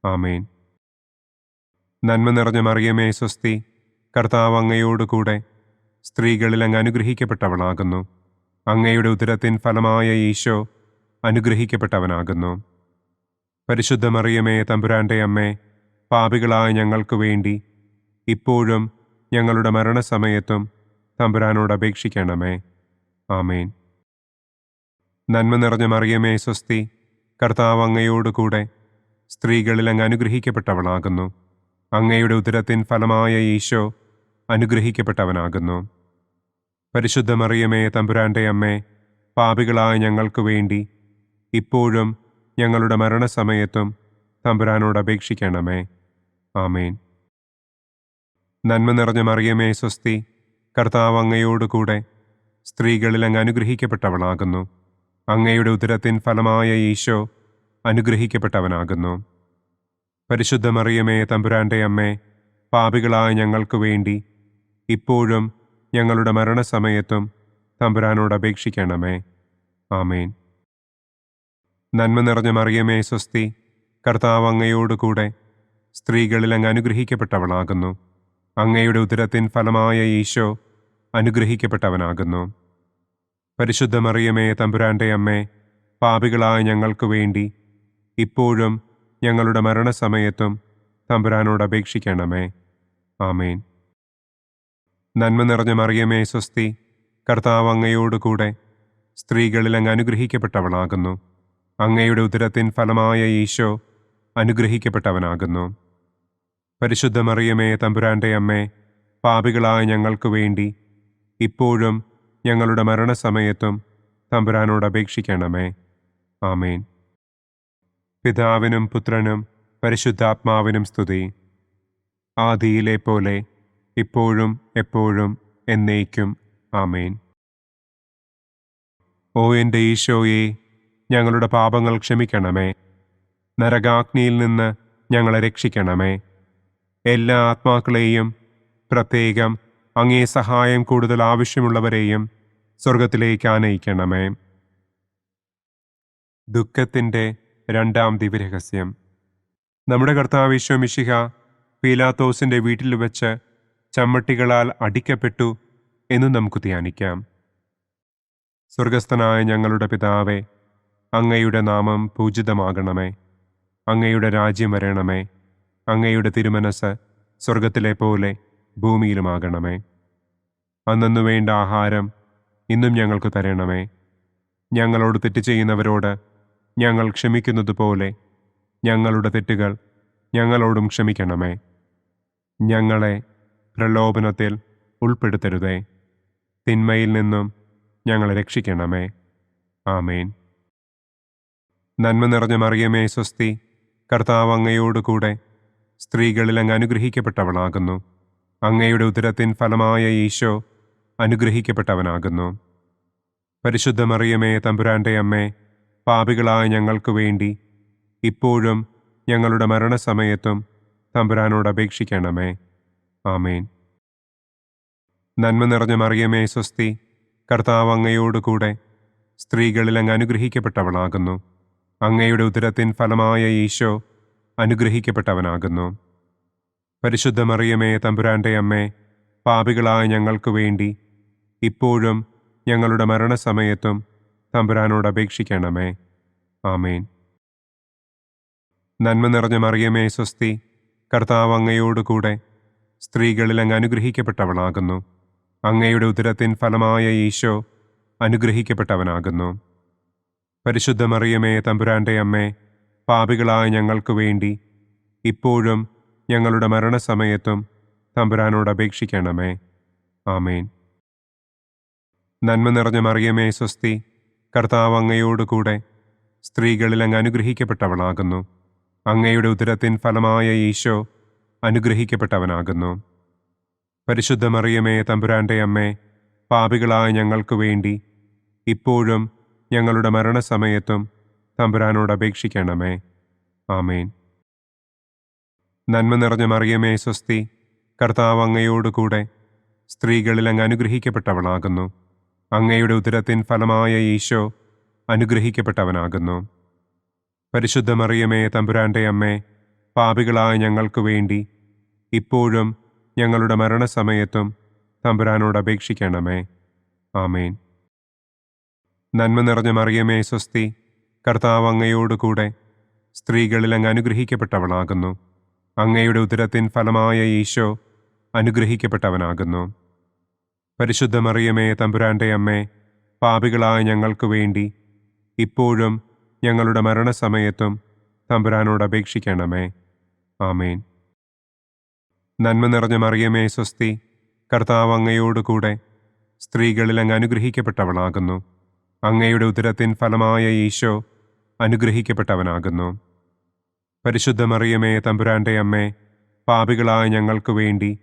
ആമേൻ. നന്മ നിറഞ്ഞ മറിയമേ സ്വസ്തി, കർത്താവ് അങ്ങയോട് കൂടെ സ്ത്രീകളിൽ അങ്ങ് അനുഗ്രഹിക്കപ്പെട്ടവളാകുന്നു. അങ്ങയുടെ ഉദരത്തിൻ ഫലമായ ഈശോ അനുഗ്രഹിക്കപ്പെട്ടവനാകുന്നു. പരിശുദ്ധ മറിയമേ, തമ്പുരാന്റെ അമ്മേ, പാപികളായ ഞങ്ങൾക്ക് വേണ്ടി ഇപ്പോഴും ഞങ്ങളുടെ മരണസമയത്തും തമ്പുരാനോട് അപേക്ഷിക്കണമേ. ആമേൻ. നന്മ നിറഞ്ഞ മറിയമേ, സ്വസ്തി, കർത്താവ് അങ്ങയോടുകൂടെ സ്ത്രീകളിൽ അങ്ങ് അനുഗ്രഹിക്കപ്പെട്ടവളാകുന്നു. അങ്ങയുടെ ഉദരത്തിൻ ഫലമായ ഈശോ അനുഗ്രഹിക്കപ്പെട്ടവനാകുന്നു. പരിശുദ്ധ മറിയമേ, തമ്പുരാന്റെ അമ്മേ, പാപികളായ ഞങ്ങൾക്ക് വേണ്ടി ഇപ്പോഴും ഞങ്ങളുടെ മരണസമയത്തും തമ്പുരാനോട് അപേക്ഷിക്കണമേ. ആമേൻ. നന്മ നിറഞ്ഞ മറിയമേ, സ്വസ്തി, കർത്താവ് അങ്ങയോടുകൂടെ സ്ത്രീകളിൽ അങ്ങ് അനുഗ്രഹിക്കപ്പെട്ടവളാകുന്നു. അങ്ങയുടെ ഉദരത്തിൻ ഫലമായ ഈശോ അനുഗ്രഹിക്കപ്പെട്ടവനാകുന്നു. പരിശുദ്ധ മറിയമേ, തമ്പുരാന്റെ അമ്മേ, പാപികളായ ഞങ്ങൾക്ക് വേണ്ടി ഇപ്പോഴും ഞങ്ങളുടെ മരണസമയത്തും തമ്പുരാനോട് അപേക്ഷിക്കണമേ. ആമേൻ. നന്മ നിറഞ്ഞ മറിയമേ, സ്വസ്തി, കർത്താവ് അങ്ങയോടുകൂടെ സ്ത്രീകളിൽ അങ്ങ് അനുഗ്രഹിക്കപ്പെട്ടവളാകുന്നു. അങ്ങയുടെ ഉദരത്തിൻ ഫലമായ ഈശോ അനുഗ്രഹിക്കപ്പെട്ടവനാകുന്നു. പരിശുദ്ധ മറിയമേ, തമ്പുരാന്റെ അമ്മേ, പാപികളായ ഞങ്ങൾക്ക് വേണ്ടി ഇപ്പോഴും ഞങ്ങളുടെ മരണസമയത്തും തമ്പുരാനോട് അപേക്ഷിക്കണമേ. ആമേൻ. നന്മ നിറഞ്ഞ മറിയമേ, സ്വസ്തി, കർത്താവ് അങ്ങയോടുകൂടെ സ്ത്രീകളിൽ അങ്ങ് അനുഗ്രഹിക്കപ്പെട്ടവളാകുന്നു. അങ്ങയുടെ ഉദരത്തിൻ ഫലമായ ഈശോ അനുഗ്രഹിക്കപ്പെട്ടവനാകുന്നു. പരിശുദ്ധ മറിയമേ, തമ്പുരാന്റെ അമ്മേ, പാപികളായ ഞങ്ങൾക്ക് വേണ്ടി ഇപ്പോഴും ഞങ്ങളുടെ മരണസമയത്തും തമ്പുരാനോട് അപേക്ഷിക്കണമേ. ആമേൻ. പിതാവിനും പുത്രനും പരിശുദ്ധാത്മാവിനും സ്തുതി. ആദിയിലെ പോലെ ഇപ്പോഴും എപ്പോഴും എന്നേക്കും. ആമേൻ. ഓ എൻ്റെ ഈശോയെ, ഞങ്ങളുടെ പാപങ്ങൾ ക്ഷമിക്കണമേ. നരകാഗ്നിയിൽ നിന്ന് ഞങ്ങളെ രക്ഷിക്കണമേ. എല്ലാ ആത്മാക്കളെയും, പ്രത്യേകം അങ്ങേ സഹായം കൂടുതൽ ആവശ്യമുള്ളവരെയും സ്വർഗത്തിലേക്ക് ആനയിക്കണമേ. ദുഃഖത്തിൻ്റെ രണ്ടാം ദിവ്യരഹസ്യം. നമ്മുടെ കർത്താവ് ഈശോ മിശിഹ പീലാത്തോസിൻ്റെ വീട്ടിൽ വെച്ച് ചമ്മട്ടികളാൽ അടിക്കപ്പെട്ടു എന്ന് നമുക്ക് ധ്യാനിക്കാം. സ്വർഗസ്ഥനായ ഞങ്ങളുടെ പിതാവേ, അങ്ങയുടെ നാമം പൂജിതമാകണമേ. അങ്ങയുടെ രാജ്യം വരണമേ. അങ്ങയുടെ തിരുമനസ് സ്വർഗത്തിലെ പോലെ ഭൂമിയിലുമാകണമേ. അന്നന്നു വേണ്ട ആഹാരം ഇന്നും ഞങ്ങൾക്ക് തരണമേ. ഞങ്ങളോട് തെറ്റ് ചെയ്യുന്നവരോട് ഞങ്ങൾ ക്ഷമിക്കുന്നത് പോലെ ഞങ്ങളുടെ തെറ്റുകൾ ഞങ്ങളോടും ക്ഷമിക്കണമേ. ഞങ്ങളെ പ്രലോഭനത്തിൽ ഉൾപ്പെടുത്തരുതേ. തിന്മയിൽ നിന്നും ഞങ്ങളെ രക്ഷിക്കണമേ. ആമേൻ. നന്മ നിറഞ്ഞ മറിയമേ, സ്വസ്തി, കർത്താവ് അങ്ങയോടുകൂടെ സ്ത്രീകളിൽ അങ്ങ് അനുഗ്രഹിക്കപ്പെട്ടവളാകുന്നു. അങ്ങയുടെ ഉദരത്തിൻ ഫലമായ ഈശോ അനുഗ്രഹിക്കപ്പെട്ടവനാകുന്നു. പരിശുദ്ധ മറിയമേ, തമ്പുരാന്റെ അമ്മേ, പാപികളായ ഞങ്ങൾക്ക് വേണ്ടി ഇപ്പോഴും ഞങ്ങളുടെ മരണസമയത്തും തമ്പുരാനോട് അപേക്ഷിക്കണമേ. ആമേൻ. നന്മ നിറഞ്ഞ മറിയമേ, സ്വസ്തി, കർത്താവ് അങ്ങയോടുകൂടെ സ്ത്രീകളിൽ അങ്ങ് അനുഗ്രഹിക്കപ്പെട്ടവളാകുന്നു. അങ്ങയുടെ ഉദരത്തിൻ ഫലമായ ഈശോ അനുഗ്രഹിക്കപ്പെട്ടവനാകുന്നു. പരിശുദ്ധ മറിയമേ, തമ്പുരാന്റെ അമ്മേ, പാപികളായ ഞങ്ങൾക്ക് വേണ്ടി ഇപ്പോഴും ഞങ്ങളുടെ മരണസമയത്തും തമ്പുരാനോട് അപേക്ഷിക്കണമേ. ആമേൻ. നന്മ നിറഞ്ഞ മറിയമേ, സ്വസ്തി, കർത്താവ് അങ്ങയോടുകൂടെ സ്ത്രീകളിൽ അങ്ങ് അനുഗ്രഹിക്കപ്പെട്ടവളാകുന്നു. അങ്ങയുടെ ഉദരത്തിൻ ഫലമായ ഈശോ അനുഗ്രഹിക്കപ്പെട്ടവനാകുന്നു. പരിശുദ്ധ മറിയമേ, തമ്പുരാന്റെ അമ്മേ, പാപികളായ ഞങ്ങൾക്ക് വേണ്ടി ഇപ്പോഴും ഞങ്ങളുടെ മരണസമയത്തും തമ്പുരാനോട് അപേക്ഷിക്കണമേ. ആമേൻ. നന്മ നിറഞ്ഞ മറിയമേ, സ്വസ്തി, കർത്താവ് അങ്ങയോടുകൂടെ സ്ത്രീകളിൽ അങ്ങ് അനുഗ്രഹിക്കപ്പെട്ടവളാകുന്നു. അങ്ങയുടെ ഉദരത്തിൻ ഫലമായ ഈശോ അനുഗ്രഹിക്കപ്പെട്ടവനാകുന്നു. പരിശുദ്ധ മറിയമേ, തമ്പുരാന്റെ അമ്മേ, പാപികളായ ഞങ്ങൾക്ക് വേണ്ടി ഇപ്പോഴും ഞങ്ങളുടെ മരണസമയത്തും തമ്പുരാനോട് അപേക്ഷിക്കണമേ. ആമേൻ. നന്മ നിറഞ്ഞ മറിയമേ, സ്വസ്തി, കർത്താവ് അങ്ങയോടുകൂടെ സ്ത്രീകളിൽ അങ്ങ് അനുഗ്രഹിക്കപ്പെട്ടവളാകുന്നു. അങ്ങയുടെ ഉദരത്തിൻ ഫലമായ ഈശോ അനുഗ്രഹിക്കപ്പെട്ടവനാകുന്നു. പരിശുദ്ധ മറിയമേ, തമ്പുരാന്റെ അമ്മേ, പാപികളായ ഞങ്ങൾക്ക് വേണ്ടി ഇപ്പോഴും ഞങ്ങളുടെ മരണസമയത്തും തമ്പുരാനോട് അപേക്ഷിക്കണമേ. ആമേൻ. നന്മ നിറഞ്ഞ മറിയമേ സ്വസ്തി, കർത്താവ് അങ്ങയോടുകൂടെ സ്ത്രീകളിൽ അങ്ങ് അനുഗ്രഹിക്കപ്പെട്ടവളാകുന്നു. അങ്ങയുടെ ഉദരത്തിൻ ഫലമായ ഈശോ അനുഗ്രഹിക്കപ്പെട്ടവനാകുന്നു. പരിശുദ്ധ മറിയമേ തമ്പുരാന്റെ അമ്മേ, പാപികളായ ഞങ്ങൾക്ക് വേണ്ടി ഇപ്പോഴും ഞങ്ങളുടെ മരണസമയത്തും തമ്പുരാനോട് അപേക്ഷിക്കണമേ. ആമേൻ. നന്മ നിറഞ്ഞ മറിയമേ സ്വസ്തി, കർത്താവ് അങ്ങയോടുകൂടെ സ്ത്രീകളിൽ അങ്ങ് അനുഗ്രഹിക്കപ്പെട്ടവളാകുന്നു. അങ്ങയുടെ ഉദരത്തിൻ ഫലമായ ഈശോ അനുഗ്രഹിക്കപ്പെട്ടവനാകുന്നു. പരിശുദ്ധ മറിയമേ തമ്പുരാന്റെ അമ്മേ, പാപികളായ ഞങ്ങൾക്ക് വേണ്ടി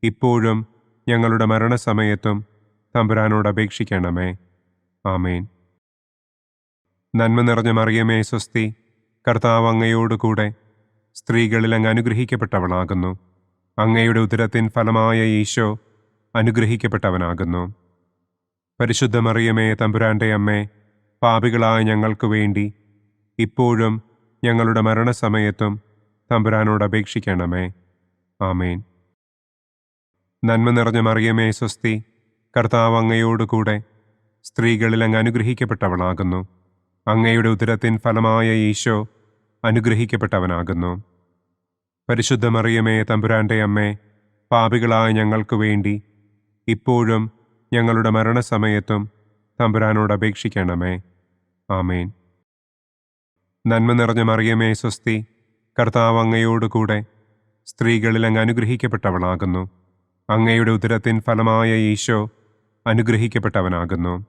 ഇപ്പോഴും ഞങ്ങളുടെ മരണസമയത്തും തമ്പുരാനോട് അപേക്ഷിക്കണമേ. ആമേൻ. നന്മ നിറഞ്ഞ മറിയമേ സ്വസ്തി, കർത്താവ് അങ്ങയോടുകൂടെ സ്ത്രീകളിൽ അങ്ങ് അനുഗ്രഹിക്കപ്പെട്ടവളാകുന്നു. അങ്ങയുടെ ഉദരത്തിൻ ഫലമായ ഈശോ അനുഗ്രഹിക്കപ്പെട്ടവനാകുന്നു. പരിശുദ്ധ മറിയമേ തമ്പുരാന്റെ അമ്മേ, പാപികളായ ഞങ്ങൾക്ക് വേണ്ടി ഇപ്പോഴും ഞങ്ങളുടെ മരണസമയത്തും തമ്പുരാനോട് അപേക്ഷിക്കണമേ. ആമേൻ. നന്മ നിറഞ്ഞ മറിയമേ സ്വസ്തി, കർത്താവ് അങ്ങയോടുകൂടെ സ്ത്രീകളിൽ അങ്ങ് അനുഗ്രഹിക്കപ്പെട്ടവളാകുന്നു. അങ്ങയുടെ ഉദരത്തിൻ ഫലമായ ഈശോ അനുഗ്രഹിക്കപ്പെട്ടവനാകുന്നു. പരിശുദ്ധ മറിയമേ തമ്പുരാന്റെ അമ്മേ, പാപികളായ ഞങ്ങൾക്ക് വേണ്ടി ഇപ്പോഴും ഞങ്ങളുടെ മരണസമയത്തും തമ്പുരാനോട് അപേക്ഷിക്കണമേ. ആമേൻ. നന്മ നിറഞ്ഞ മറിയമേ സ്വസ്തി, കർത്താവ് അങ്ങയോടുകൂടെ സ്ത്രീകളിൽ അങ്ങ് അനുഗ്രഹിക്കപ്പെട്ടവളാകുന്നു. അങ്ങയുടെ ഉദരത്തിൻ ഫലമായ ഈശോ അനുഗ്രഹിക്കപ്പെട്ടവനാകുന്നു.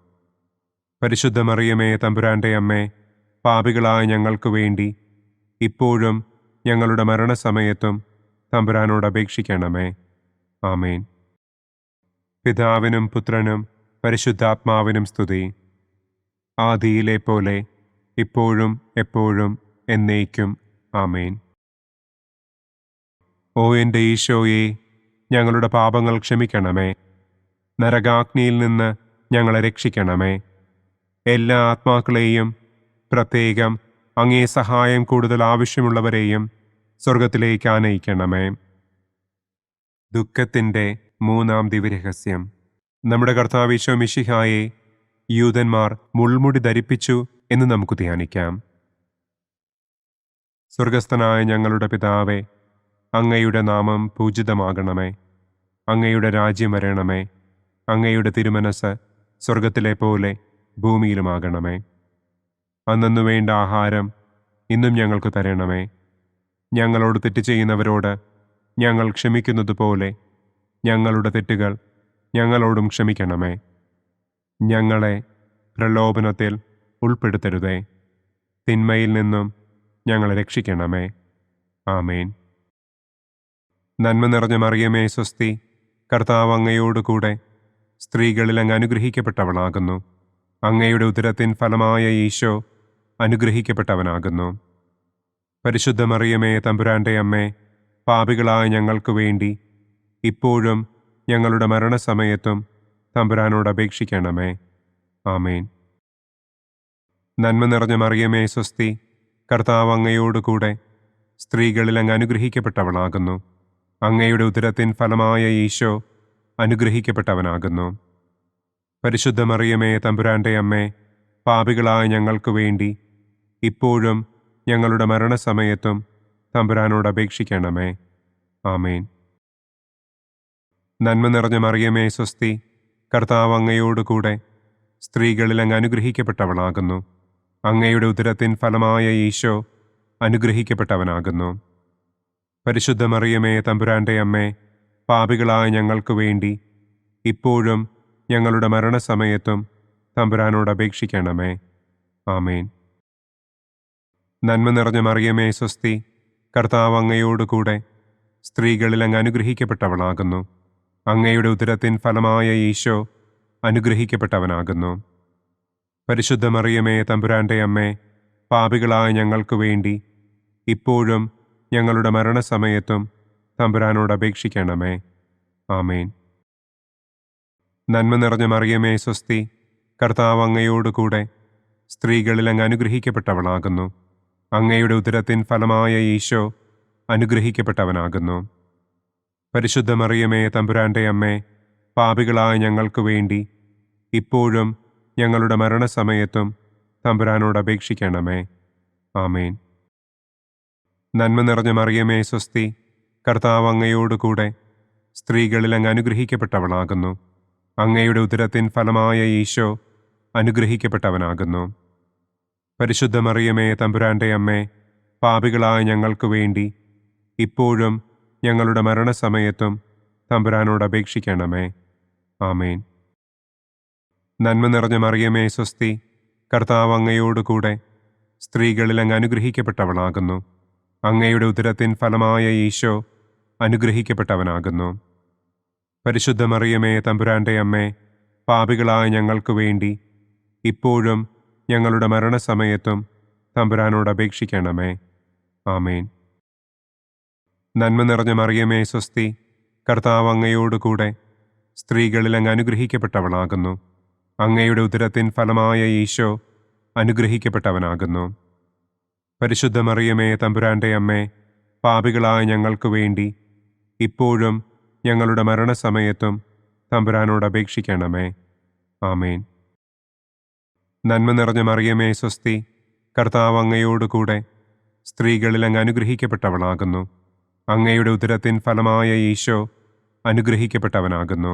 പരിശുദ്ധ മറിയമേ തമ്പുരാന്റെ അമ്മേ, പാപികളായ ഞങ്ങൾക്ക് വേണ്ടി ഇപ്പോഴും ഞങ്ങളുടെ മരണസമയത്തും തമ്പുരാനോട് അപേക്ഷിക്കണമേ. ആമേൻ. പിതാവിനും പുത്രനും പരിശുദ്ധാത്മാവിനും സ്തുതി. ആദിയിലെ പോലെ ഇപ്പോഴും എപ്പോഴും എന്നേക്കും. ആമേൻ. ഓ എൻ്റെ ഈശോയെ, ഞങ്ങളുടെ പാപങ്ങൾ ക്ഷമിക്കണമേ. നരകാഗ്നിയിൽ നിന്ന് ഞങ്ങളെ രക്ഷിക്കണമേ. എല്ലാ ആത്മാക്കളെയും, പ്രത്യേകം അങ്ങേ സഹായം കൂടുതൽ ആവശ്യമുള്ളവരെയും സ്വർഗത്തിലേക്ക് ആനയിക്കണമേ. ദുഃഖത്തിൻ്റെ മൂന്നാം ദിവ്യരഹസ്യം. നമ്മുടെ കർത്താവ് ഈശോ മിശിഹായെ യൂദന്മാർ മുൾമുടി ധരിപ്പിച്ചു എന്ന് നമുക്ക് ധ്യാനിക്കാം. സ്വർഗസ്ഥനായ ഞങ്ങളുടെ പിതാവേ, അങ്ങയുടെ നാമം പൂജിതമാകണമേ. അങ്ങയുടെ രാജ്യം വരണമേ. അങ്ങയുടെ തിരുമനസ് സ്വർഗത്തിലെ പോലെ ഭൂമിയിലുമാകണമേ. അന്നന്നു വേണ്ട ആഹാരം ഇന്നും ഞങ്ങൾക്ക് തരണമേ. ഞങ്ങളോട് തെറ്റ് ചെയ്യുന്നവരോട് ഞങ്ങൾ ക്ഷമിക്കുന്നത് പോലെ ഞങ്ങളുടെ തെറ്റുകൾ ഞങ്ങളോടും ക്ഷമിക്കണമേ. ഞങ്ങളെ പ്രലോഭനത്തിൽ ഉൾപ്പെടുത്തരുതേ. തിന്മയിൽ നിന്നും ഞങ്ങളെ രക്ഷിക്കണമേ. ആമേൻ. നന്മ നിറഞ്ഞ മറിയമേ സ്വസ്തി, കർത്താവ് അങ്ങയോടുകൂടെ സ്ത്രീകളിൽ അങ്ങ് അനുഗ്രഹിക്കപ്പെട്ടവളാകുന്നു. അങ്ങയുടെ ഉദരത്തിൻ ഫലമായ ഈശോ അനുഗ്രഹിക്കപ്പെട്ടവനാകുന്നു. പരിശുദ്ധ മറിയമേ തമ്പുരാന്റെ അമ്മേ, പാപികളായ ഞങ്ങൾക്ക് വേണ്ടി ഇപ്പോഴും ഞങ്ങളുടെ മരണസമയത്തും തമ്പുരാനോട് അപേക്ഷിക്കണമേ. ആമേൻ. നന്മ നിറഞ്ഞ മറിയമേ സ്വസ്തി, കർത്താവ് അങ്ങയോടുകൂടെ സ്ത്രീകളിൽ അങ്ങ് അനുഗ്രഹിക്കപ്പെട്ടവളാകുന്നു. അങ്ങയുടെ ഉദരത്തിൻ ഫലമായ ഈശോ അനുഗ്രഹിക്കപ്പെട്ടവനാകുന്നു. പരിശുദ്ധ മറിയമേ തമ്പുരാന്റെ അമ്മേ, പാപികളായ ഞങ്ങൾക്ക് വേണ്ടി ഇപ്പോഴും ഞങ്ങളുടെ മരണസമയത്തും തമ്പുരാനോട് അപേക്ഷിക്കണമേ. ആമേൻ. നന്മ നിറഞ്ഞ മറിയമേ സ്വസ്തി, കർത്താവ് അങ്ങയോടുകൂടെ സ്ത്രീകളിൽ അങ്ങ് അനുഗ്രഹിക്കപ്പെട്ടവളാകുന്നു. അങ്ങയുടെ ഉദരത്തിൻ ഫലമായ ഈശോ അനുഗ്രഹിക്കപ്പെട്ടവനാകുന്നു. പരിശുദ്ധ മറിയമേ തമ്പുരാന്റെ അമ്മേ, പാപികളായ ഞങ്ങൾക്ക് വേണ്ടി ഇപ്പോഴും ഞങ്ങളുടെ മരണസമയത്തും തമ്പുരാനോട് അപേക്ഷിക്കണമേ. ആമേൻ. നന്മ നിറഞ്ഞ മറിയമേ സ്വസ്തി, കർത്താവ് അങ്ങയോടുകൂടെ സ്ത്രീകളിൽ അങ്ങ് അനുഗ്രഹിക്കപ്പെട്ടവളാകുന്നു. അങ്ങയുടെ ഉദരത്തിൻ ഫലമായ ഈശോ അനുഗ്രഹിക്കപ്പെട്ടവനാകുന്നു. പരിശുദ്ധ മറിയമേ തമ്പുരാന്റെ അമ്മേ, പാപികളായ ഞങ്ങൾക്ക് വേണ്ടി ഇപ്പോഴും ഞങ്ങളുടെ മരണസമയത്തും തമ്പുരാനോട് അപേക്ഷിക്കണമേ. ആമേൻ. നന്മ നിറഞ്ഞ മറിയമേ സ്വസ്തി, കർത്താവ് അങ്ങയോടുകൂടെ സ്ത്രീകളിൽ അങ്ങ് അനുഗ്രഹിക്കപ്പെട്ടവളാകുന്നു. അങ്ങയുടെ ഉദരത്തിൻ ഫലമായ ഈശോ അനുഗ്രഹിക്കപ്പെട്ടവനാകുന്നു. പരിശുദ്ധ മറിയമേ തമ്പുരാന്റെ അമ്മേ, പാപികളായ ഞങ്ങൾക്ക് വേണ്ടി ഇപ്പോഴും ഞങ്ങളുടെ മരണസമയത്തും തമ്പുരാനോട് അപേക്ഷിക്കണമേ. ആമേൻ. നന്മ നിറഞ്ഞ മറിയമേ സ്വസ്തി, കർത്താവ് അങ്ങയോട് കൂടെ സ്ത്രീകളിൽ അങ്ങ് അനുഗ്രഹിക്കപ്പെട്ടവളാകുന്നു. അങ്ങയുടെ ഉദരത്തിൻ ഫലമായ ഈശോ അനുഗ്രഹിക്കപ്പെട്ടവനാകുന്നു. പരിശുദ്ധ മറിയമേ തമ്പുരാന്റെ അമ്മേ, പാപികളായ ഞങ്ങൾക്ക് വേണ്ടി ഇപ്പോഴും ഞങ്ങളുടെ മരണസമയത്തും തമ്പുരാനോട് അപേക്ഷിക്കണമേ. ആമേൻ. നന്മ നിറഞ്ഞ മറിയമേ സ്വസ്തി, കർത്താവ് അങ്ങയോട് കൂടെ സ്ത്രീകളിൽ അങ്ങ് അനുഗ്രഹിക്കപ്പെട്ടവളാകുന്നു. അങ്ങയുടെ ഉദരത്തിൻ ഫലമായ ഈശോ അനുഗ്രഹിക്കപ്പെട്ടവനാകുന്നു. പരിശുദ്ധ മറിയമേ തമ്പുരാന്റെ അമ്മേ, പാപികളായ ഞങ്ങൾക്ക് വേണ്ടി ഇപ്പോഴും ഞങ്ങളുടെ മരണസമയത്തും തമ്പുരാനോട് അപേക്ഷിക്കണമേ. ആമേൻ. നന്മ നിറഞ്ഞ മറിയമേ സ്വസ്തി, കർത്താവ് അങ്ങയോട് കൂടെ സ്ത്രീകളിൽ അങ്ങ് അനുഗ്രഹിക്കപ്പെട്ടവളാകുന്നു. അങ്ങയുടെ ഉദരത്തിൻ ഫലമായ ഈശോ അനുഗ്രഹിക്കപ്പെട്ടവനാകുന്നു. പരിശുദ്ധ മറിയമേ തമ്പുരാന്റെ അമ്മേ, പാപികളായ ഞങ്ങൾക്ക് വേണ്ടി ഇപ്പോഴും ഞങ്ങളുടെ മരണസമയത്തും തമ്പുരാനോട് അപേക്ഷിക്കണമേ. ആമേൻ. നന്മ നിറഞ്ഞ മറിയമേ സ്വസ്തി, കർത്താവ് അങ്ങയോട് കൂടെ സ്ത്രീകളിൽ അങ്ങ് അനുഗ്രഹിക്കപ്പെട്ടവളാകുന്നു. അങ്ങയുടെ ഉദരത്തിൻ ഫലമായ ഈശോ അനുഗ്രഹിക്കപ്പെട്ടവനാകുന്നു.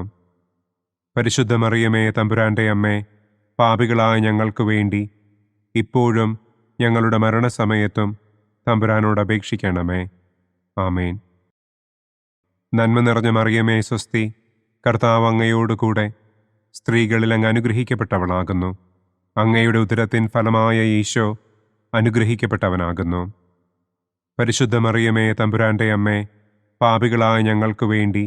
പരിശുദ്ധ മറിയമേ തമ്പുരാന്റെ അമ്മേ, പാപികളായ ഞങ്ങൾക്ക് വേണ്ടി ഇപ്പോഴും ഞങ്ങളുടെ മരണസമയത്തും തമ്പുരാനോട് അപേക്ഷിക്കണമേ. ആമേൻ. നന്മ നിറഞ്ഞ മറിയമേ സ്വസ്തി, കർത്താവ് അങ്ങയോട് കൂടെ സ്ത്രീകളിൽ അങ്ങ് അനുഗ്രഹിക്കപ്പെട്ടവളാകുന്നു. അങ്ങയുടെ ഉദരത്തിൻ ഫലമായ ഈശോ അനുഗ്രഹിക്കപ്പെട്ടവനാകുന്നു. പരിശുദ്ധ മറിയമേ തമ്പുരാന്റെ അമ്മേ, പാപികളായ ഞങ്ങൾക്ക് വേണ്ടി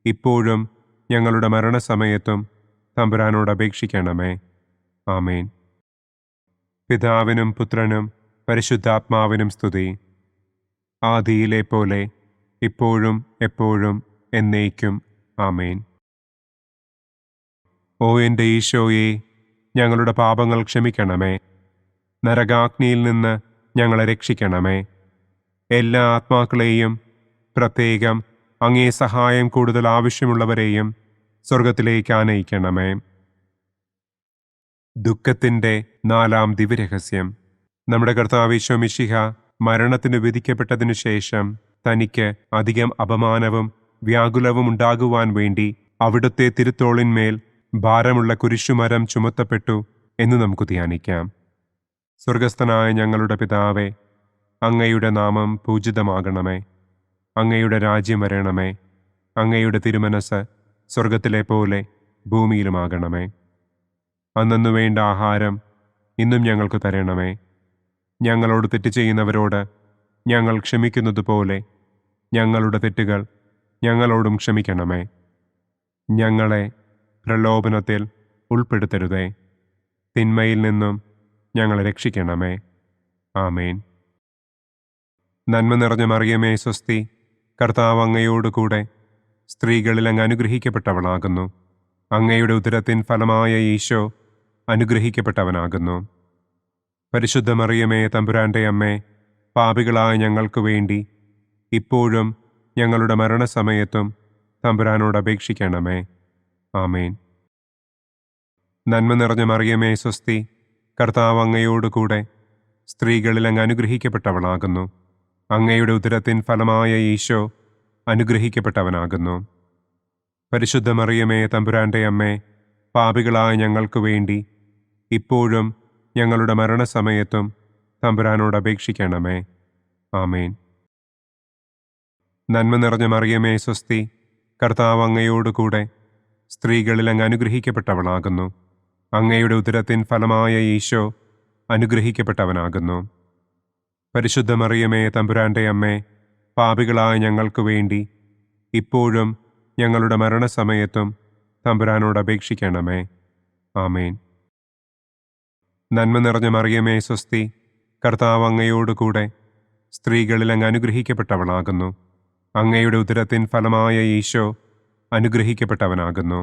ഇപ്പോഴും ഞങ്ങളുടെ മരണസമയത്തും തമ്പുരാനോട് അപേക്ഷിക്കണമേ. ആമേൻ. പിതാവിനും പുത്രനും പരിശുദ്ധാത്മാവിനും സ്തുതി. ആദിയിലെ പോലെ ഇപ്പോഴും എപ്പോഴും എന്നേക്കും. ആമേൻ. ഓ എൻ്റെ ഈശോയെ, ഞങ്ങളുടെ പാപങ്ങൾ ക്ഷമിക്കണമേ. നരകാഗ്നിയിൽ നിന്ന് ഞങ്ങളെ രക്ഷിക്കണമേ. എല്ലാ ആത്മാക്കളെയും, പ്രത്യേകം അങ്ങേ സഹായം കൂടുതൽ ആവശ്യമുള്ളവരെയും സ്വർഗത്തിലേക്ക് ആനയിക്കണമേ. ദുഃഖത്തിൻ്റെ 4-ാം ദിവ്യരഹസ്യം. നമ്മുടെ കർത്താവ് ഈശോ മിശിഹ മരണത്തിന് വിധിക്കപ്പെട്ടതിനു ശേഷം തനിക്ക് അധികം അപമാനവും വ്യാകുലവും ഉണ്ടാകുവാൻ വേണ്ടി അവിടുത്തെ തിരുത്തോളിന്മേൽ ഭാരമുള്ള കുരിശുമരം ചുമത്തപ്പെട്ടു എന്ന് നമുക്ക് ധ്യാനിക്കാം. സ്വർഗസ്ഥനായ ഞങ്ങളുടെ പിതാവേ, അങ്ങയുടെ നാമം പൂജിതമാകണമേ. അങ്ങയുടെ രാജ്യം വരണമേ. അങ്ങയുടെ തിരുമനസ് സ്വർഗത്തിലെ പോലെ ഭൂമിയിലുമാകണമേ. അന്നന്നു വേണ്ട ആഹാരം ഇന്നും ഞങ്ങൾക്ക് തരണമേ. ഞങ്ങളോട് തെറ്റ് ചെയ്യുന്നവരോട് ഞങ്ങൾ ക്ഷമിക്കുന്നത് പോലെ ഞങ്ങളുടെ തെറ്റുകൾ ഞങ്ങളോടും ക്ഷമിക്കണമേ. ഞങ്ങളെ പ്രലോഭനത്തിൽ ഉൾപ്പെടുത്തരുതേ. തിന്മയിൽ നിന്നും ഞങ്ങളെ രക്ഷിക്കണമേ. ആമേൻ. നന്മ നിറഞ്ഞ മറിയമേ സ്വസ്തി, കർത്താവ് അങ്ങയോട് കൂടെ സ്ത്രീകളിൽ അങ്ങ് അനുഗ്രഹിക്കപ്പെട്ടവളാകുന്നു. അങ്ങയുടെ ഉദരത്തിൻ ഫലമായ ഈശോ അനുഗ്രഹിക്കപ്പെട്ടവനാകുന്നു. പരിശുദ്ധ മറിയമേ തമ്പുരാന്റെ അമ്മേ, പാപികളായ ഞങ്ങൾക്ക് വേണ്ടി ഇപ്പോഴും ഞങ്ങളുടെ മരണസമയത്തും തമ്പുരാനോട് അപേക്ഷിക്കണമേ. ആമേൻ. നന്മ നിറഞ്ഞ മറിയമേ സ്വസ്തി, കർത്താവ് അങ്ങയോട് കൂടെ സ്ത്രീകളിൽ അങ്ങ് അനുഗ്രഹിക്കപ്പെട്ടവളാകുന്നു. അങ്ങയുടെ ഉദരത്തിൻ ഫലമായ ഈശോ അനുഗ്രഹിക്കപ്പെട്ടവനാകുന്നു. പരിശുദ്ധ മറിയമേ തമ്പുരാന്റെ അമ്മേ, പാപികളായ ഞങ്ങൾക്ക് വേണ്ടി ഇപ്പോഴും ഞങ്ങളുടെ മരണസമയത്തും തമ്പുരാനോട് അപേക്ഷിക്കണമേ. ആമേൻ. നന്മ നിറഞ്ഞ മറിയമേ സ്വസ്തി, കർത്താവ് അങ്ങയോട് കൂടെ സ്ത്രീകളിൽ അങ്ങ് അനുഗ്രഹിക്കപ്പെട്ടവളാകുന്നു. അങ്ങയുടെ ഉദരത്തിൻ ഫലമായ ഈശോ അനുഗ്രഹിക്കപ്പെട്ടവനാകുന്നു. പരിശുദ്ധ മറിയമേ തമ്പുരാന്റെ അമ്മേ, പാപികളായ ഞങ്ങൾക്ക് വേണ്ടി ഇപ്പോഴും ഞങ്ങളുടെ മരണസമയത്തും തമ്പുരാനോട് അപേക്ഷിക്കണമേ. ആമേൻ. നന്മ നിറഞ്ഞ മറിയമേ സ്വസ്തി, കർത്താവ് അങ്ങയോട് കൂടെ സ്ത്രീകളിൽ അങ്ങ് അനുഗ്രഹിക്കപ്പെട്ടവളാകുന്നു. അങ്ങയുടെ ഉദരത്തിൻ ഫലമായ ഈശോ അനുഗ്രഹിക്കപ്പെട്ടവനാകുന്നു.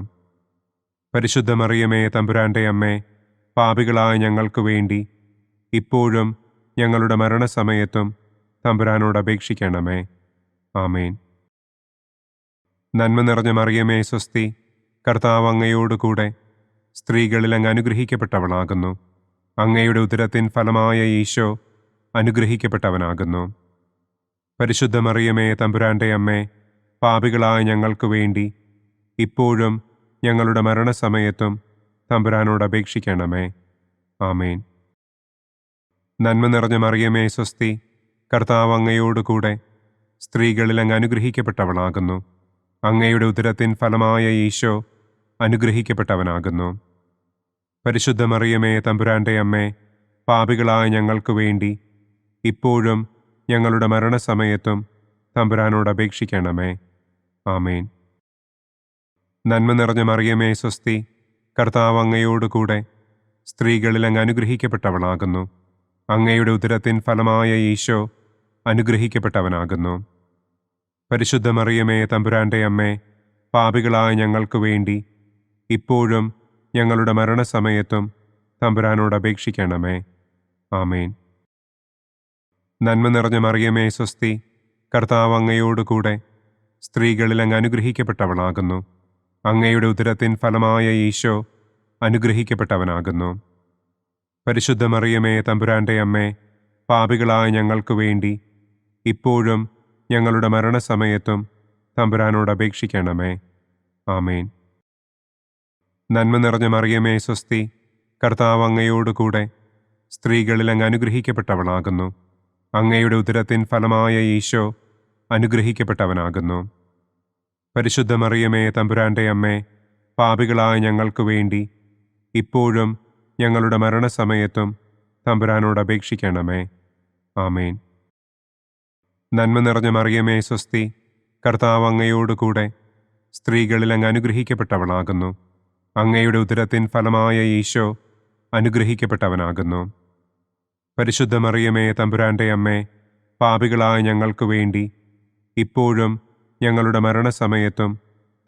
പരിശുദ്ധ മറിയമേ തമ്പുരാന്റെ അമ്മേ, പാപികളായ ഞങ്ങൾക്ക് വേണ്ടി ഇപ്പോഴും ഞങ്ങളുടെ മരണസമയത്തും തമ്പുരാനോട് അപേക്ഷിക്കണമേ. ആമേൻ. നന്മ നിറഞ്ഞ മറിയമേ സ്വസ്തി, കർത്താവ് അങ്ങയോട് കൂടെ സ്ത്രീകളിൽ അങ്ങ് അനുഗ്രഹിക്കപ്പെട്ടവളാകുന്നു. അങ്ങയുടെ ഉദരത്തിൻ ഫലമായ ഈശോ അനുഗ്രഹിക്കപ്പെട്ടവനാകുന്നു. പരിശുദ്ധ മറിയമേ, തമ്പുരാന്റെ അമ്മേ, പാപികളായ ഞങ്ങൾക്ക് വേണ്ടി ഇപ്പോഴും ഞങ്ങളുടെ മരണസമയത്തും തമ്പുരാനോട് അപേക്ഷിക്കണമേ. ആമേൻ. നന്മ നിറഞ്ഞ മറിയമേ, സ്വസ്തി. കർത്താവ് അങ്ങയോടുകൂടെ സ്ത്രീകളിൽ അങ്ങ് അനുഗ്രഹിക്കപ്പെട്ടവളാകുന്നു. അങ്ങയുടെ ഉദരത്തിൻ ഫലമായ ഈശോ അനുഗ്രഹിക്കപ്പെട്ടവനാകുന്നു. പരിശുദ്ധ മറിയമേ, തമ്പുരാന്റെ അമ്മേ, പാപികളായ ഞങ്ങൾക്ക് വേണ്ടി ഇപ്പോഴും ഞങ്ങളുടെ മരണസമയത്തും തമ്പുരാനോട് അപേക്ഷിക്കണമേ. ആമേൻ. നന്മ നിറഞ്ഞ മറിയമേ, സ്വസ്തി. കർത്താവ് അങ്ങയോടുകൂടെ സ്ത്രീകളിൽ അങ്ങ് അനുഗ്രഹിക്കപ്പെട്ടവളാകുന്നു. അങ്ങയുടെ ഉദരത്തിൻ ഫലമായ ഈശോ അനുഗ്രഹിക്കപ്പെട്ടവനാകുന്നു. പരിശുദ്ധ മറിയമേ, തമ്പുരാന്റെ അമ്മേ, പാപികളായ ഞങ്ങൾക്ക് വേണ്ടി ഇപ്പോഴും ഞങ്ങളുടെ മരണസമയത്തും തമ്പുരാനോട് അപേക്ഷിക്കണമേ. ആമേൻ. നന്മ നിറഞ്ഞ മറിയമേ, സ്വസ്തി. കർത്താവ് അങ്ങയോടുകൂടെ സ്ത്രീകളിൽ അങ്ങ് അനുഗ്രഹിക്കപ്പെട്ടവളാകുന്നു. അങ്ങയുടെ ഉദരത്തിൻ ഫലമായ ഈശോ അനുഗ്രഹിക്കപ്പെട്ടവനാകുന്നു. പരിശുദ്ധ മറിയമേ, തമ്പുരാന്റെ അമ്മേ, പാപികളായ ഞങ്ങൾക്ക് വേണ്ടി ഇപ്പോഴും ഞങ്ങളുടെ മരണസമയത്തും തമ്പുരാനോട് അപേക്ഷിക്കണമേ. ആമേൻ. നന്മ നിറഞ്ഞ മറിയമേ, സ്വസ്തി. കർത്താവ് അങ്ങയോടുകൂടെ സ്ത്രീകളിൽ അങ്ങ് അനുഗ്രഹിക്കപ്പെട്ടവളാകുന്നു. അങ്ങയുടെ ഉദരത്തിൻ ഫലമായ ഈശോ അനുഗ്രഹിക്കപ്പെട്ടവനാകുന്നു. പരിശുദ്ധ മറിയമേ, തമ്പുരാന്റെ അമ്മേ, പാപികളായ ഞങ്ങൾക്ക് വേണ്ടി ഇപ്പോഴും ഞങ്ങളുടെ മരണസമയത്തും തമ്പുരാനോട് അപേക്ഷിക്കണമേ. ആമേൻ. നന്മ നിറഞ്ഞ മറിയമേ, സ്വസ്തി. കർത്താവ് അങ്ങയോടുകൂടെ സ്ത്രീകളിൽ അങ്ങ് അനുഗ്രഹിക്കപ്പെട്ടവളാകുന്നു. അങ്ങയുടെ ഉദരത്തിൻ ഫലമായ ഈശോ അനുഗ്രഹിക്കപ്പെട്ടവനാകുന്നു. പരിശുദ്ധ മറിയമേ, തമ്പുരാന്റെ അമ്മേ, പാപികളായ ഞങ്ങൾക്ക് വേണ്ടി ഇപ്പോഴും ഞങ്ങളുടെ മരണസമയത്തും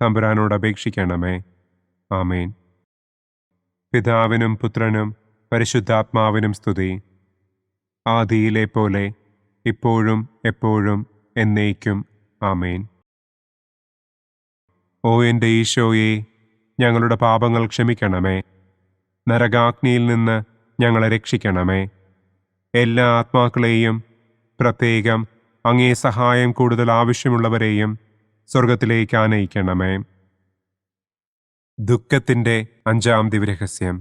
തമ്പുരാനോട് അപേക്ഷിക്കണമേ. ആമേൻ. പിതാവിനും പുത്രനും പരിശുദ്ധാത്മാവിനും സ്തുതി. ആദിയിലെ പോലെ ഇപ്പോഴും എപ്പോഴും എന്നേക്കും. ആമേൻ. ഓ എൻ്റെ ഈശോയെ, ഞങ്ങളുടെ പാപങ്ങൾ ക്ഷമിക്കണമേ. നരകാഗ്നിയിൽ നിന്ന് ഞങ്ങളെ രക്ഷിക്കണമേ. എല്ലാ ആത്മാക്കളെയും, പ്രത്യേകം അങ്ങേ സഹായം കൂടുതൽ ആവശ്യമുള്ളവരെയും സ്വർഗത്തിലേക്ക് ആനയിക്കണമേ. ദുഃഖത്തിൻ്റെ 5-ാം ദിവ്യരഹസ്യം.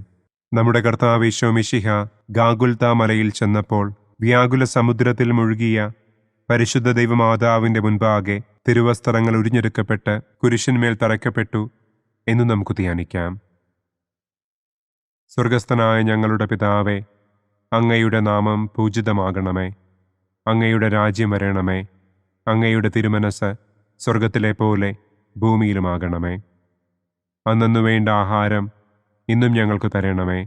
നമ്മുടെ കർത്താവ് ഈശോ മിശിഹ ഗാഗുൽത്ത മലയിൽ ചെന്നപ്പോൾ വ്യാകുല സമുദ്രത്തിൽ മുഴുകിയ പരിശുദ്ധ ദൈവമാതാവിൻ്റെ മുൻപാകെ തിരുവസ്ത്രങ്ങൾ ഉരിഞ്ഞെടുക്കപ്പെട്ട് കുരിശിന്മേൽ തറയ്ക്കപ്പെട്ടു എന്ന് നമുക്ക് ധ്യാനിക്കാം. സ്വർഗസ്ഥനായ ഞങ്ങളുടെ പിതാവേ, അങ്ങയുടെ നാമം പൂജിതമാകണമേ. അങ്ങയുടെ രാജ്യം വരണമേ. അങ്ങയുടെ തിരുമനസ് സ്വർഗത്തിലെ പോലെ ഭൂമിയിലുമാകണമേ. അന്നന്നു വേണ്ട ആഹാരം ഇന്നും ഞങ്ങൾക്ക് തരണമേ.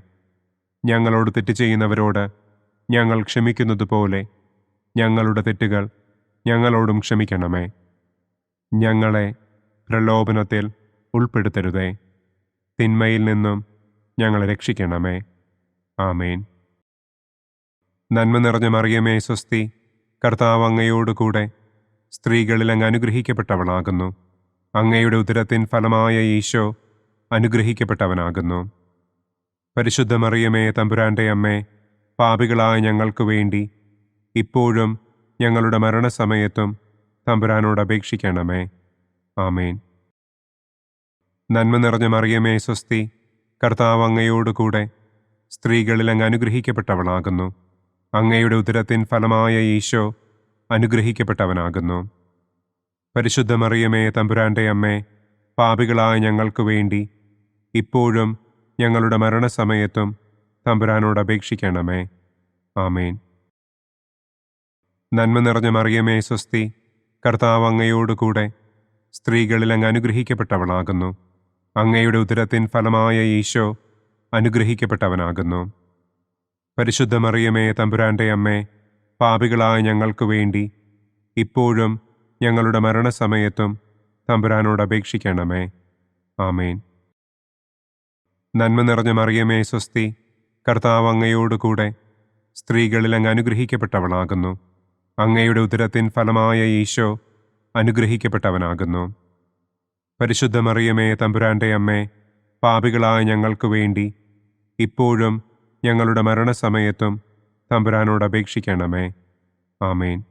ഞങ്ങളോട് തെറ്റ് ചെയ്യുന്നവരോട് ഞങ്ങൾ ക്ഷമിക്കുന്നത് പോലെ ഞങ്ങളുടെ തെറ്റുകൾ ഞങ്ങളോടും ക്ഷമിക്കണമേ. ഞങ്ങളെ പ്രലോഭനത്തിൽ ഉൾപ്പെടുത്തരുതേ. തിന്മയിൽ നിന്നും ഞങ്ങളെ രക്ഷിക്കണമേ. ആമേൻ. നന്മ നിറഞ്ഞ മറിയമേ, സ്വസ്തി. കർത്താവ് അങ്ങയോടുകൂടെ സ്ത്രീകളിൽ അങ്ങ് അനുഗ്രഹിക്കപ്പെട്ടവളാകുന്നു. അങ്ങയുടെ ഉദരത്തിൻ ഫലമായ ഈശോ അനുഗ്രഹിക്കപ്പെട്ടവനാകുന്നു. പരിശുദ്ധ മറിയമേ, തമ്പുരാന്റെ അമ്മേ, പാപികളായ ഞങ്ങൾക്ക് വേണ്ടി ഇപ്പോഴും ഞങ്ങളുടെ മരണസമയത്തും തമ്പുരാനോട് അപേക്ഷിക്കണമേ. ആമേൻ. നന്മ നിറഞ്ഞ മറിയമേ, സ്വസ്തി. കർത്താവ് അങ്ങയോടുകൂടെ സ്ത്രീകളിൽ അങ്ങ് അനുഗ്രഹിക്കപ്പെട്ടവളാകുന്നു. അങ്ങയുടെ ഉദരത്തിൻ ഫലമായ ഈശോ അനുഗ്രഹിക്കപ്പെട്ടവനാകുന്നു. പരിശുദ്ധ മറിയമേ, തമ്പുരാന്റെ അമ്മേ, പാപികളായ ഞങ്ങൾക്ക് വേണ്ടി ഇപ്പോഴും ഞങ്ങളുടെ മരണസമയത്തും തമ്പുരാനോട് അപേക്ഷിക്കണമേ. ആമേൻ. നന്മ നിറഞ്ഞ മറിയമേ, സ്വസ്തി. കർത്താവ് അങ്ങയോടുകൂടെ സ്ത്രീകളിൽ അങ്ങ് അനുഗ്രഹിക്കപ്പെട്ടവളാകുന്നു. അങ്ങയുടെ ഉദരത്തിൻ ഫലമായ ഈശോ അനുഗ്രഹിക്കപ്പെട്ടവനാകുന്നു. പരിശുദ്ധ മറിയമേ, തമ്പുരാന്റെ അമ്മേ, പാപികളായ ഞങ്ങൾക്ക് വേണ്ടി ഇപ്പോഴും ഞങ്ങളുടെ മരണസമയത്തും തമ്പുരാനോട് അപേക്ഷിക്കണമേ. ആമേൻ. നന്മ നിറഞ്ഞ മറിയമേ, സ്വസ്തി. കർത്താവ് അങ്ങയോടുകൂടെ സ്ത്രീകളിൽ അങ്ങ് അനുഗ്രഹിക്കപ്പെട്ടവളാകുന്നു. അങ്ങയുടെ ഉദരത്തിൻ ഫലമായ ഈശോ അനുഗ്രഹിക്കപ്പെട്ടവനാകുന്നു. പരിശുദ്ധ മറിയമേ, തമ്പുരാന്റെ അമ്മേ, പാപികളായ ഞങ്ങൾക്ക് വേണ്ടി ഇപ്പോഴും ഞങ്ങളുടെ മരണസമയത്തും തമ്പുരാനോട് അപേക്ഷിക്കണമേ. ആമേൻ.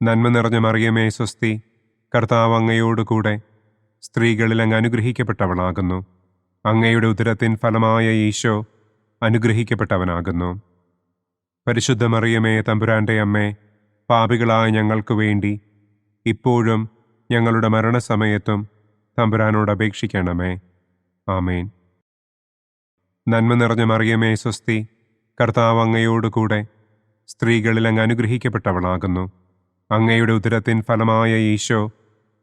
നന്മ നിറഞ്ഞ മറിയമേ സ്വസ്തി, കർത്താവ് അങ്ങയോടുകൂടെ സ്ത്രീകളിൽ അങ്ങ് അനുഗ്രഹിക്കപ്പെട്ടവളാകുന്നു. അങ്ങയുടെ ഉദരത്തിൻ ഫലമായ ഈശോ അനുഗ്രഹിക്കപ്പെട്ടവനാകുന്നു. പരിശുദ്ധ മറിയമേ തമ്പുരാന്റെ അമ്മേ, പാപികളായ ഞങ്ങൾക്ക് വേണ്ടി ഇപ്പോഴും ഞങ്ങളുടെ മരണസമയത്തും തമ്പുരാനോട് അപേക്ഷിക്കണമേ. ആമേൻ. നന്മ നിറഞ്ഞ മറിയമേ സ്വസ്തി, കർത്താവ് അങ്ങയോടുകൂടെ സ്ത്രീകളിൽ അങ്ങ് അനുഗ്രഹിക്കപ്പെട്ടവളാകുന്നു. അങ്ങയുടെ ഉദരത്തിൻ ഫലമായ ഈശോ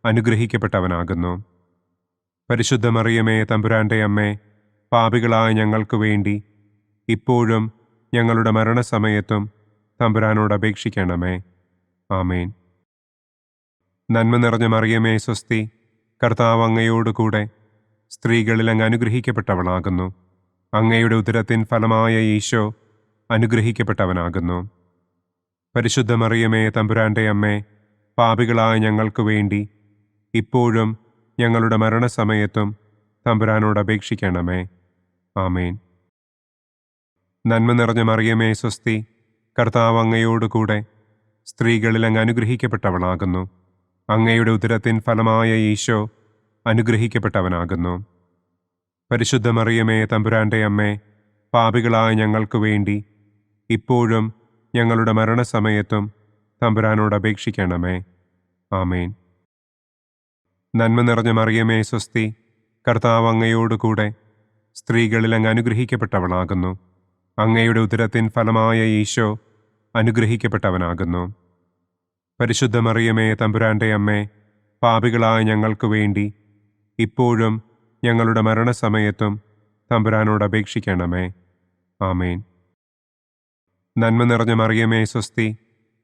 അനുഗ്രഹിക്കപ്പെട്ടവനാകുന്നു. പരിശുദ്ധ മറിയമേ തമ്പുരാന്റെ അമ്മേ, പാപികളായ ഞങ്ങൾക്ക് വേണ്ടി ഇപ്പോഴും ഞങ്ങളുടെ മരണസമയത്തും തമ്പുരാനോട് അപേക്ഷിക്കണമേ. ആമേൻ. നന്മ നിറഞ്ഞ മറിയമേ സ്വസ്തി, കർത്താവ് അങ്ങയോടുകൂടെ സ്ത്രീകളിൽ അങ്ങ് അനുഗ്രഹിക്കപ്പെട്ടവളാകുന്നു. അങ്ങയുടെ ഉദരത്തിൻ ഫലമായ ഈശോ അനുഗ്രഹിക്കപ്പെട്ടവനാകുന്നു. പരിശുദ്ധ മറിയമേ തമ്പുരാന്റെ അമ്മേ, പാപികളായ ഞങ്ങൾക്ക് വേണ്ടി ഇപ്പോഴും ഞങ്ങളുടെ മരണസമയത്തും തമ്പുരാനോട് അപേക്ഷിക്കണമേ. ആമേൻ. നന്മ നിറഞ്ഞ മറിയമേ സ്വസ്തി, കർത്താവ് അങ്ങയോടുകൂടെ സ്ത്രീകളിൽ അങ്ങ് അനുഗ്രഹിക്കപ്പെട്ടവളാകുന്നു. അങ്ങയുടെ ഉദരത്തിൻ ഫലമായ ഈശോ അനുഗ്രഹിക്കപ്പെട്ടവനാകുന്നു. പരിശുദ്ധ മറിയമേ തമ്പുരാന്റെ അമ്മേ, പാപികളായ ഞങ്ങൾക്ക് വേണ്ടി ഇപ്പോഴും ഞങ്ങളുടെ മരണസമയത്തും തമ്പുരാനോട് അപേക്ഷിക്കണമേ. ആമേൻ. നന്മ നിറഞ്ഞ മറിയമേ സ്വസ്തി, കർത്താവ് അങ്ങയോടുകൂടെ സ്ത്രീകളിൽ അങ്ങ് അനുഗ്രഹിക്കപ്പെട്ടവളാകുന്നു. അങ്ങയുടെ ഉദരത്തിൻ ഫലമായ ഈശോ അനുഗ്രഹിക്കപ്പെട്ടവനാകുന്നു. പരിശുദ്ധ മറിയമേ തമ്പുരാന്റെ അമ്മേ, പാപികളായ ഞങ്ങൾക്ക് വേണ്ടി ഇപ്പോഴും ഞങ്ങളുടെ മരണസമയത്തും തമ്പുരാനോട് അപേക്ഷിക്കണമേ. ആമേൻ. നന്മ നിറഞ്ഞ മറിയമേ സ്വസ്തി,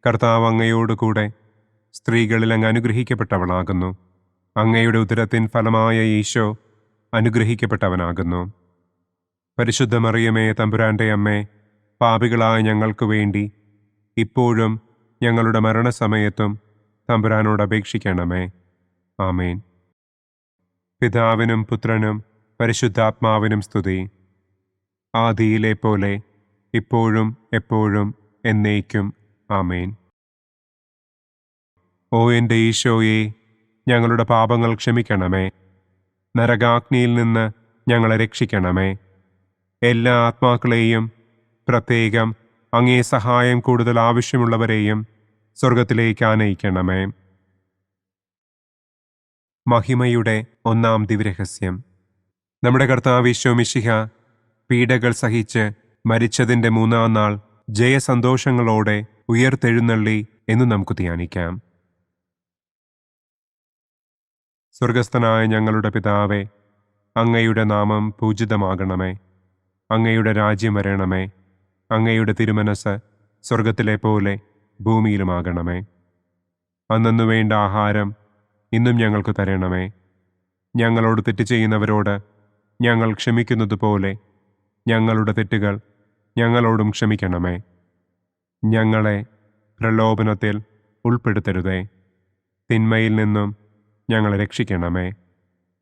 കർത്താവ് അങ്ങയോടുകൂടെ സ്ത്രീകളിൽ അങ്ങ് അനുഗ്രഹിക്കപ്പെട്ടവളാകുന്നു. അങ്ങയുടെ ഉദരത്തിൻ ഫലമായ ഈശോ അനുഗ്രഹിക്കപ്പെട്ടവനാകുന്നു. പരിശുദ്ധ മറിയമേ തമ്പുരാന്റെ അമ്മേ, പാപികളായ ഞങ്ങൾക്ക് വേണ്ടി ഇപ്പോഴും ഞങ്ങളുടെ മരണസമയത്തും തമ്പുരാനോട് അപേക്ഷിക്കണമേ. ആമേൻ. പിതാവിനും പുത്രനും പരിശുദ്ധാത്മാവിനും സ്തുതി. ആദിയിലെ പോലെ ഇപ്പോഴും എപ്പോഴും എന്നേക്കും. ആമേൻ. ഓ എൻ്റെ ഈശോയെ, ഞങ്ങളുടെ പാപങ്ങൾ ക്ഷമിക്കണമേ. നരകാഗ്നിയിൽ നിന്ന് ഞങ്ങളെ രക്ഷിക്കണമേ. എല്ലാ ആത്മാക്കളെയും, പ്രത്യേകം അങ്ങേ സഹായം കൂടുതൽ ആവശ്യമുള്ളവരെയും സ്വർഗത്തിലേക്ക് ആനയിക്കണമേ. മഹിമയുടെ ഒന്നാം ദിവ്യരഹസ്യം. നമ്മുടെ കർത്താവ് ഈശോ മിശിഹ പീഡകൾ സഹിച്ച് മരിച്ചതിൻ്റെ മൂന്നാം നാൾ ജയസന്തോഷങ്ങളോടെ ഉയർത്തെഴുന്നള്ളി എന്ന് നമുക്ക് ധ്യാനിക്കാം. സ്വർഗസ്ഥനായ ഞങ്ങളുടെ പിതാവേ, അങ്ങയുടെ നാമം പൂജിതമാകണമേ. അങ്ങയുടെ രാജ്യം വരണമേ. അങ്ങയുടെ തിരുമനസ് സ്വർഗത്തിലെ പോലെ ഭൂമിയിലുമാകണമേ. അന്നന്നു വേണ്ട ആഹാരം ഇന്നും ഞങ്ങൾക്ക് തരണമേ. ഞങ്ങളോട് തെറ്റ് ചെയ്യുന്നവരോട് ഞങ്ങൾ ക്ഷമിക്കുന്നത് പോലെ ഞങ്ങളുടെ തെറ്റുകൾ ഞങ്ങളോടും ക്ഷമിക്കണമേ. ഞങ്ങളെ പ്രലോഭനത്തിൽ ഉൾപ്പെടുത്തരുതേ. തിന്മയിൽ നിന്നും ഞങ്ങളെ രക്ഷിക്കണമേ.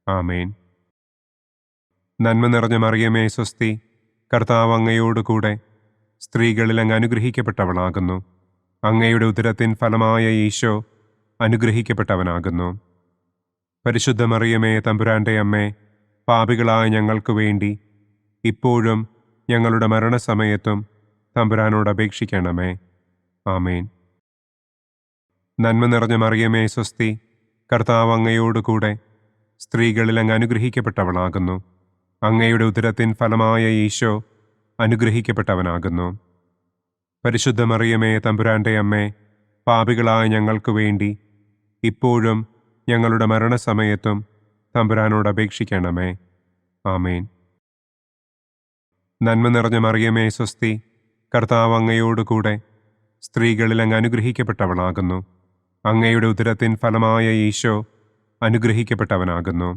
ആമേൻ. നന്മ നിറഞ്ഞ മറിയമേ സ്വസ്തി, കർത്താവ് അങ്ങയോടുകൂടെ സ്ത്രീകളിൽ അങ്ങ് അനുഗ്രഹിക്കപ്പെട്ടവളാകുന്നു. അങ്ങയുടെ ഉദരത്തിൻ ഫലമായ ഈശോ അനുഗ്രഹിക്കപ്പെട്ടവനാകുന്നു. പരിശുദ്ധ മറിയമേ തമ്പുരാന്റെ അമ്മേ, പാപികളായ ഞങ്ങൾക്ക് വേണ്ടി ഇപ്പോഴും ഞങ്ങളുടെ മരണസമയത്തും തമ്പുരാനോട് അപേക്ഷിക്കണമേ. ആമേൻ. നന്മ നിറഞ്ഞ മറിയമേ സ്വസ്തി, കർത്താവ് അങ്ങയോടുകൂടെ സ്ത്രീകളിൽ അങ്ങ് അനുഗ്രഹിക്കപ്പെട്ടവളാകുന്നു. അങ്ങയുടെ ഉദരത്തിൻ ഫലമായ ഈശോ അനുഗ്രഹിക്കപ്പെട്ടവനാകുന്നു. പരിശുദ്ധ മറിയമേ തമ്പുരാന്റെ അമ്മേ, പാപികളായ ഞങ്ങൾക്ക് വേണ്ടി ഇപ്പോഴും ഞങ്ങളുടെ മരണസമയത്തും തമ്പുരാനോട് അപേക്ഷിക്കണമേ. ആമേൻ. നന്മ നിറഞ്ഞ മറിയമേ സ്വസ്തി, കർത്താവ് അങ്ങയോടുകൂടെ സ്ത്രീകളിൽ അങ്ങ് അനുഗ്രഹിക്കപ്പെട്ടവളാകുന്നു. അങ്ങയുടെ ഉദരത്തിൻ ഫലമായ ഈശോ അനുഗ്രഹിക്കപ്പെട്ടവനാകുന്നു.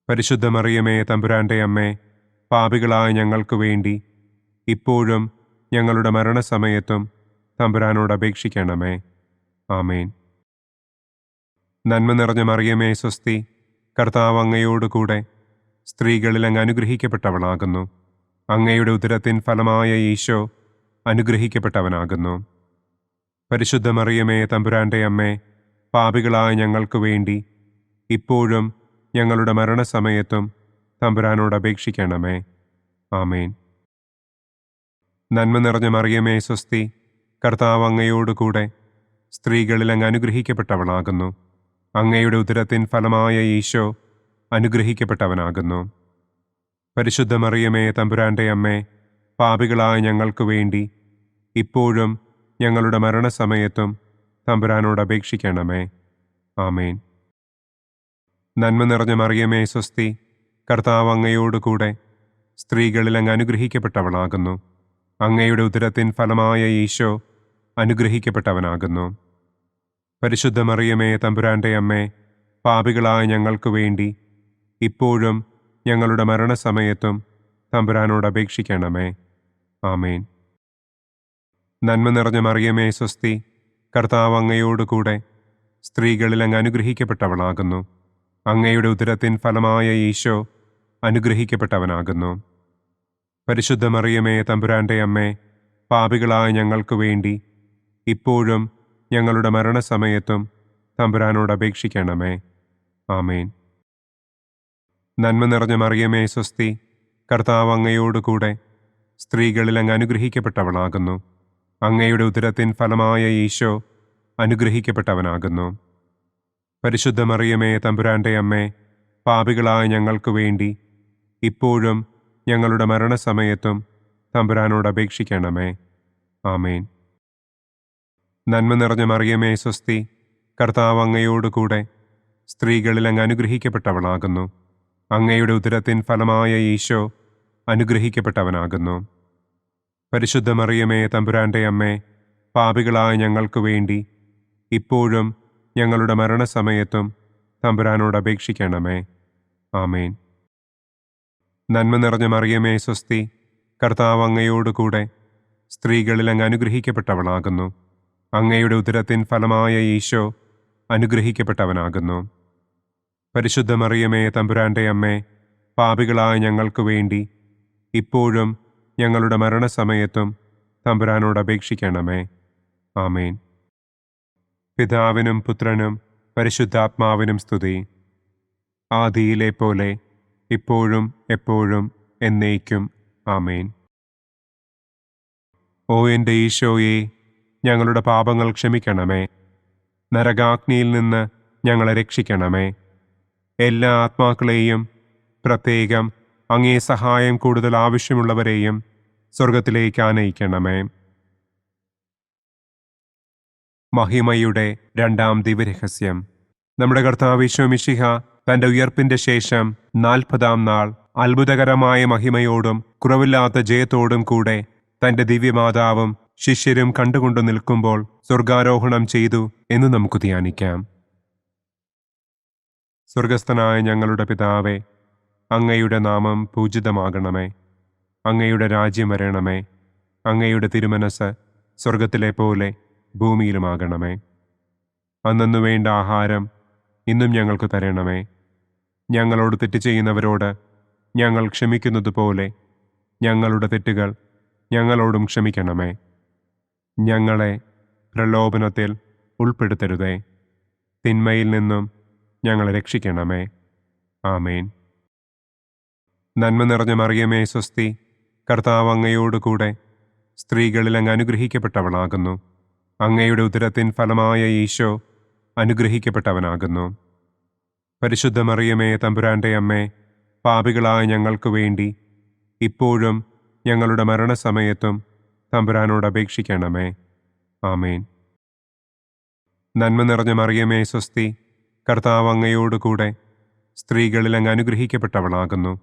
പരിശുദ്ധ മറിയമേ തമ്പുരാന്റെ അമ്മേ, പാപികളായ ഞങ്ങൾക്ക് വേണ്ടി ഇപ്പോഴും ഞങ്ങളുടെ മരണസമയത്തും തമ്പുരാനോട് അപേക്ഷിക്കണമേ. ആമേൻ. നന്മ നിറഞ്ഞ മറിയമേ സ്വസ്തി, കർത്താവ് അങ്ങയോടുകൂടെ സ്ത്രീകളിൽ അങ്ങ് അനുഗ്രഹിക്കപ്പെട്ടവളാകുന്നു. അങ്ങയുടെ ഉദരത്തിൻ ഫലമായ ഈശോ അനുഗ്രഹിക്കപ്പെട്ടവനാകുന്നു. പരിശുദ്ധ മറിയമേ, തമ്പുരാന്റെ അമ്മേ, പാപികളായ ഞങ്ങൾക്ക് വേണ്ടി ഇപ്പോഴും ഞങ്ങളുടെ മരണസമയത്തും തമ്പുരാനോട് അപേക്ഷിക്കണമേ. ആമേൻ. നന്മ നിറഞ്ഞ മറിയമേ, സ്വസ്തി. കർത്താവ് അങ്ങയോടുകൂടെ സ്ത്രീകളിൽ അങ്ങ് അനുഗ്രഹിക്കപ്പെട്ടവളാകുന്നു. അങ്ങയുടെ ഉദരത്തിൻ ഫലമായ ഈശോ അനുഗ്രഹിക്കപ്പെട്ടവനാകുന്നു. പരിശുദ്ധ മറിയമേ, തമ്പുരാന്റെ അമ്മേ, പാപികളായ ഞങ്ങൾക്ക് വേണ്ടി ഇപ്പോഴും ഞങ്ങളുടെ മരണസമയത്തും തമ്പുരാനോട് അപേക്ഷിക്കണമേ. ആമേൻ. നന്മ നിറഞ്ഞ മറിയമേ, സ്വസ്തി. കർത്താവ് അങ്ങയോടുകൂടെ സ്ത്രീകളിൽ അങ്ങ് അനുഗ്രഹിക്കപ്പെട്ടവളാകുന്നു. അങ്ങയുടെ ഉദരത്തിൻ ഫലമായ ഈശോ അനുഗ്രഹിക്കപ്പെട്ടവനാകുന്നു. പരിശുദ്ധ മറിയമേ, തമ്പുരാന്റെ അമ്മേ, പാപികളായ ഞങ്ങൾക്ക് വേണ്ടി ഇപ്പോഴും ഞങ്ങളുടെ മരണസമയത്തും തമ്പുരാനോട് അപേക്ഷിക്കണമേ. ആമേൻ. നന്മ നിറഞ്ഞ മറിയമേ, സ്വസ്തി. കർത്താവ് അങ്ങയോടുകൂടെ സ്ത്രീകളിൽ അങ്ങ് അനുഗ്രഹിക്കപ്പെട്ടവളാകുന്നു. അങ്ങയുടെ ഉദരത്തിൻ ഫലമായ ഈശോ അനുഗ്രഹിക്കപ്പെട്ടവനാകുന്നു. പരിശുദ്ധ മറിയമേ, തമ്പുരാന്റെ അമ്മേ, പാപികളായ ഞങ്ങൾക്ക് വേണ്ടി ഇപ്പോഴും ഞങ്ങളുടെ മരണസമയത്തും തമ്പുരാനോട് അപേക്ഷിക്കണമേ. ആമേൻ. നന്മ നിറഞ്ഞ മറിയമേ, സ്വസ്തി. കർത്താവ് അങ്ങയോടുകൂടെ സ്ത്രീകളിൽ അങ്ങ് അനുഗ്രഹിക്കപ്പെട്ടവളാകുന്നു. അങ്ങയുടെ ഉദരത്തിൻ ഫലമായ ഈശോ അനുഗ്രഹിക്കപ്പെട്ടവനാകുന്നു. പരിശുദ്ധ മറിയമേ, തമ്പുരാന്റെ അമ്മേ, പാപികളായ ഞങ്ങൾക്ക് വേണ്ടി ഇപ്പോഴും ഞങ്ങളുടെ മരണസമയത്തും തമ്പുരാനോട് അപേക്ഷിക്കണമേ. ആമേൻ. നന്മ നിറഞ്ഞ മറിയമേ, സ്വസ്തി. കർത്താവ് അങ്ങയോടുകൂടെ സ്ത്രീകളിൽ അങ്ങ് അനുഗ്രഹിക്കപ്പെട്ടവളാകുന്നു. അങ്ങയുടെ ഉദരത്തിൻ ഫലമായ ഈശോ അനുഗ്രഹിക്കപ്പെട്ടവനാകുന്നു. പരിശുദ്ധ മറിയമേ, തമ്പുരാന്റെ അമ്മേ, പാപികളായ ഞങ്ങൾക്ക് വേണ്ടി ഇപ്പോഴും ഞങ്ങളുടെ മരണസമയത്തും തമ്പുരാനോട് അപേക്ഷിക്കണമേ. ആമേൻ. നന്മ നിറഞ്ഞ മറിയമേ, സ്വസ്തി. കർത്താവ് അങ്ങയോടുകൂടെ സ്ത്രീകളിൽ അങ്ങ് അനുഗ്രഹിക്കപ്പെട്ടവളാകുന്നു. അങ്ങയുടെ ഉദരത്തിൻ ഫലമായ ഈശോ അനുഗ്രഹിക്കപ്പെട്ടവനാകുന്നു. പരിശുദ്ധ മറിയമേ, തമ്പുരാന്റെ അമ്മേ, പാപികളായ ഞങ്ങൾക്ക് വേണ്ടി ഇപ്പോഴും ഞങ്ങളുടെ മരണസമയത്തും തമ്പുരാനോട് അപേക്ഷിക്കണമേ. ആമേൻ. പിതാവിനും പുത്രനും പരിശുദ്ധാത്മാവിനും സ്തുതി. ആദിയിലെ പോലെ ഇപ്പോഴും എപ്പോഴും എന്നേക്കും. ആമേൻ. ഓ എൻ്റെ ഈശോയെ, ഞങ്ങളുടെ പാപങ്ങൾ ക്ഷമിക്കണമേ. നരകാഗ്നിയിൽ നിന്ന് ഞങ്ങളെ രക്ഷിക്കണമേ. എല്ലാ ആത്മാക്കളെയും, പ്രത്യേകം അങ്ങേ സഹായം കൂടുതൽ ആവശ്യമുള്ളവരെയും സ്വർഗത്തിലേക്ക് ആനയിക്കണമേ. മഹിമയുടെ രണ്ടാം ദിവ്യരഹസ്യം. നമ്മുടെ കർത്താവ് ഈശോ മിശിഹ തന്റെ ഉയർപ്പിന്റെ ശേഷം 40-ാം നാൾ അത്ഭുതകരമായ മഹിമയോടും കുറവില്ലാത്ത ജയത്തോടും കൂടെ തന്റെ ദിവ്യമാതാവും ശിഷ്യരും കണ്ടുകൊണ്ടു നിൽക്കുമ്പോൾ സ്വർഗാരോഹണം ചെയ്തു എന്ന് നമുക്ക് ധ്യാനിക്കാം. സ്വർഗസ്ഥനായ ഞങ്ങളുടെ പിതാവേ, അങ്ങയുടെ നാമം പൂജിതമാകണമേ. അങ്ങയുടെ രാജ്യം വരണമേ. അങ്ങയുടെ തിരുമനസ് സ്വർഗത്തിലെ പോലെ ഭൂമിയിലുമാകണമേ. അന്നു വേണ്ട ആഹാരം ഇന്നും ഞങ്ങൾക്ക് തരണമേ. ഞങ്ങളോട് തെറ്റ് ചെയ്യുന്നവരോട് ഞങ്ങൾ ക്ഷമിക്കുന്നത് പോലെ ഞങ്ങളുടെ തെറ്റുകൾ ഞങ്ങളോടും ക്ഷമിക്കണമേ. ഞങ്ങളെ പ്രലോഭനത്തിൽ ഉൾപ്പെടുത്തരുതേ. തിന്മയിൽ നിന്നും ഞങ്ങളെ രക്ഷിക്കണമേ. ആമേൻ. നന്മ നിറഞ്ഞ മറിയമേ, സ്വസ്തി. കർത്താവ് അങ്ങയോടുകൂടെ സ്ത്രീകളിൽ അങ്ങ് അനുഗ്രഹിക്കപ്പെട്ടവളാകുന്നു. അങ്ങയുടെ ഉദരത്തിൻ ഫലമായ ഈശോ അനുഗ്രഹിക്കപ്പെട്ടവനാകുന്നു. പരിശുദ്ധ മറിയമേ, തമ്പുരാന്റെ അമ്മേ, പാപികളായ ഞങ്ങൾക്ക് വേണ്ടി ഇപ്പോഴും ഞങ്ങളുടെ മരണസമയത്തും തമ്പുരാനോട് അപേക്ഷിക്കണമേ. ആമേൻ. നന്മ നിറഞ്ഞ മറിയമേ, സ്വസ്തി. കർത്താവ് അങ്ങയോടുകൂടെ സ്ത്രീകളിൽ അങ്ങ് അനുഗ്രഹിക്കപ്പെട്ടവളാകുന്നു.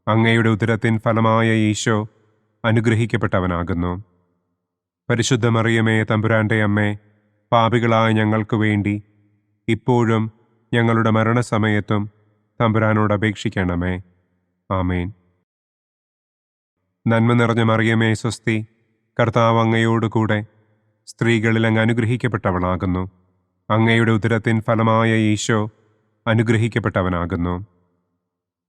അങ്ങയുടെ ഉദരത്തിൻ ഫലമായ ഈശോ അനുഗ്രഹിക്കപ്പെട്ടവനാകുന്നു. പരിശുദ്ധ മറിയമേ, തമ്പുരാന്റെ അമ്മേ, പാപികളായ ഞങ്ങൾക്ക് വേണ്ടി ഇപ്പോഴും ഞങ്ങളുടെ മരണസമയത്തും തമ്പുരാനോട് അപേക്ഷിക്കണമേ. ആമേൻ. നന്മ നിറഞ്ഞ മറിയമേ, സ്വസ്തി. കർത്താവ് അങ്ങയോടുകൂടെ സ്ത്രീകളിൽ അങ്ങ് അനുഗ്രഹിക്കപ്പെട്ടവളാകുന്നു. അങ്ങയുടെ ഉദരത്തിൻ ഫലമായ ഈശോ അനുഗ്രഹിക്കപ്പെട്ടവനാകുന്നു.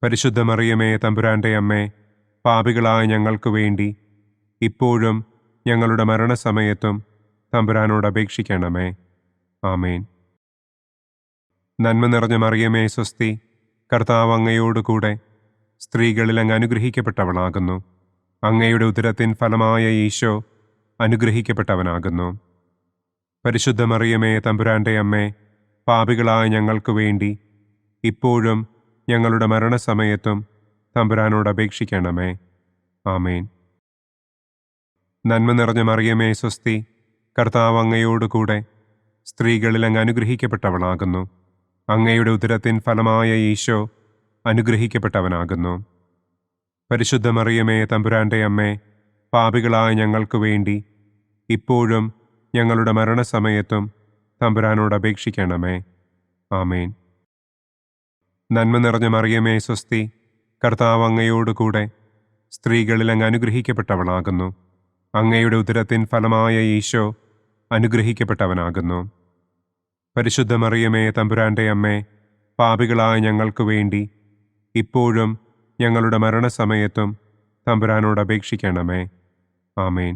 പരിശുദ്ധ മറിയമേ തമ്പുരാന്റെ അമ്മേ, പാപികളായ ഞങ്ങൾക്ക് വേണ്ടി ഇപ്പോഴും ഞങ്ങളുടെ മരണസമയത്തും തമ്പുരാനോട് അപേക്ഷിക്കണമേ. ആമേൻ. നന്മ നിറഞ്ഞ മറിയമേ സ്വസ്തി, കർത്താവ് അങ്ങയോടുകൂടെ സ്ത്രീകളിൽ അങ്ങ് അനുഗ്രഹിക്കപ്പെട്ടവളാകുന്നു. അങ്ങയുടെ ഉദരത്തിൻ ഫലമായ ഈശോ അനുഗ്രഹിക്കപ്പെട്ടവനാകുന്നു. പരിശുദ്ധ മറിയമേ തമ്പുരാന്റെ അമ്മേ, പാപികളായ ഞങ്ങൾക്ക് വേണ്ടി ഇപ്പോഴും ഞങ്ങളുടെ മരണസമയത്തും തമ്പുരാനോട് അപേക്ഷിക്കണമേ. ആമേൻ. നന്മ നിറഞ്ഞ മറിയമേ സ്വസ്തി, കർത്താവ് അങ്ങയോടുകൂടെ സ്ത്രീകളിൽ അങ്ങ് അനുഗ്രഹിക്കപ്പെട്ടവളാകുന്നു. അങ്ങയുടെ ഉദരത്തിൻ ഫലമായ ഈശോ അനുഗ്രഹിക്കപ്പെട്ടവനാകുന്നു. പരിശുദ്ധ മറിയമേ തമ്പുരാന്റെ അമ്മേ, പാപികളായ ഞങ്ങൾക്ക് വേണ്ടി ഇപ്പോഴും ഞങ്ങളുടെ മരണസമയത്തും തമ്പുരാനോട് അപേക്ഷിക്കണമേ. ആമേൻ. നന്മ നിറഞ്ഞ മറിയമേ സ്വസ്തി, കർത്താവ് അങ്ങയോടുകൂടെ സ്ത്രീകളിൽ അങ്ങ് അനുഗ്രഹിക്കപ്പെട്ടവളാകുന്നു. അങ്ങയുടെ ഉദരത്തിൻ ഫലമായ ഈശോ അനുഗ്രഹിക്കപ്പെട്ടവനാകുന്നു. പരിശുദ്ധ മറിയമേ തമ്പുരാന്റെ അമ്മേ, പാപികളായ ഞങ്ങൾക്ക് വേണ്ടി ഇപ്പോഴും ഞങ്ങളുടെ മരണസമയത്തും തമ്പുരാനോട് അപേക്ഷിക്കണമേ. ആമേൻ.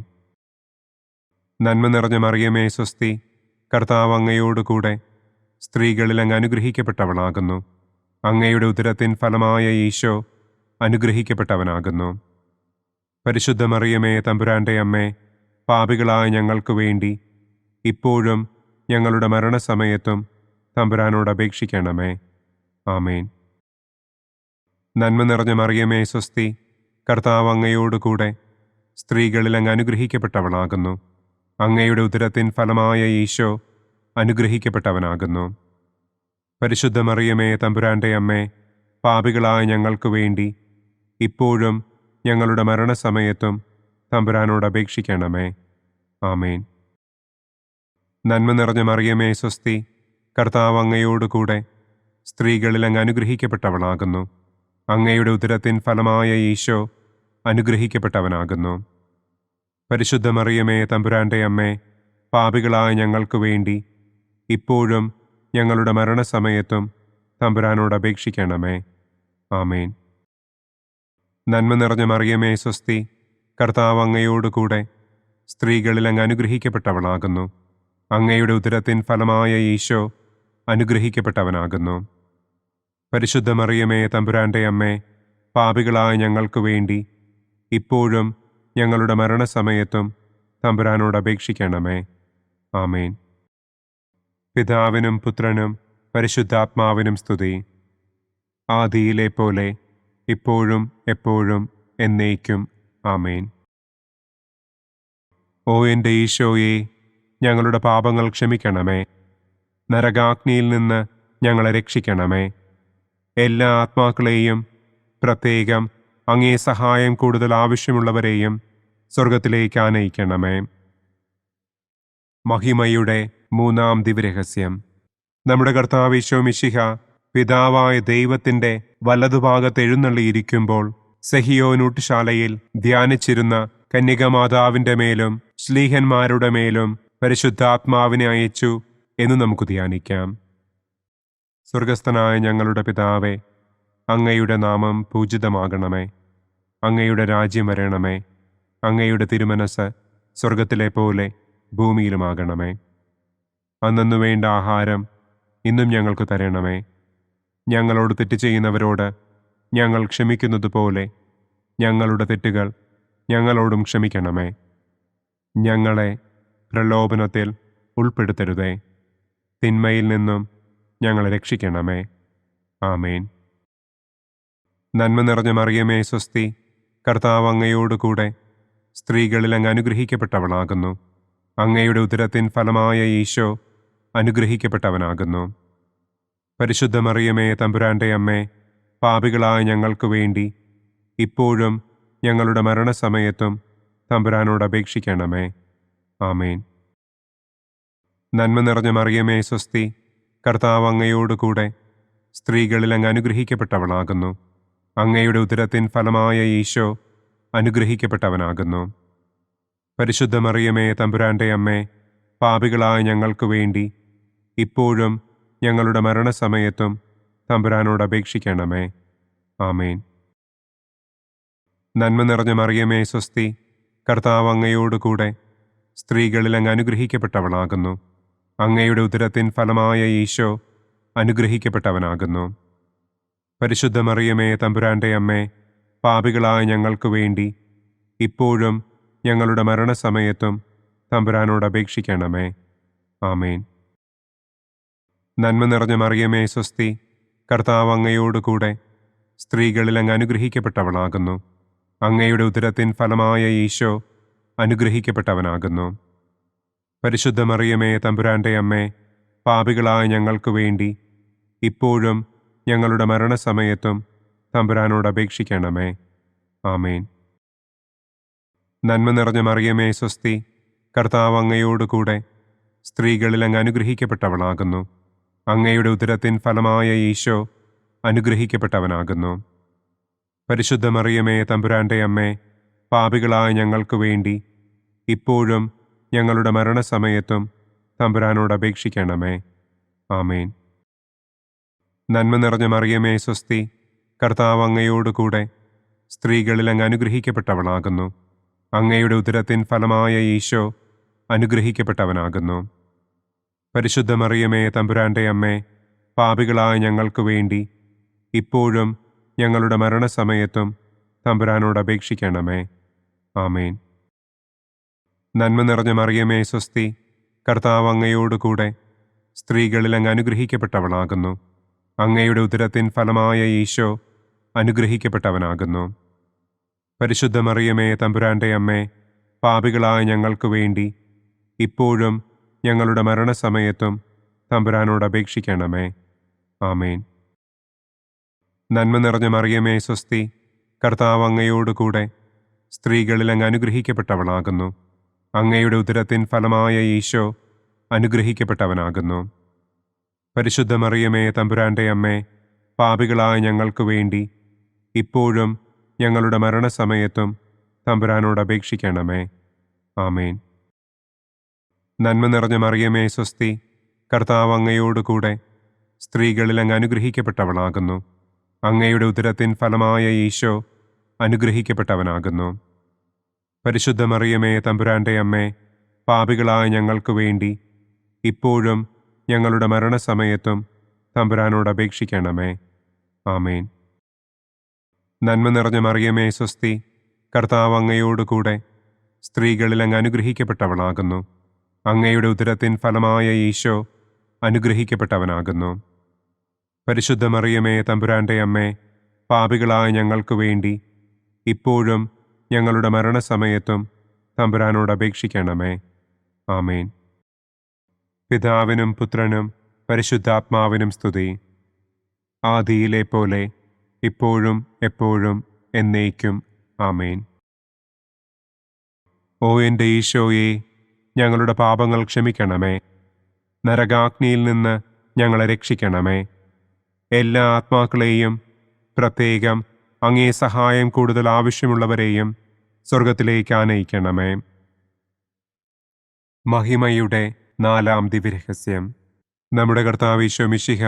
നന്മ നിറഞ്ഞ മറിയമേ സ്വസ്തി, കർത്താവ് അങ്ങയോടുകൂടെ സ്ത്രീകളിൽ അങ്ങ് അനുഗ്രഹിക്കപ്പെട്ടവളാകുന്നു. അങ്ങയുടെ ഉദരത്തിൻ ഫലമായ ഈശോ അനുഗ്രഹിക്കപ്പെട്ടവനാകുന്നു. പരിശുദ്ധ മറിയമേ തമ്പുരാന്റെ അമ്മേ, പാപികളായ ഞങ്ങൾക്ക് വേണ്ടി ഇപ്പോഴും ഞങ്ങളുടെ മരണസമയത്തും തമ്പുരാനോട് അപേക്ഷിക്കണമേ. ആമേൻ. നന്മ നിറഞ്ഞ മറിയമേ സ്വസ്തി, കർത്താവ് അങ്ങയോടുകൂടെ സ്ത്രീകളിൽ അങ്ങ് അനുഗ്രഹിക്കപ്പെട്ടവളാകുന്നു. അങ്ങയുടെ ഉദരത്തിൻ ഫലമായ ഈശോ അനുഗ്രഹിക്കപ്പെട്ടവനാകുന്നു. പരിശുദ്ധ മറിയമേ തമ്പുരാന്റെ അമ്മേ, പാപികളായ ഞങ്ങൾക്ക് വേണ്ടി ഇപ്പോഴും ഞങ്ങളുടെ മരണസമയത്തും തമ്പുരാനോട് അപേക്ഷിക്കണമേ. ആമേൻ. നന്മ നിറഞ്ഞ മറിയമേ സ്വസ്തി, കർത്താവ് അങ്ങയോടുകൂടെ സ്ത്രീകളിൽ അങ്ങ് അനുഗ്രഹിക്കപ്പെട്ടവളാകുന്നു. അങ്ങയുടെ ഉദരത്തിൻ ഫലമായ ഈശോ അനുഗ്രഹിക്കപ്പെട്ടവനാകുന്നു. പരിശുദ്ധ മറിയമേ തമ്പുരാന്റെ അമ്മേ, പാപികളായ ഞങ്ങൾക്ക് വേണ്ടി ഇപ്പോഴും ഞങ്ങളുടെ മരണസമയത്തും തമ്പുരാനോട് അപേക്ഷിക്കണമേ. ആമേൻ. നന്മ നിറഞ്ഞ മറിയമേ സ്വസ്തി, കർത്താവ് അങ്ങയോടുകൂടെ സ്ത്രീകളിൽ അങ്ങ് അനുഗ്രഹിക്കപ്പെട്ടവളാകുന്നു. അങ്ങയുടെ ഉദരത്തിൻ ഫലമായ ഈശോ അനുഗ്രഹിക്കപ്പെട്ടവനാകുന്നു. പരിശുദ്ധ മറിയമേ തമ്പുരാന്റെ അമ്മേ, പാപികളായ ഞങ്ങൾക്ക് വേണ്ടി ഇപ്പോഴും ഞങ്ങളുടെ മരണസമയത്തും തമ്പുരാനോട് അപേക്ഷിക്കണമേ. ആമേൻ. പിതാവിനും പുത്രനും പരിശുദ്ധാത്മാവിനും സ്തുതി. ആദിയിലെ പോലെ ഇപ്പോഴും എപ്പോഴും എന്നേക്കും. ആമേൻ. ഓ എൻ്റെ ഈശോയെ, ഞങ്ങളുടെ പാപങ്ങൾ ക്ഷമിക്കണമേ. നരകാഗ്നിയിൽ നിന്ന് ഞങ്ങളെ രക്ഷിക്കണമേ. എല്ലാ ആത്മാക്കളെയും, പ്രത്യേകം അങ്ങേ സഹായം കൂടുതൽ ആവശ്യമുള്ളവരെയും സ്വർഗത്തിലേക്ക് ആനയിക്കണമേ. മഹിമയുടെ മൂന്നാം ദിവ്യരഹസ്യം. നമ്മുടെ കർത്താവ് ഈശോ മിശിഹ പിതാവായ ദൈവത്തിൻ്റെ വലതുഭാഗത്ത് എഴുന്നള്ളിയിരിക്കുമ്പോൾ സെഹിയോനൂട്ടുശാലയിൽ ധ്യാനിച്ചിരുന്ന കന്യകമാതാവിൻ്റെ മേലും ശ്ലീഹന്മാരുടെ മേലും പരിശുദ്ധാത്മാവിനെ അയച്ചു എന്ന് നമുക്ക് ധ്യാനിക്കാം. സ്വർഗസ്ഥനായ ഞങ്ങളുടെ പിതാവേ, അങ്ങയുടെ നാമം പൂജിതമാകണമേ. അങ്ങയുടെ രാജ്യം വരണമേ. അങ്ങയുടെ തിരുമനസ് സ്വർഗത്തിലെ പോലെ ഭൂമിയിലുമാകണമേ. അന്നു വേണ്ട ആഹാരം ഇന്നും ഞങ്ങൾക്ക് തരണമേ. ഞങ്ങളോട് തെറ്റ് ചെയ്യുന്നവരോട് ഞങ്ങൾ ക്ഷമിക്കുന്നത് പോലെ ഞങ്ങളുടെ തെറ്റുകൾ ഞങ്ങളോടും ക്ഷമിക്കണമേ. ഞങ്ങളെ പ്രലോഭനത്തിൽ ഉൾപ്പെടുത്തരുതേ. തിന്മയിൽ നിന്നും ഞങ്ങളെ രക്ഷിക്കണമേ. ആമേൻ. നന്മ നിറഞ്ഞ മറിയമേ സ്വസ്തി, കർത്താവ് അങ്ങയോടുകൂടെ സ്ത്രീകളിൽ അങ്ങ് അനുഗ്രഹിക്കപ്പെട്ടവളാകുന്നു. അങ്ങയുടെ ഉദരത്തിൻ ഫലമായ ഈശോ അനുഗ്രഹിക്കപ്പെട്ടവനാകുന്നു. പരിശുദ്ധ മറിയമേ തമ്പുരാന്റെ അമ്മേ, പാപികളായ ഞങ്ങൾക്ക് വേണ്ടി ഇപ്പോഴും ഞങ്ങളുടെ മരണസമയത്തും തമ്പുരാനോട് അപേക്ഷിക്കണമേ. ആമേൻ. നന്മ നിറഞ്ഞ മറിയമേ സ്വസ്തി, കർത്താവ് അങ്ങയോടുകൂടെ സ്ത്രീകളിൽ അങ്ങ് അനുഗ്രഹിക്കപ്പെട്ടവളാകുന്നു. അങ്ങയുടെ ഉദരത്തിൻ ഫലമായ ഈശോ അനുഗ്രഹിക്കപ്പെട്ടവനാകുന്നു. പരിശുദ്ധ മറിയമേ തമ്പുരാന്റെ അമ്മേ, പാപികളായ ഞങ്ങൾക്ക് വേണ്ടി ഇപ്പോഴും ഞങ്ങളുടെ മരണസമയത്തും തമ്പുരാനോട് അപേക്ഷിക്കണമേ. ആമേൻ. നന്മ നിറഞ്ഞ മറിയമേ സ്വസ്തി, കർത്താവ് അങ്ങയോടുകൂടെ സ്ത്രീകളിൽ അങ്ങ് അനുഗ്രഹിക്കപ്പെട്ടവളാകുന്നു. അങ്ങയുടെ ഉദരത്തിൻ ഫലമായ ഈശോ അനുഗ്രഹിക്കപ്പെട്ടവനാകുന്നു. പരിശുദ്ധ മറിയമേ തമ്പുരാന്റെ അമ്മേ, പാപികളായ ഞങ്ങൾക്ക് വേണ്ടി ഇപ്പോഴും ഞങ്ങളുടെ മരണസമയത്തും തമ്പുരാനോട് അപേക്ഷിക്കണമേ. ആമേൻ. നന്മ നിറഞ്ഞ മറിയമേ സ്വസ്തി, കർത്താവ് അങ്ങയോടുകൂടെ സ്ത്രീകളിൽ അങ്ങ് അനുഗ്രഹിക്കപ്പെട്ടവളാകുന്നു. അങ്ങയുടെ ഉദരത്തിൻ ഫലമായ ഈശോ അനുഗ്രഹിക്കപ്പെട്ടവനാകുന്നു. പരിശുദ്ധ മറിയമേ തമ്പുരാന്റെ അമ്മേ, പാപികളായ ഞങ്ങൾക്ക് വേണ്ടി ഇപ്പോഴും ഞങ്ങളുടെ മരണസമയത്തും തമ്പുരാനോട് അപേക്ഷിക്കണമേ. ആമേൻ. നന്മ നിറഞ്ഞ മറിയമേ സ്വസ്തി, കർത്താവ് അങ്ങയോടുകൂടെ സ്ത്രീകളിൽ അങ്ങ് അനുഗ്രഹിക്കപ്പെട്ടവളാകുന്നു. അങ്ങയുടെ ഉദരത്തിൻ ഫലമായ ഈശോ അനുഗ്രഹിക്കപ്പെട്ടവനാകുന്നു. പരിശുദ്ധ മറിയമേ തമ്പുരാന്റെ അമ്മേ, പാപികളായ ഞങ്ങൾക്ക് വേണ്ടി ഇപ്പോഴും ഞങ്ങളുടെ മരണസമയത്തും തമ്പുരാനോട് അപേക്ഷിക്കണമേ. ആമേൻ. നന്മ നിറഞ്ഞ മറിയമേ സ്വസ്തി, കർത്താവ് അങ്ങയോടുകൂടെ സ്ത്രീകളിൽ അങ്ങ് അനുഗ്രഹിക്കപ്പെട്ടവളാകുന്നു. അങ്ങയുടെ ഉദരത്തിൻ ഫലമായ ഈശോ അനുഗ്രഹിക്കപ്പെട്ടവനാകുന്നു. പരിശുദ്ധ മറിയമേ തമ്പുരാന്റെ അമ്മേ, പാപികളായ ഞങ്ങൾക്ക് വേണ്ടി ഇപ്പോഴും ഞങ്ങളുടെ മരണസമയത്തും തമ്പുരാനോട് അപേക്ഷിക്കണമേ. ആമേൻ. നന്മ നിറഞ്ഞ മറിയമേ സ്വസ്തി, കർത്താവ് അങ്ങയോടുകൂടെ സ്ത്രീകളിൽ അങ്ങ് അനുഗ്രഹിക്കപ്പെട്ടവളാകുന്നു. അങ്ങയുടെ ഉദരത്തിൻ ഫലമായ ഈശോ അനുഗ്രഹിക്കപ്പെട്ടവനാകുന്നു. പരിശുദ്ധ മറിയമേ തമ്പുരാന്റെ അമ്മേ, പാപികളായ ഞങ്ങൾക്ക് വേണ്ടി ഇപ്പോഴും ഞങ്ങളുടെ മരണസമയത്തും തമ്പുരാനോട് അപേക്ഷിക്കണമേ. ആമേൻ. നന്മ നിറഞ്ഞ മറിയമേ സ്വസ്തി, കർത്താവ് അങ്ങയോടുകൂടെ സ്ത്രീകളിൽ അങ്ങ് അനുഗ്രഹിക്കപ്പെട്ടവളാകുന്നു. അങ്ങയുടെ ഉദരത്തിൻ ഫലമായ ഈശോ അനുഗ്രഹിക്കപ്പെട്ടവനാകുന്നു. പരിശുദ്ധ മറിയമേ തമ്പുരാന്റെ അമ്മേ, പാപികളായ ഞങ്ങൾക്ക് വേണ്ടി ഇപ്പോഴും ഞങ്ങളുടെ മരണസമയത്തും തമ്പുരാനോട് അപേക്ഷിക്കണമേ. ആമേൻ. നന്മ നിറഞ്ഞ മറിയമേ സ്വസ്തി, കർത്താവ് അങ്ങയോടുകൂടെ സ്ത്രീകളിൽ അങ്ങ് അനുഗ്രഹിക്കപ്പെട്ടവളാകുന്നു. അങ്ങയുടെ ഉദരത്തിൻ ഫലമായ ഈശോ അനുഗ്രഹിക്കപ്പെട്ടവനാകുന്നു. പരിശുദ്ധ മറിയമേ തമ്പുരാന്റെ അമ്മേ, പാപികളായ ഞങ്ങൾക്ക് വേണ്ടി ഇപ്പോഴും ഞങ്ങളുടെ മരണസമയത്തും തമ്പുരാനോട് അപേക്ഷിക്കണമേ. ആമേൻ. നന്മ നിറഞ്ഞ മറിയമേ സ്വസ്തി, കർത്താവ് അങ്ങയോടുകൂടെ സ്ത്രീകളിൽ അങ്ങ് അനുഗ്രഹിക്കപ്പെട്ടവളാകുന്നു. അങ്ങയുടെ ഉദരത്തിൻ ഫലമായ ഈശോ അനുഗ്രഹിക്കപ്പെട്ടവനാകുന്നു. പരിശുദ്ധ മറിയമേ തമ്പുരാന്റെ അമ്മേ, പാപികളായ ഞങ്ങൾക്ക് വേണ്ടി ഇപ്പോഴും ഞങ്ങളുടെ മരണസമയത്തും തമ്പുരാനോട് അപേക്ഷിക്കണമേ. ആമേൻ. പിതാവിനും പുത്രനും പരിശുദ്ധാത്മാവിനും സ്തുതി. ആദിയിലെ പോലെ ഇപ്പോഴും എപ്പോഴും എന്നേക്കും. ആമേൻ. ഓ എൻ്റെ ഈശോയെ, ഞങ്ങളുടെ പാപങ്ങൾ ക്ഷമിക്കണമേ. നരകാഗ്നിയിൽ നിന്ന് ഞങ്ങളെ രക്ഷിക്കണമേ. എല്ലാ ആത്മാക്കളെയും, പ്രത്യേകം അങ്ങേ സഹായം കൂടുതൽ ആവശ്യമുള്ളവരെയും സ്വർഗത്തിലേക്ക് ആനയിക്കണമേ. മഹിമയുടെ 4-ാം ദിവ്യരഹസ്യം. നമ്മുടെ കർത്താവ് ഈശോ മിശിഹ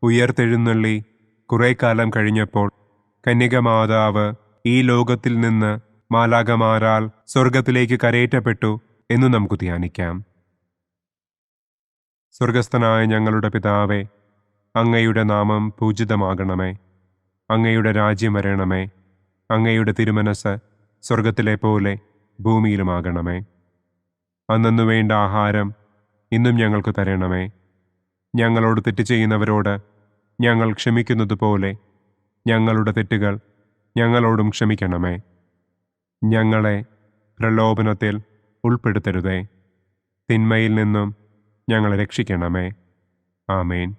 ഉയർത്തെഴുന്നള്ളി കുറെ കാലം കഴിഞ്ഞപ്പോൾ കന്യകമാതാവ് ഈ ലോകത്തിൽ നിന്ന് മാലാഖമാരാൽ സ്വർഗത്തിലേക്ക് കരയേറ്റപ്പെട്ടു എന്നു നമുക്ക് ധ്യാനിക്കാം. സ്വർഗസ്ഥനായ ഞങ്ങളുടെ പിതാവേ, അങ്ങയുടെ നാമം പൂജിതമാകണമേ. അങ്ങയുടെ രാജ്യം വരണമേ. അങ്ങയുടെ തിരുമനസ് സ്വർഗത്തിലെ പോലെ ഭൂമിയിലുമാകണമേ. അന്നന്നു വേണ്ട ആഹാരം ഇന്നും ഞങ്ങൾക്ക് തരണമേ. ഞങ്ങളോട് തെറ്റ് ചെയ്യുന്നവരോട് ഞങ്ങൾ ക്ഷമിക്കുന്നത് പോലെ ഞങ്ങളുടെ തെറ്റുകൾ ഞങ്ങളോടും ക്ഷമിക്കണമേ. ഞങ്ങളെ പ്രലോഭനത്തിൽ ഉൾപ്പെടുത്തരുതേ. തിന്മയിൽ നിന്നും ഞങ്ങളെ രക്ഷിക്കണമേ. ആമേൻ.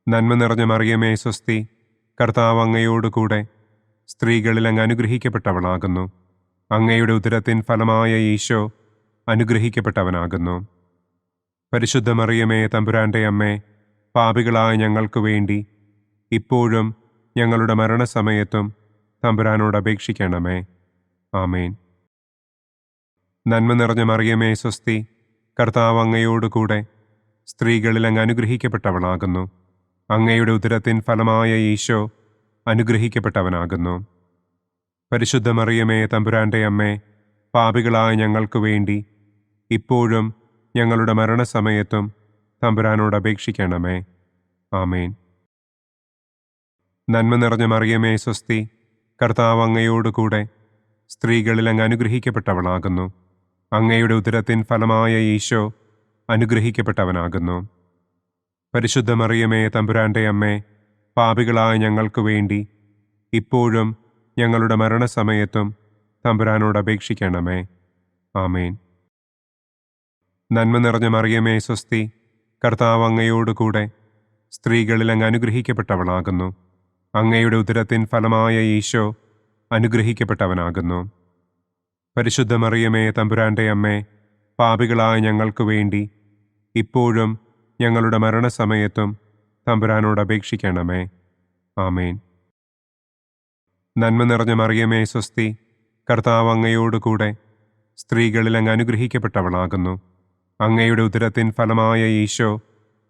നന്മ നിറഞ്ഞ മറിയമേ സ്വസ്തി, കർത്താവ് അങ്ങയോടുകൂടെ സ്ത്രീകളിൽ അങ്ങ് അനുഗ്രഹിക്കപ്പെട്ടവളാകുന്നു. അങ്ങയുടെ ഉദരത്തിൻ ഫലമായ ഈശോ അനുഗ്രഹിക്കപ്പെട്ടവനാകുന്നു. പരിശുദ്ധ മറിയമേ തമ്പുരാന്റെ അമ്മേ, പാപികളായ ഞങ്ങൾക്ക് വേണ്ടി ഇപ്പോഴും ഞങ്ങളുടെ മരണസമയത്തും തമ്പുരാനോട് അപേക്ഷിക്കണമേ. ആമേൻ. നന്മ നിറഞ്ഞ മറിയമേ സ്വസ്തി, കർത്താവ് അങ്ങയോടുകൂടെ സ്ത്രീകളിൽ അങ്ങ് അനുഗ്രഹിക്കപ്പെട്ടവളാകുന്നു. അങ്ങയുടെ ഉദരത്തിൻ ഫലമായ ഈശോ അനുഗ്രഹിക്കപ്പെട്ടവനാകുന്നു. പരിശുദ്ധ മറിയമേ, തമ്പുരാന്റെ അമ്മേ, പാപികളായ ഞങ്ങൾക്ക് വേണ്ടി ഇപ്പോഴും ഞങ്ങളുടെ മരണസമയത്തും തമ്പുരാനോട് അപേക്ഷിക്കണമേ. ആമേൻ. നന്മ നിറഞ്ഞ മറിയമേ, സ്വസ്തി. കർത്താവ് അങ്ങയോടുകൂടെ സ്ത്രീകളിൽ അങ്ങ് അനുഗ്രഹിക്കപ്പെട്ടവളാകുന്നു. അങ്ങയുടെ ഉദരത്തിൻ ഫലമായ ഈശോ അനുഗ്രഹിക്കപ്പെട്ടവനാകുന്നു. പരിശുദ്ധ മറിയമേ, തമ്പുരാന്റെ അമ്മേ, പാപികളായ ഞങ്ങൾക്ക് വേണ്ടി ഇപ്പോഴും ഞങ്ങളുടെ മരണസമയത്തും തമ്പുരാനോട് അപേക്ഷിക്കണമേ. ആമേൻ. നന്മ നിറഞ്ഞ മറിയമേ, സ്വസ്തി. കർത്താവ് അങ്ങയോടുകൂടെ സ്ത്രീകളിൽ അങ്ങ് അനുഗ്രഹിക്കപ്പെട്ടവളാകുന്നു. അങ്ങയുടെ ഉദരത്തിൻ ഫലമായ ഈശോ അനുഗ്രഹിക്കപ്പെട്ടവനാകുന്നു. പരിശുദ്ധ മറിയമേ, തമ്പുരാന്റെ അമ്മേ, പാപികളായ ഞങ്ങൾക്ക് വേണ്ടി ഇപ്പോഴും ഞങ്ങളുടെ മരണസമയത്തും തമ്പുരാനോട് അപേക്ഷിക്കണമേ. ആമേൻ. നന്മ നിറഞ്ഞ മറിയമേ, സ്വസ്തി. കർത്താവ് അങ്ങയോടുകൂടെ സ്ത്രീകളിൽ അങ്ങ് അനുഗ്രഹിക്കപ്പെട്ടവളാകുന്നു. അങ്ങയുടെ ഉദരത്തിൻ ഫലമായ ഈശോ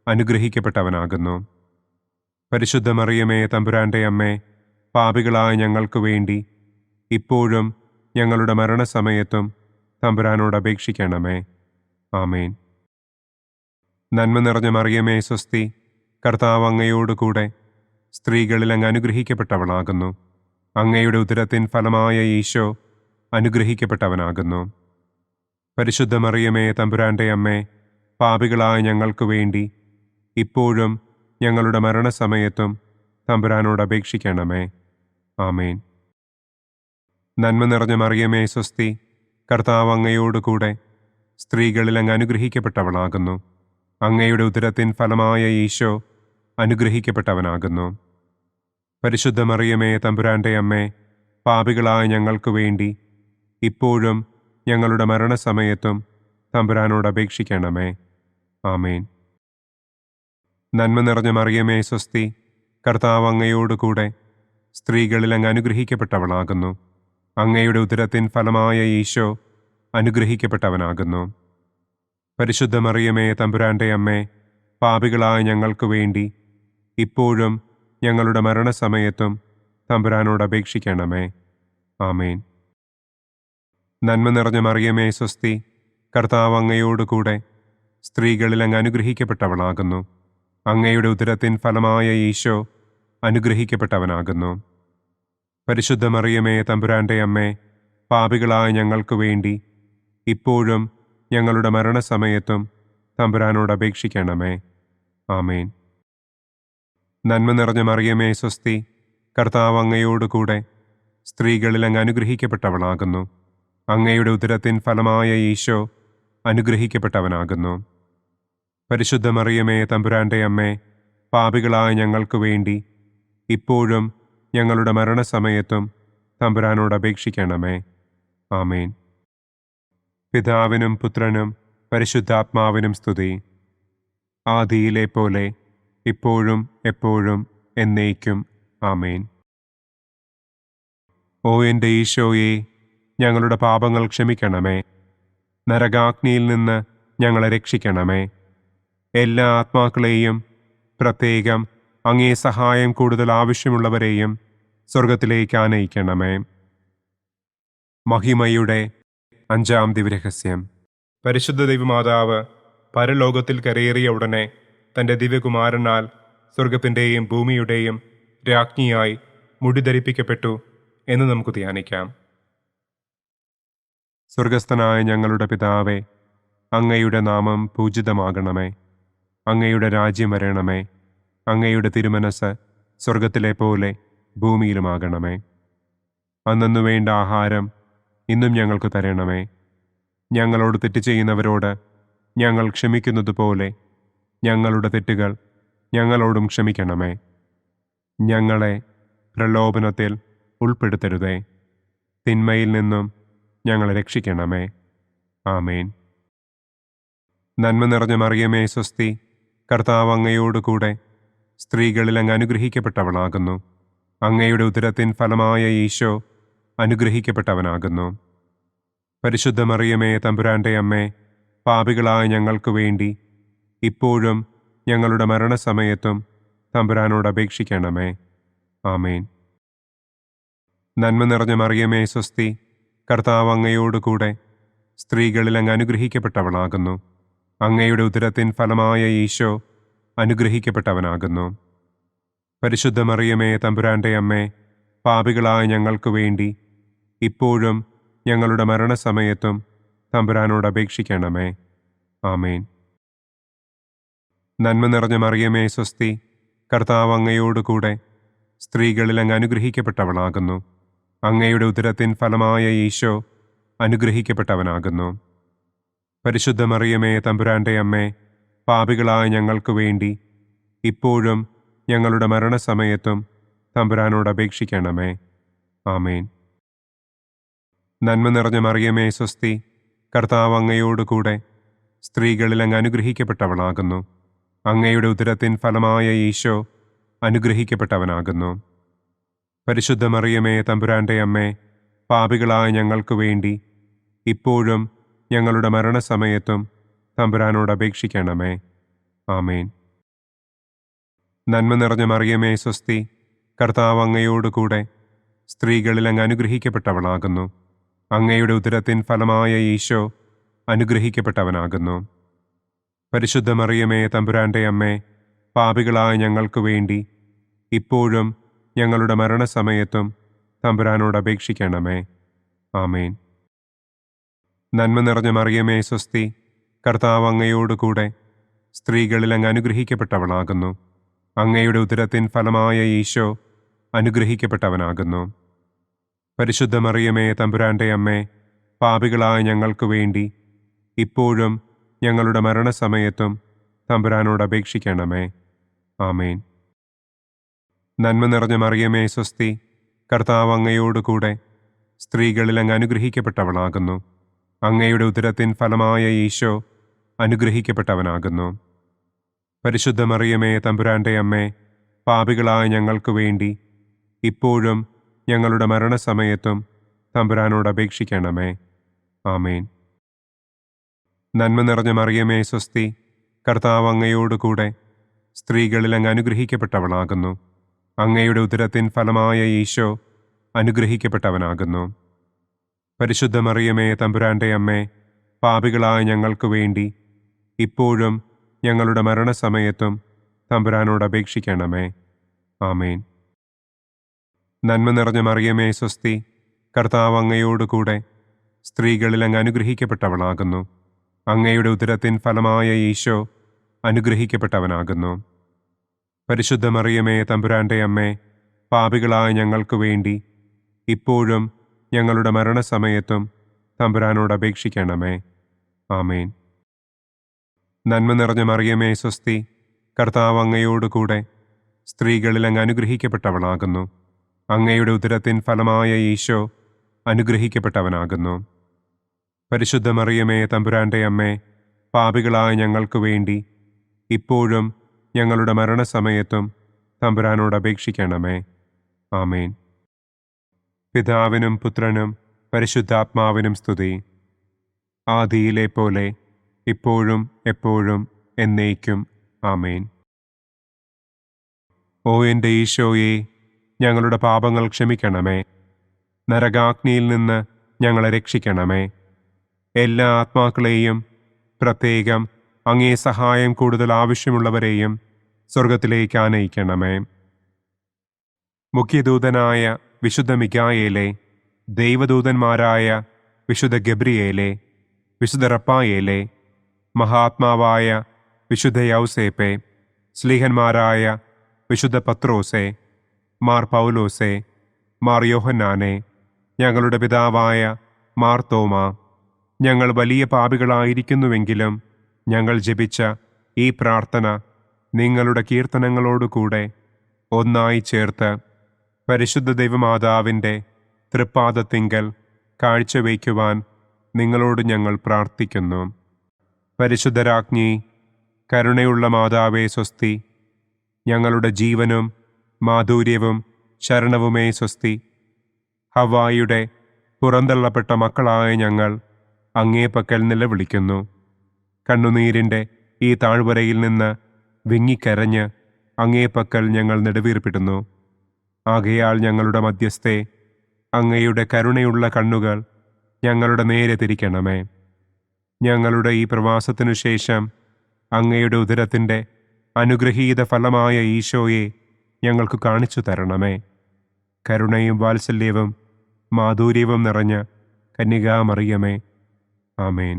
അനുഗ്രഹിക്കപ്പെട്ടവനാകുന്നു. പരിശുദ്ധ മറിയമേ, തമ്പുരാന്റെ അമ്മേ, പാപികളായ ഞങ്ങൾക്ക് വേണ്ടി ഇപ്പോഴും ഞങ്ങളുടെ മരണസമയത്തും തമ്പുരാനോട് അപേക്ഷിക്കണമേ. ആമേൻ. നന്മ നിറഞ്ഞ മറിയമേ, സ്വസ്തി. കർത്താവ് അങ്ങയോടുകൂടെ സ്ത്രീകളിൽ അങ്ങ് അനുഗ്രഹിക്കപ്പെട്ടവളാകുന്നു. അങ്ങയുടെ ഉദരത്തിൻ ഫലമായ ഈശോ അനുഗ്രഹിക്കപ്പെട്ടവനാകുന്നു. പരിശുദ്ധ മറിയമേ, തമ്പുരാന്റെ അമ്മേ, പാപികളായ ഞങ്ങൾക്ക് വേണ്ടി ഇപ്പോഴും ഞങ്ങളുടെ മരണസമയത്തും തമ്പുരാനോട് അപേക്ഷിക്കണമേ. ആമേൻ. നന്മ നിറഞ്ഞ മറിയമേ, സ്വസ്തി. കർത്താവ് അങ്ങയോടുകൂടെ സ്ത്രീകളിൽ അങ്ങ് അനുഗ്രഹിക്കപ്പെട്ടവളാകുന്നു. അങ്ങയുടെ ഉദരത്തിൻ ഫലമായ ഈശോ അനുഗ്രഹിക്കപ്പെട്ടവനാകുന്നു. പരിശുദ്ധ മറിയമേ, തമ്പുരാന്റെ അമ്മേ, പാപികളായ ഞങ്ങൾക്ക് വേണ്ടി ഇപ്പോഴും ഞങ്ങളുടെ മരണസമയത്തും തമ്പുരാനോട് അപേക്ഷിക്കണമേ. ആമേൻ. നന്മ നിറഞ്ഞ മറിയമേ, സ്വസ്തി. കർത്താവ് അങ്ങയോടുകൂടെ സ്ത്രീകളിൽ അങ്ങ് അനുഗ്രഹിക്കപ്പെട്ടവളാകുന്നു. അങ്ങയുടെ ഉദരത്തിൻ ഫലമായ ഈശോ അനുഗ്രഹിക്കപ്പെട്ടവനാകുന്നു. പരിശുദ്ധ മറിയമേ, തമ്പുരാന്റെ അമ്മേ, പാപികളായ ഞങ്ങൾക്ക് വേണ്ടി ഇപ്പോഴും ഞങ്ങളുടെ മരണസമയത്തും തമ്പുരാനോട് അപേക്ഷിക്കണമേ. ആമേൻ. നന്മ നിറഞ്ഞ മറിയമേ, സ്വസ്തി. കർത്താവ് അങ്ങയോടുകൂടെ സ്ത്രീകളിൽ അങ്ങ് അനുഗ്രഹിക്കപ്പെട്ടവളാകുന്നു. അങ്ങയുടെ ഉദരത്തിൻ ഫലമായ ഈശോ അനുഗ്രഹിക്കപ്പെട്ടവനാകുന്നു. പരിശുദ്ധ മറിയമേ, തമ്പുരാന്റെ അമ്മേ, പാപികളായ ഞങ്ങൾക്ക് വേണ്ടി ഇപ്പോഴും ഞങ്ങളുടെ മരണസമയത്തും തമ്പുരാനോട് അപേക്ഷിക്കണമേ. ആമേൻ. നന്മ നിറഞ്ഞ മറിയമേ, സ്വസ്തി. കർത്താവ് അങ്ങയോടുകൂടെ സ്ത്രീകളിൽ അങ്ങ് അനുഗ്രഹിക്കപ്പെട്ടവളാകുന്നു. അങ്ങയുടെ ഉദരത്തിൻ ഫലമായ ഈശോ അനുഗ്രഹിക്കപ്പെട്ടവനാകുന്നു. പരിശുദ്ധ മറിയമേ, തമ്പുരാന്റെ അമ്മേ, പാപികളായ ഞങ്ങൾക്ക് വേണ്ടി ഇപ്പോഴും ഞങ്ങളുടെ മരണസമയത്തും തമ്പുരാനോട് അപേക്ഷിക്കണമേ. ആമേൻ. പിതാവിനും പുത്രനും പരിശുദ്ധാത്മാവിനും സ്തുതി. ആദിയിലെ പോലെ ഇപ്പോഴും എപ്പോഴും എന്നേക്കും. ആമേൻ. ഓ എൻ്റെ ഈശോയെ, ഞങ്ങളുടെ പാപങ്ങൾ ക്ഷമിക്കണമേ. നരകാഗ്നിയിൽ നിന്ന് ഞങ്ങളെ രക്ഷിക്കണമേ. എല്ലാ ആത്മാക്കളെയും, പ്രത്യേകം അങ്ങേ സഹായം കൂടുതൽ ആവശ്യമുള്ളവരെയും സ്വർഗത്തിലേക്ക് ആനയിക്കണമേ. മഹിമയുടെ 5-ാം ദിവ്യരഹസ്യം. പരിശുദ്ധ ദൈവമാതാവ് പരലോകത്തിൽ കരയേറിയ ഉടനെ തൻ്റെ ദിവ്യകുമാരനാൽ സ്വർഗത്തിൻ്റെയും ഭൂമിയുടെയും രാജ്ഞിയായി മുടിധരിപ്പിക്കപ്പെട്ടു എന്ന് നമുക്ക് ധ്യാനിക്കാം. സ്വർഗസ്ഥനായ ഞങ്ങളുടെ പിതാവേ, അങ്ങയുടെ നാമം പൂജിതമാകണമേ. അങ്ങയുടെ രാജ്യം വരണമേ. അങ്ങയുടെ തിരുമനസ് സ്വർഗത്തിലെ പോലെ ഭൂമിയിലുമാകണമേ. അന്നു വേണ്ട ആഹാരം ഇന്നും ഞങ്ങൾക്ക് തരണമേ. ഞങ്ങളോട് തെറ്റ് ചെയ്യുന്നവരോട് ഞങ്ങൾ ക്ഷമിക്കുന്നത് പോലെ ഞങ്ങളുടെ തെറ്റുകൾ ഞങ്ങളോടും ക്ഷമിക്കണമേ. ഞങ്ങളെ പ്രലോഭനത്തിൽ ഉൾപ്പെടുത്തരുതേ. തിന്മയിൽ നിന്നും ഞങ്ങളെ രക്ഷിക്കണമേ. ആമേൻ. നന്മ നിറഞ്ഞ മറിയമേ, സ്വസ്തി. കർത്താവ് അങ്ങയോടുകൂടെ സ്ത്രീകളിൽ അങ്ങ് അനുഗ്രഹിക്കപ്പെട്ടവളാകുന്നു. അങ്ങയുടെ ഉദരത്തിൻ ഫലമായ ഈശോ അനുഗ്രഹിക്കപ്പെട്ടവനാകുന്നു. പരിശുദ്ധ മറിയമേ, തമ്പുരാന്റെ അമ്മേ, പാപികളായ ഞങ്ങൾക്ക് വേണ്ടി ഇപ്പോഴും ഞങ്ങളുടെ മരണസമയത്തും തമ്പുരാനോട് അപേക്ഷിക്കണമേ. ആമേൻ. നന്മ നിറഞ്ഞ മറിയമേ സ്വസ്തി, കർത്താവ് അങ്ങയോടുകൂടെ സ്ത്രീകളിൽ അങ്ങ് അനുഗ്രഹിക്കപ്പെട്ടവളാകുന്നു. അങ്ങയുടെ ഉദരത്തിൻ ഫലമായ ഈശോ അനുഗ്രഹിക്കപ്പെട്ടവനാകുന്നു. പരിശുദ്ധ മറിയമേ തമ്പുരാന്റെ അമ്മേ, പാപികളായ ഞങ്ങൾക്ക് വേണ്ടി ഇപ്പോഴും ഞങ്ങളുടെ മരണസമയത്തും തമ്പുരാനോട് അപേക്ഷിക്കണമേ. ആമേൻ. നന്മ നിറഞ്ഞ മറിയമേ സ്വസ്തി, കർത്താവ് അങ്ങയോടുകൂടെ സ്ത്രീകളിൽ അങ്ങ് അനുഗ്രഹിക്കപ്പെട്ടവളാകുന്നു. അങ്ങയുടെ ഉദരത്തിൻ ഫലമായ ഈശോ അനുഗ്രഹിക്കപ്പെട്ടവനാകുന്നു. പരിശുദ്ധ മറിയമേ തമ്പുരാന്റെ അമ്മേ, പാപികളായ ഞങ്ങൾക്ക് വേണ്ടി ഇപ്പോഴും ഞങ്ങളുടെ മരണസമയത്തും തമ്പുരാനോട് അപേക്ഷിക്കണമേ. ആമേൻ. നന്മ നിറഞ്ഞ മറിയമേ സ്വസ്തി, കർത്താവ് അങ്ങയോടുകൂടെ സ്ത്രീകളിൽ അങ്ങ് അനുഗ്രഹിക്കപ്പെട്ടവളാകുന്നു. അങ്ങയുടെ ഉദരത്തിൻ ഫലമായ ഈശോ അനുഗ്രഹിക്കപ്പെട്ടവനാകുന്നു. പരിശുദ്ധ മറിയമേ തമ്പുരാന്റെ അമ്മേ, പാപികളായ ഞങ്ങൾക്ക് വേണ്ടി ഇപ്പോഴും ഞങ്ങളുടെ മരണസമയത്തും തമ്പുരാനോട് അപേക്ഷിക്കണമേ. ആമേൻ. നന്മ നിറഞ്ഞ മറിയമേ സ്വസ്തി, കർത്താവ് അങ്ങയോടുകൂടെ സ്ത്രീകളിൽ അങ്ങ് അനുഗ്രഹിക്കപ്പെട്ടവളാകുന്നു. അങ്ങയുടെ ഉദരത്തിൻ ഫലമായ ഈശോ അനുഗ്രഹിക്കപ്പെട്ടവനാകുന്നു. പരിശുദ്ധ മറിയമേ തമ്പുരാന്റെ അമ്മേ, പാപികളായ ഞങ്ങൾക്ക് വേണ്ടി ഇപ്പോഴും ഞങ്ങളുടെ മരണസമയത്തും തമ്പുരാനോട് അപേക്ഷിക്കണമേ. ആമേൻ. നന്മ നിറഞ്ഞ മറിയമേ സ്വസ്തി, കർത്താവ് അങ്ങയോടുകൂടെ സ്ത്രീകളിൽ അങ്ങ് അനുഗ്രഹിക്കപ്പെട്ടവളാകുന്നു. അങ്ങയുടെ ഉദരത്തിൻ ഫലമായ ഈശോ അനുഗ്രഹിക്കപ്പെട്ടവനാകുന്നു. പരിശുദ്ധ മറിയമേ തമ്പുരാന്റെ അമ്മേ, പാപികളായ ഞങ്ങൾക്ക് വേണ്ടി ഇപ്പോഴും ഞങ്ങളുടെ മരണസമയത്തും തമ്പുരാനോട് അപേക്ഷിക്കണമേ. ആമേൻ. നന്മ നിറഞ്ഞ മറിയമേ സ്വസ്തി, കർത്താവ് അങ്ങയോടുകൂടെ സ്ത്രീകളിൽ അങ്ങ് അനുഗ്രഹിക്കപ്പെട്ടവളാകുന്നു. അങ്ങയുടെ ഉദരത്തിൻ ഫലമായ ഈശോ അനുഗ്രഹിക്കപ്പെട്ടവനാകുന്നു. പരിശുദ്ധ മറിയമേ തമ്പുരാന്റെ അമ്മേ, പാപികളായ ഞങ്ങൾക്ക് വേണ്ടി ഇപ്പോഴും ഞങ്ങളുടെ മരണസമയത്തും തമ്പുരാനോട് അപേക്ഷിക്കണമേ. ആമേൻ. നന്മ നിറഞ്ഞ മറിയമേ സ്വസ്തി, കർത്താവ് അങ്ങയോടുകൂടെ സ്ത്രീകളിൽ അങ്ങ് അനുഗ്രഹിക്കപ്പെട്ടവളാകുന്നു. അങ്ങയുടെ ഉദരത്തിൻ ഫലമായ ഈശോ അനുഗ്രഹിക്കപ്പെട്ടവനാകുന്നു. പരിശുദ്ധ മറിയമേ തമ്പുരാന്റെ അമ്മേ, പാപികളായ ഞങ്ങൾക്ക് വേണ്ടി ഇപ്പോഴും ഞങ്ങളുടെ മരണസമയത്തും തമ്പുരാനോട് അപേക്ഷിക്കണമേ. ആമേൻ. നന്മ നിറഞ്ഞ മറിയമേ സ്വസ്തി, കർത്താവ് അങ്ങയോടുകൂടെ സ്ത്രീകളിൽ അങ്ങ് അനുഗ്രഹിക്കപ്പെട്ടവളാകുന്നു. അങ്ങയുടെ ഉദരത്തിൻ ഫലമായ ഈശോ അനുഗ്രഹിക്കപ്പെട്ടവനാകുന്നു. പരിശുദ്ധ മറിയമേ തമ്പുരാന്റെ അമ്മേ, പാപികളായ ഞങ്ങൾക്ക് വേണ്ടി ഇപ്പോഴും ഞങ്ങളുടെ മരണസമയത്തും തമ്പുരാനോട് അപേക്ഷിക്കണമേ. ആമേൻ. നന്മ നിറഞ്ഞ മറിയമേ സ്വസ്തി, കർത്താവ് അങ്ങയോടുകൂടെ സ്ത്രീകളിൽ അങ്ങ് അനുഗ്രഹിക്കപ്പെട്ടവളാകുന്നു. അങ്ങയുടെ ഉദരത്തിൻ ഫലമായ ഈശോ അനുഗ്രഹിക്കപ്പെട്ടവനാകുന്നു. പരിശുദ്ധ മറിയമേ തമ്പുരാന്റെ അമ്മേ, പാപികളായ ഞങ്ങൾക്ക് വേണ്ടി ഇപ്പോഴും ഞങ്ങളുടെ മരണസമയത്തും തമ്പുരാനോട് അപേക്ഷിക്കണമേ. ആമേൻ. പിതാവിനും പുത്രനും പരിശുദ്ധാത്മാവിനും സ്തുതി. ആദിയിലെ പോലെ ഇപ്പോഴും എപ്പോഴും എന്നേക്കും. ആമേൻ. ഓ എൻ്റെ ഈശോയെ, ഞങ്ങളുടെ പാപങ്ങൾ ക്ഷമിക്കണമേ. നരകാഗ്നിയിൽ നിന്ന് ഞങ്ങളെ രക്ഷിക്കണമേ. എല്ലാ ആത്മാക്കളെയും, പ്രത്യേകം അങ്ങേ സഹായം കൂടുതൽ ആവശ്യമുള്ളവരെയും സ്വർഗത്തിലേക്ക് ആനയിക്കണമേ. മുഖ്യദൂതനായ വിശുദ്ധ മിഖായേലേ, ദൈവദൂതന്മാരായ വിശുദ്ധ ഗബ്രിയേലേ, വിശുദ്ധ റപ്പായേലേ, മഹാത്മാവായ വിശുദ്ധ യൗസേപ്പേ, സ്ലീഹന്മാരായ വിശുദ്ധ പത്രോസേ, മാർ പൗലോസേ, മാർ യോഹന്നാനെ, ഞങ്ങളുടെ പിതാവായ മാർ തോമാ, ഞങ്ങൾ വലിയ പാപികളായിരിക്കുന്നുവെങ്കിലും ഞങ്ങൾ ജപിച്ച ഈ പ്രാർത്ഥന നിങ്ങളുടെ കീർത്തനങ്ങളോടുകൂടെ ഒന്നായി ചേർത്ത് പരിശുദ്ധ ദൈവമാതാവിൻ്റെ തൃപ്പാദത്തിങ്കൽ കാഴ്ചവയ്ക്കുവാൻ നിങ്ങളോട് ഞങ്ങൾ പ്രാർത്ഥിക്കുന്നു. പരിശുദ്ധരാജ്ഞി, കരുണയുള്ള മാതാവേ സ്വസ്തി. ഞങ്ങളുടെ ജീവനും മാധുര്യവും ശരണവുമേ സ്വസ്തി. ഹവ്വായുടെ പുറന്തള്ളപ്പെട്ട മക്കളായ ഞങ്ങൾ അങ്ങേപ്പക്കൽ നിലവിളിക്കുന്നു. കണ്ണുനീരിൻ്റെ ഈ താഴ്വരയിൽ നിന്ന് വിങ്ങിക്കരഞ്ഞ് അങ്ങേപ്പക്കൽ ഞങ്ങൾ നെടുവീർപ്പിടുന്നു. ആകയാൽ ഞങ്ങളുടെ മധ്യസ്ഥെ, അങ്ങയുടെ കരുണയുള്ള കണ്ണുകൾ ഞങ്ങളുടെ നേരെ തിരിക്കണമേ. ഞങ്ങളുടെ ഈ പ്രവാസത്തിനു ശേഷം അങ്ങയുടെ ഉദരത്തിൻ്റെ അനുഗ്രഹീത ഫലമായ ഈശോയെ ഞങ്ങൾക്ക് കാണിച്ചു തരണമേ. കരുണയും വാത്സല്യവും മാധുര്യവും നിറഞ്ഞ കന്യകാമറിയമേ, ആമേൻ.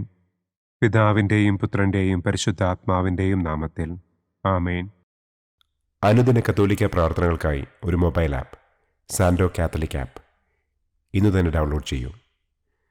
പിതാവിൻ്റെയും പുത്രൻ്റെയും പരിശുദ്ധാത്മാവിൻ്റെയും നാമത്തിൽ, ആമേൻ. അനുദിന കത്തോലിക്ക പ്രാർത്ഥനകൾക്കായി ഒരു മൊബൈൽ ആപ്പ്, സാൻഡോ കാത്തലിക് ആപ്പ്, ഇന്ന് തന്നെ ഡൗൺലോഡ് ചെയ്യൂ.